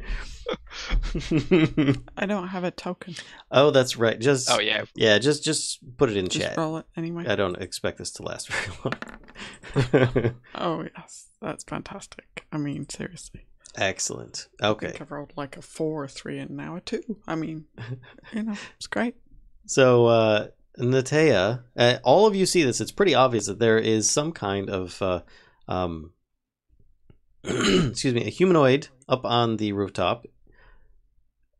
Speaker 2: I don't have a token.
Speaker 1: Oh, that's right. Just
Speaker 4: yeah,
Speaker 1: just put it in
Speaker 2: Just
Speaker 1: chat.
Speaker 2: roll it anyway.
Speaker 1: I don't expect this to last very long.
Speaker 2: Oh yes, that's fantastic. I mean, seriously.
Speaker 1: Excellent.
Speaker 2: I
Speaker 1: Okay.
Speaker 2: think I've rolled like a 4 or 3 and now a 2. I mean, it's great.
Speaker 1: So, Natea, all of you see this. It's pretty obvious that there is some kind of, excuse me, a humanoid up on the rooftop,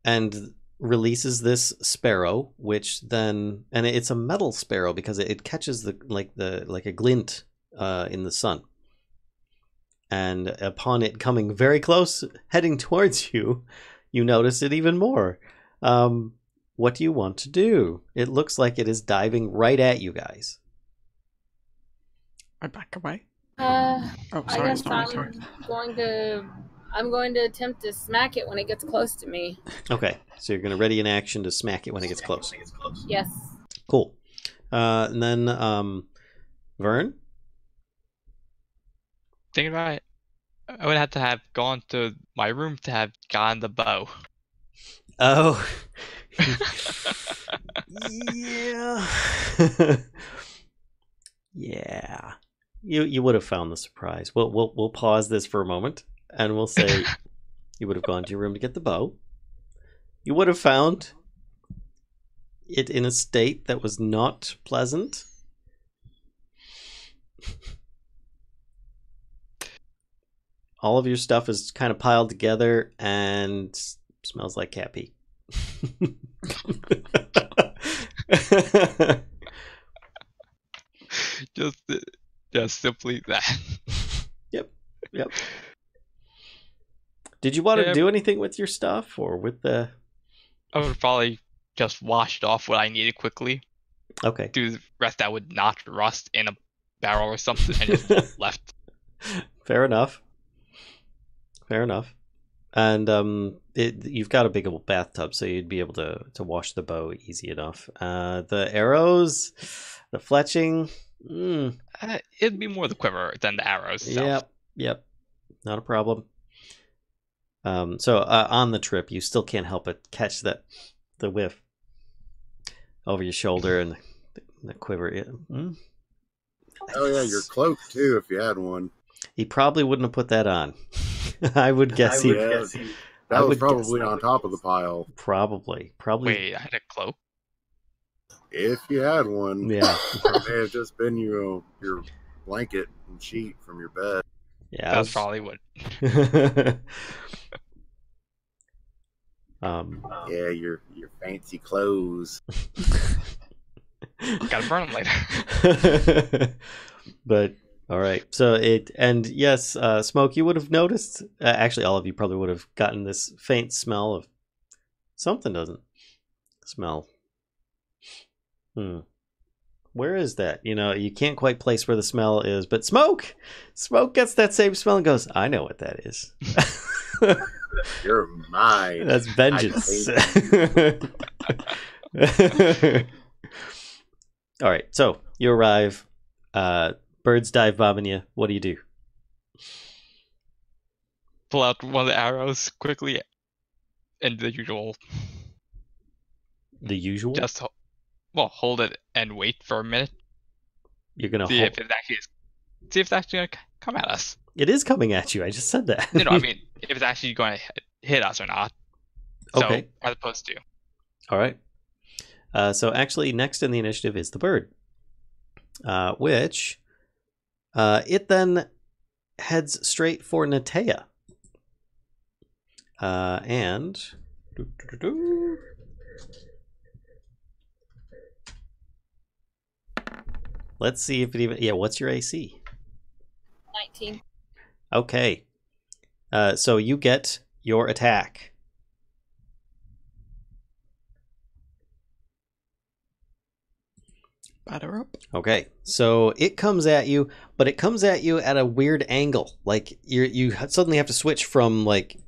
Speaker 1: and releases this sparrow, which then, and it's a metal sparrow because it catches like a glint in the sun. And upon it coming very close, heading towards you, you notice it even more. What do you want to do? It looks like it is diving right at you guys.
Speaker 2: I back away.
Speaker 5: I
Speaker 2: Sorry,
Speaker 5: guess
Speaker 2: it's not my turn.
Speaker 5: I'm going to attempt to smack it when it gets close to me.
Speaker 1: Okay, so you're going to ready an action to smack it when it gets close.
Speaker 5: Yes.
Speaker 1: Cool. And then, Vern?
Speaker 4: Thinking about it, I would have to have gone to my room to have gotten the bow.
Speaker 1: Oh. Yeah. Yeah. You would have found the surprise. We'll pause this for a moment, and we'll say you would have gone to your room to get the bow. You would have found it in a state that was not pleasant. All of your stuff is kind of piled together and smells like cat pee.
Speaker 4: just simply that.
Speaker 1: Yep. Did you want to do anything with your stuff or with the?
Speaker 4: I would probably just washed off what I needed quickly.
Speaker 1: Okay.
Speaker 4: Do the rest that would not rust in a barrel or something and just left.
Speaker 1: Fair enough. And you've got a big old bathtub, so you'd be able to wash the bow easy enough. The arrows, the fletching.
Speaker 4: It'd be more the quiver than the arrows. So.
Speaker 1: Yep. Not a problem. So on the trip, you still can't help but catch the whiff over your shoulder and the quiver.
Speaker 3: Oh yeah, your cloak too, if you had one.
Speaker 1: He probably wouldn't have put that on. I would guess he.
Speaker 3: That was probably on top of the pile.
Speaker 1: Probably.
Speaker 4: Wait, I had a cloak?
Speaker 3: If you had one.
Speaker 1: Yeah.
Speaker 3: It may have just been your blanket and sheet from your bed.
Speaker 1: Yeah.
Speaker 4: That's probably what.
Speaker 3: Yeah, your fancy clothes.
Speaker 4: Gotta burn them later.
Speaker 1: But all right, so yes, Smoke, you would have noticed. Actually, all of you probably would have gotten this faint smell of something doesn't smell. Where is that? You can't quite place where the smell is, but Smoke gets that same smell and goes, "I know what that is."
Speaker 3: You're mine.
Speaker 1: That's vengeance. All right, so you arrive. Birds dive bombing you. What do you do?
Speaker 4: Pull out one of the arrows quickly, and the usual.
Speaker 1: The usual.
Speaker 4: Just hold it and wait for a minute.
Speaker 1: You're gonna
Speaker 4: see if it's actually gonna come at us.
Speaker 1: It is coming at you. I just said that.
Speaker 4: I mean, if it's actually going to hit us or not.
Speaker 1: Okay.
Speaker 4: So, as opposed to.
Speaker 1: All right. So actually, next in the initiative is the bird, which it then heads straight for Natea. And let's see if it even. Yeah, what's your AC?
Speaker 5: 19.
Speaker 1: Okay. So you get your attack.
Speaker 2: Batter up.
Speaker 1: Okay, so it comes at you, but it comes at you at a weird angle. Like you suddenly have to switch from like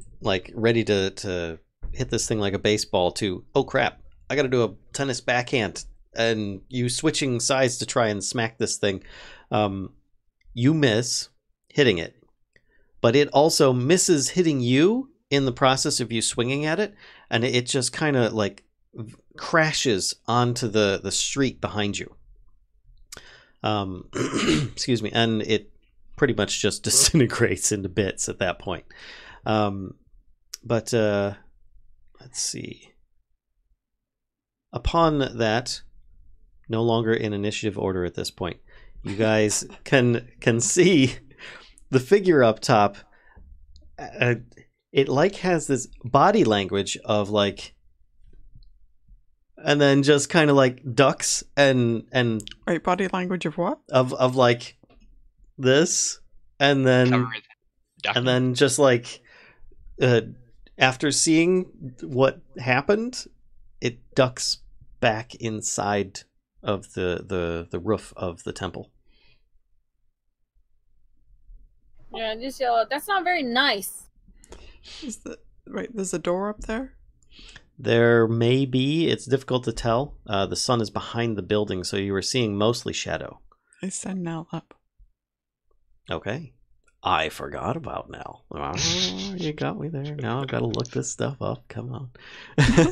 Speaker 1: ready to hit this thing like a baseball to, oh crap, I got to do a tennis backhand, and you switching sides to try and smack this thing. You miss hitting it, but it also misses hitting you in the process of you swinging at it, and it just kind of like crashes onto the street behind you. Excuse me, and it pretty much just disintegrates into bits at that point. But let's see. Upon that, no longer in initiative order at this point, you guys can see the figure up top. It like has this body language of like, and then just kind of like ducks and
Speaker 2: Wait, body language of what?
Speaker 1: Of like this, and then just like after seeing what happened, it ducks back inside of the roof of the temple.
Speaker 5: Yeah, just yell out, "That's not very nice."
Speaker 2: Wait, there's a door up there?
Speaker 1: There may be. It's difficult to tell. The sun is behind the building, so you were seeing mostly shadow.
Speaker 2: I send Nell up.
Speaker 1: Okay. I forgot about Nell. Oh, you got me there. Now I've got to look this stuff up. Come on.
Speaker 2: What's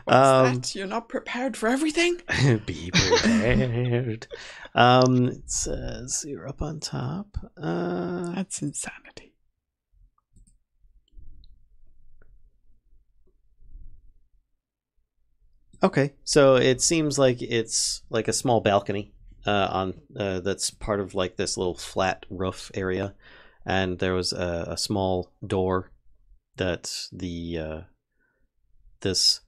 Speaker 2: that? You're not prepared for everything?
Speaker 1: Be prepared. It says you're up on top.
Speaker 2: That's insanity.
Speaker 1: Okay, so it seems like it's like a small balcony on that's part of like this little flat roof area, and there was a small door that this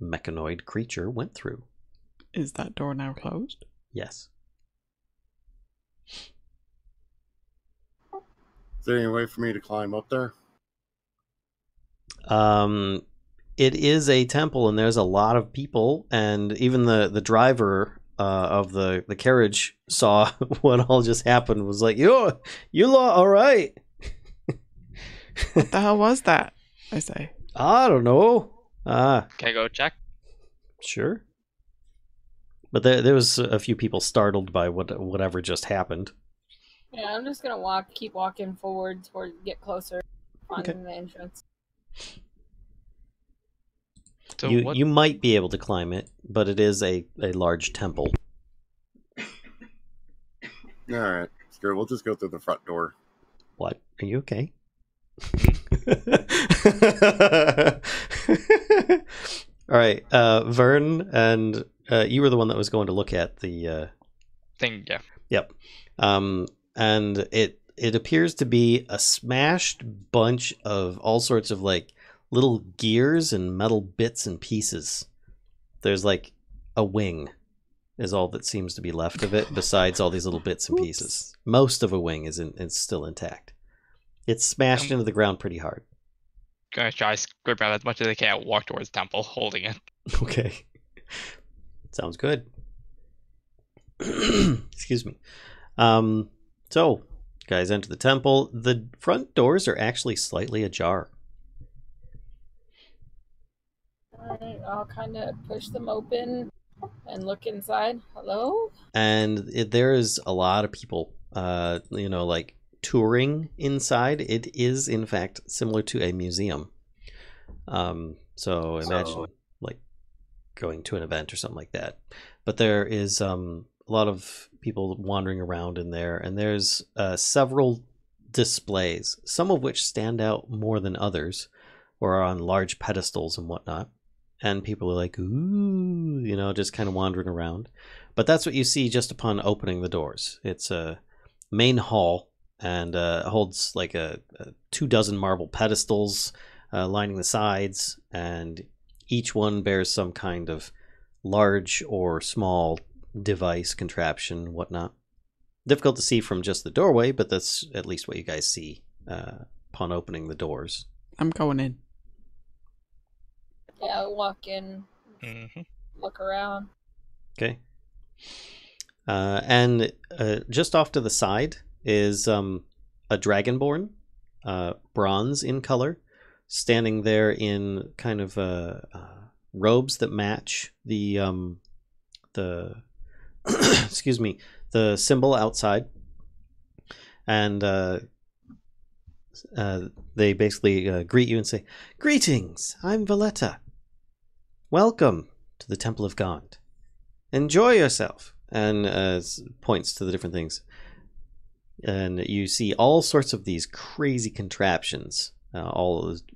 Speaker 1: mechanoid creature went through.
Speaker 2: Is that door now closed?
Speaker 1: Yes.
Speaker 3: Is there any way for me to climb up there?
Speaker 1: It is a temple, and there's a lot of people, and even the driver of the carriage saw what all just happened. Was like, you lot all right?
Speaker 2: What the hell was that? I say.
Speaker 1: I don't know.
Speaker 4: Can I go check?
Speaker 1: Sure. But there was a few people startled by whatever just happened.
Speaker 5: Yeah, I'm just gonna keep walking forward get closer, finding the entrance.
Speaker 4: So
Speaker 1: you might be able to climb it, but it is a large temple.
Speaker 3: Alright, screw it. We'll just go through the front door.
Speaker 1: What? Are you okay? All right, Vern, and you were the one that was going to look at the
Speaker 4: thing. Yeah.
Speaker 1: Yep. And it appears to be a smashed bunch of all sorts of like little gears and metal bits and pieces. There's like a wing is all that seems to be left of it, besides all these little bits and pieces. Most of a wing is still intact. It's smashed into the ground pretty hard.
Speaker 4: Gonna try to scrape out as much as I can, walk towards the temple, holding it.
Speaker 1: Okay. Sounds good. Excuse me. So, guys enter the temple. The front doors are actually slightly ajar.
Speaker 5: Alright, I'll kind of push them open and look inside. Hello?
Speaker 1: And there's a lot of people, like touring inside. It is, in fact, similar to a museum. So imagine like going to an event or something like that. But there is a lot of people wandering around in there, and there's several displays, some of which stand out more than others, or are on large pedestals and whatnot. And people are like, ooh, just kind of wandering around. But that's what you see just upon opening the doors. It's a main hall, and holds like 24 marble pedestals lining the sides, and each one bears some kind of large or small device, contraption, whatnot. Difficult to see from just the doorway, but that's at least what you guys see upon opening the doors.
Speaker 2: I'm going in.
Speaker 5: Yeah, I'll walk in, look around.
Speaker 1: Okay. And just off to the side is a dragonborn, bronze in color, standing there in kind of robes that match the excuse me, the symbol outside. And they basically greet you and say, "Greetings, I'm Valletta. Welcome to the Temple of Gond. Enjoy yourself." And points to the different things. And you see all sorts of these crazy contraptions.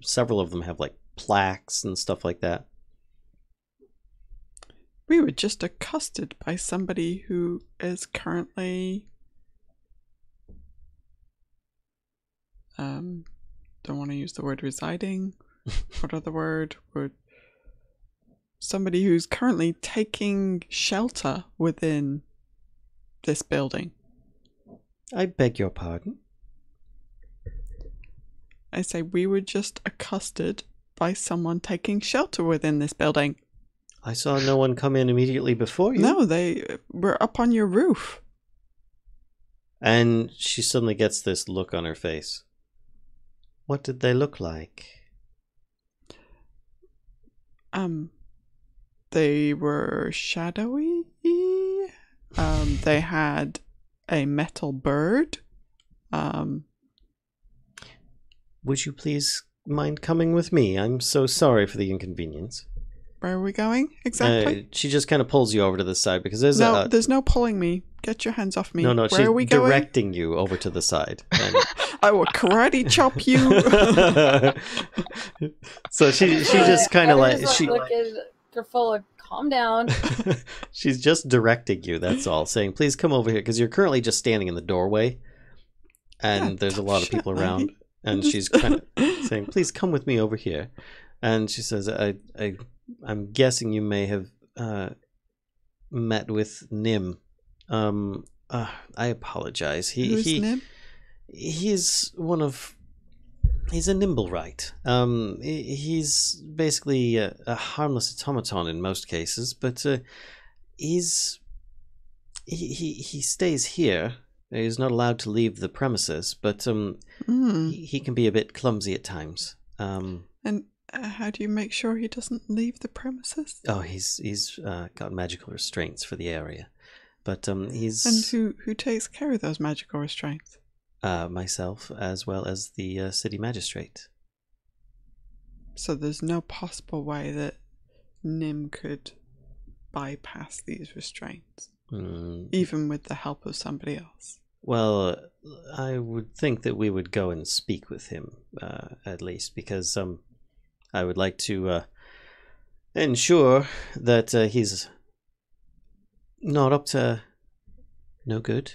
Speaker 1: Several of them have like plaques and stuff like that.
Speaker 2: We were just accosted by somebody who is currently don't want to use the word residing. What other word would somebody who's currently taking shelter within this building?
Speaker 1: I beg your pardon?
Speaker 2: I say we were just accosted by someone taking shelter within this building.
Speaker 1: I saw no one come in immediately before you.
Speaker 2: No, they were up on your roof.
Speaker 1: And she suddenly gets this look on her face. What did they look like?
Speaker 2: They were shadowy. They had a metal bird.
Speaker 1: Would you please mind coming with me? I'm so sorry for the inconvenience.
Speaker 2: Where are we going exactly?
Speaker 1: She just kind of pulls you over to the side because there's
Speaker 2: there's no pulling me. Get your hands off me.
Speaker 1: No,
Speaker 2: Where are we
Speaker 1: she's
Speaker 2: going?
Speaker 1: directing you over to the side. And...
Speaker 2: I will karate chop you.
Speaker 1: So she just kind of like
Speaker 5: you're full of calm down.
Speaker 1: She's just directing you. That's all, saying, "Please come over here," because you're currently just standing in the doorway, and there's a lot of people around. And she's kind of saying, "Please come with me over here." And she says, I'm guessing you may have met with Nim. I apologize.
Speaker 2: Who's Nim?
Speaker 1: He's he's a Nimble, right? He's basically a harmless automaton in most cases, but he stays here. He's not allowed to leave the premises, but he can be a bit clumsy at times.
Speaker 2: And how do you make sure he doesn't leave the premises?
Speaker 1: Oh, he's got magical restraints for the area, but he's...
Speaker 2: And who takes care of those magical restraints?
Speaker 1: Myself, as well as the city magistrate.
Speaker 2: So there's no possible way that Nim could bypass these restraints, even with the help of somebody else?
Speaker 1: Well, I would think that we would go and speak with him, at least, because I would like to ensure that he's not up to no good.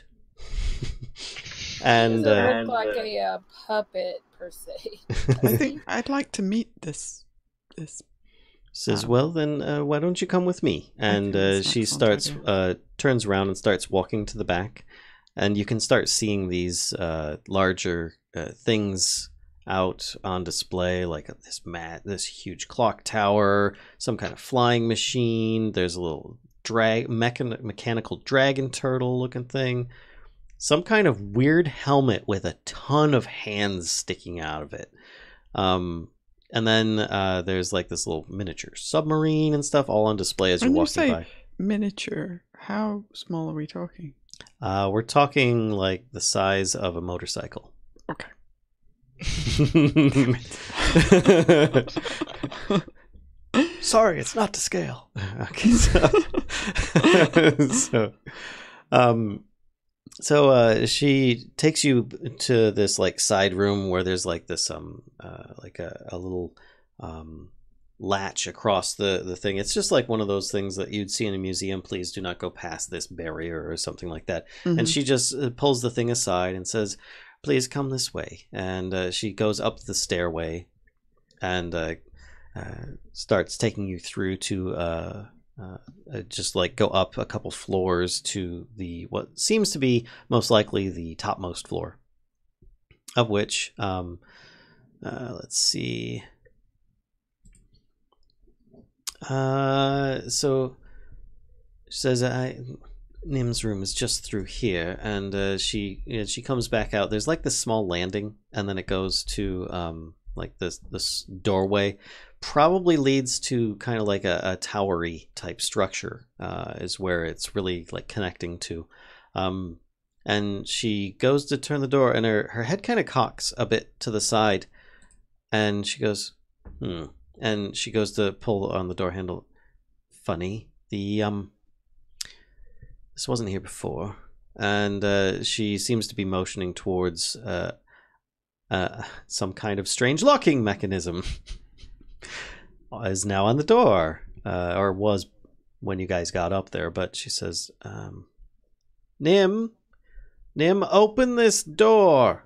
Speaker 1: And
Speaker 5: doesn't look like a puppet per se.
Speaker 2: I think I'd like to meet this.
Speaker 1: Says, well, then why don't you come with me? And she starts turns around and starts walking to the back, and you can start seeing these larger things out on display, like this huge clock tower, some kind of flying machine. There's a little mechanical dragon turtle looking thing, some kind of weird helmet with a ton of hands sticking out of it. And then there's like this little miniature submarine and stuff all on display as you're walking by.
Speaker 2: Miniature, how small are we talking?
Speaker 1: We're talking like the size of a motorcycle.
Speaker 2: Okay.
Speaker 1: Sorry, it's not to scale. Okay, so she takes you to this like side room where there's like this like a little latch across the thing. It's just like one of those things that you'd see in a museum. Please do not go past this barrier or something like that. Mm-hmm. And she just pulls the thing aside and says, "Please come this way." And she goes up the stairway and starts taking you through to just like go up a couple floors to what seems to be most likely the topmost floor, of which let's see. So she says, Nim's room is just through here, and she comes back out. There's like this small landing, and then it goes to like this doorway. Probably leads to kind of like a towery type structure, is where it's really like connecting to. And and she goes to turn the door, and her head kind of cocks a bit to the side, and she goes, and she goes to pull on the door handle. Funny, this wasn't here before, and she seems to be motioning towards some kind of strange locking mechanism. Is now on the door, or was when you guys got up there. But she says, Nim, open this door.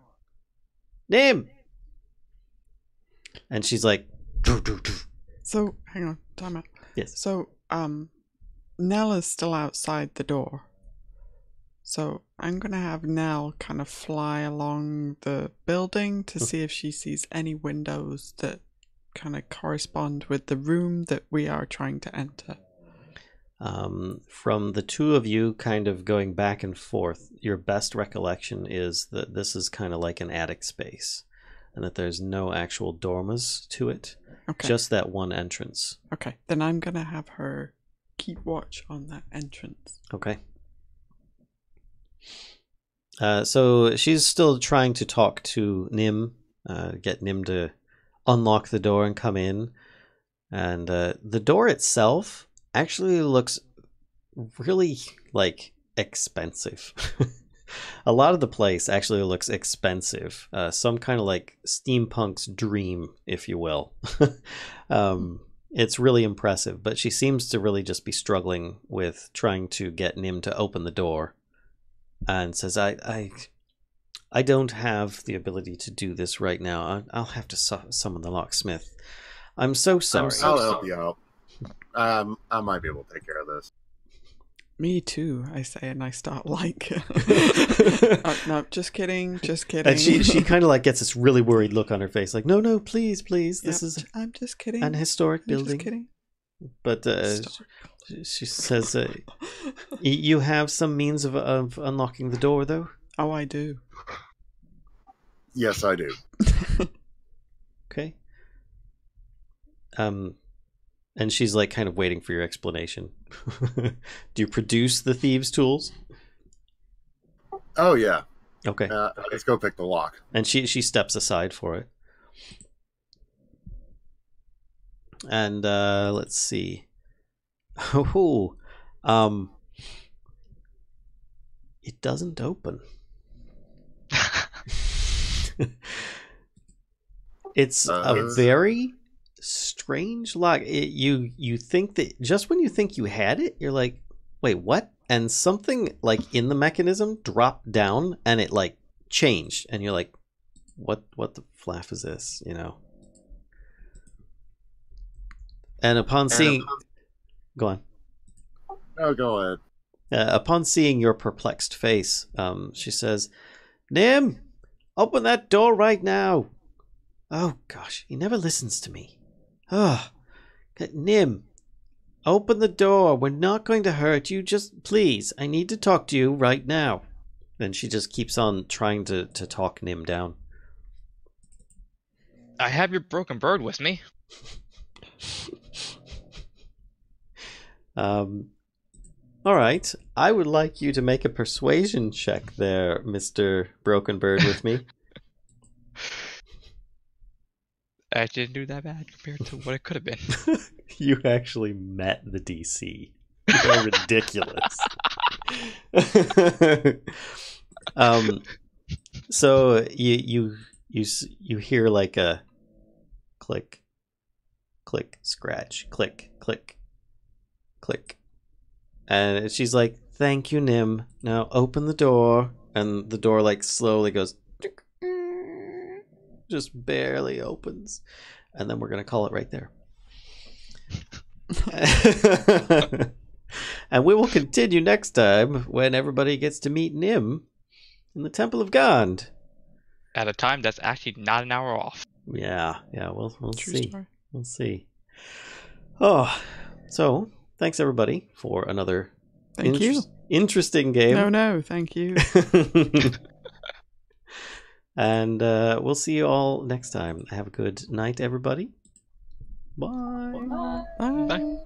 Speaker 1: Nim. And she's like,
Speaker 2: So, hang on, time out.
Speaker 1: yes.
Speaker 2: So, Nell is still outside the door. So, I'm going to have Nell kind of fly along the building to see if she sees any windows that kind of correspond with the room that we are trying to enter.
Speaker 1: From the two of you kind of going back and forth, your best recollection is that this is kind of like an attic space, and that there's no actual dormers to it,
Speaker 2: Okay.
Speaker 1: just that one entrance.
Speaker 2: Okay, then I'm going to have her keep watch on that entrance.
Speaker 1: Okay. So she's still trying to talk to Nim, get Nim to unlock the door and come in. And the door itself actually looks really, like, expensive. A lot of the place actually looks expensive. Some kind of, like, steampunk's dream, if you will. It's really impressive, but she seems to really just be struggling with trying to get Nim to open the door. And says, I don't have the ability to do this right now. I'll have to summon the locksmith. I'm so sorry.
Speaker 3: I'll help you out. I might be able to take care of this.
Speaker 2: Me too, I say, and I start like... no, just kidding.
Speaker 1: And she kind of like gets this really worried look on her face, like, no, please. This is
Speaker 2: I'm just kidding.
Speaker 1: an historic building.
Speaker 2: Just kidding.
Speaker 1: But she says, you have some means of unlocking the door, though?
Speaker 2: Oh, I do.
Speaker 3: Yes, I do.
Speaker 1: Okay. And she's like kind of waiting for your explanation. Do you produce the thieves' tools?
Speaker 3: Oh, yeah.
Speaker 1: Okay.
Speaker 3: Let's go pick the lock.
Speaker 1: And she steps aside for it. And let's see. Oh, it doesn't open. It's a very strange lock. You think that just when you think you had it, you're like, wait, what? And something like in the mechanism dropped down and it like changed, and you're like, what the flaff is this? You know. And upon seeing, go on.
Speaker 3: Oh, go ahead.
Speaker 1: Upon seeing your perplexed face, she says, Nim, open that door right now. Oh, gosh, he never listens to me. Oh, Nim, open the door. We're not going to hurt you. Just, please, I need to talk to you right now. And she just keeps on trying to talk Nim down.
Speaker 4: I have your broken bird with me.
Speaker 1: All right. I would like you to make a persuasion check there, Mr. Broken Bird with me.
Speaker 4: I didn't do that bad compared to what it could have been.
Speaker 1: You actually met the DC. You're ridiculous. So you hear like a click, click, scratch, click, click, click. And she's like, thank you, Nim. Now open the door. And the door like slowly goes, just barely opens. And then we're going to call it right there. And we will continue next time when everybody gets to meet Nim in the Temple of Gond.
Speaker 4: At a time that's actually not an hour off.
Speaker 1: Yeah, we'll
Speaker 2: True
Speaker 1: see.
Speaker 2: story.
Speaker 1: We'll see. Oh, so thanks everybody for another
Speaker 2: Thank you.
Speaker 1: interesting game.
Speaker 2: No, thank you.
Speaker 1: And we'll see you all next time. Have a good night, everybody. Bye.
Speaker 2: Bye.
Speaker 4: Bye.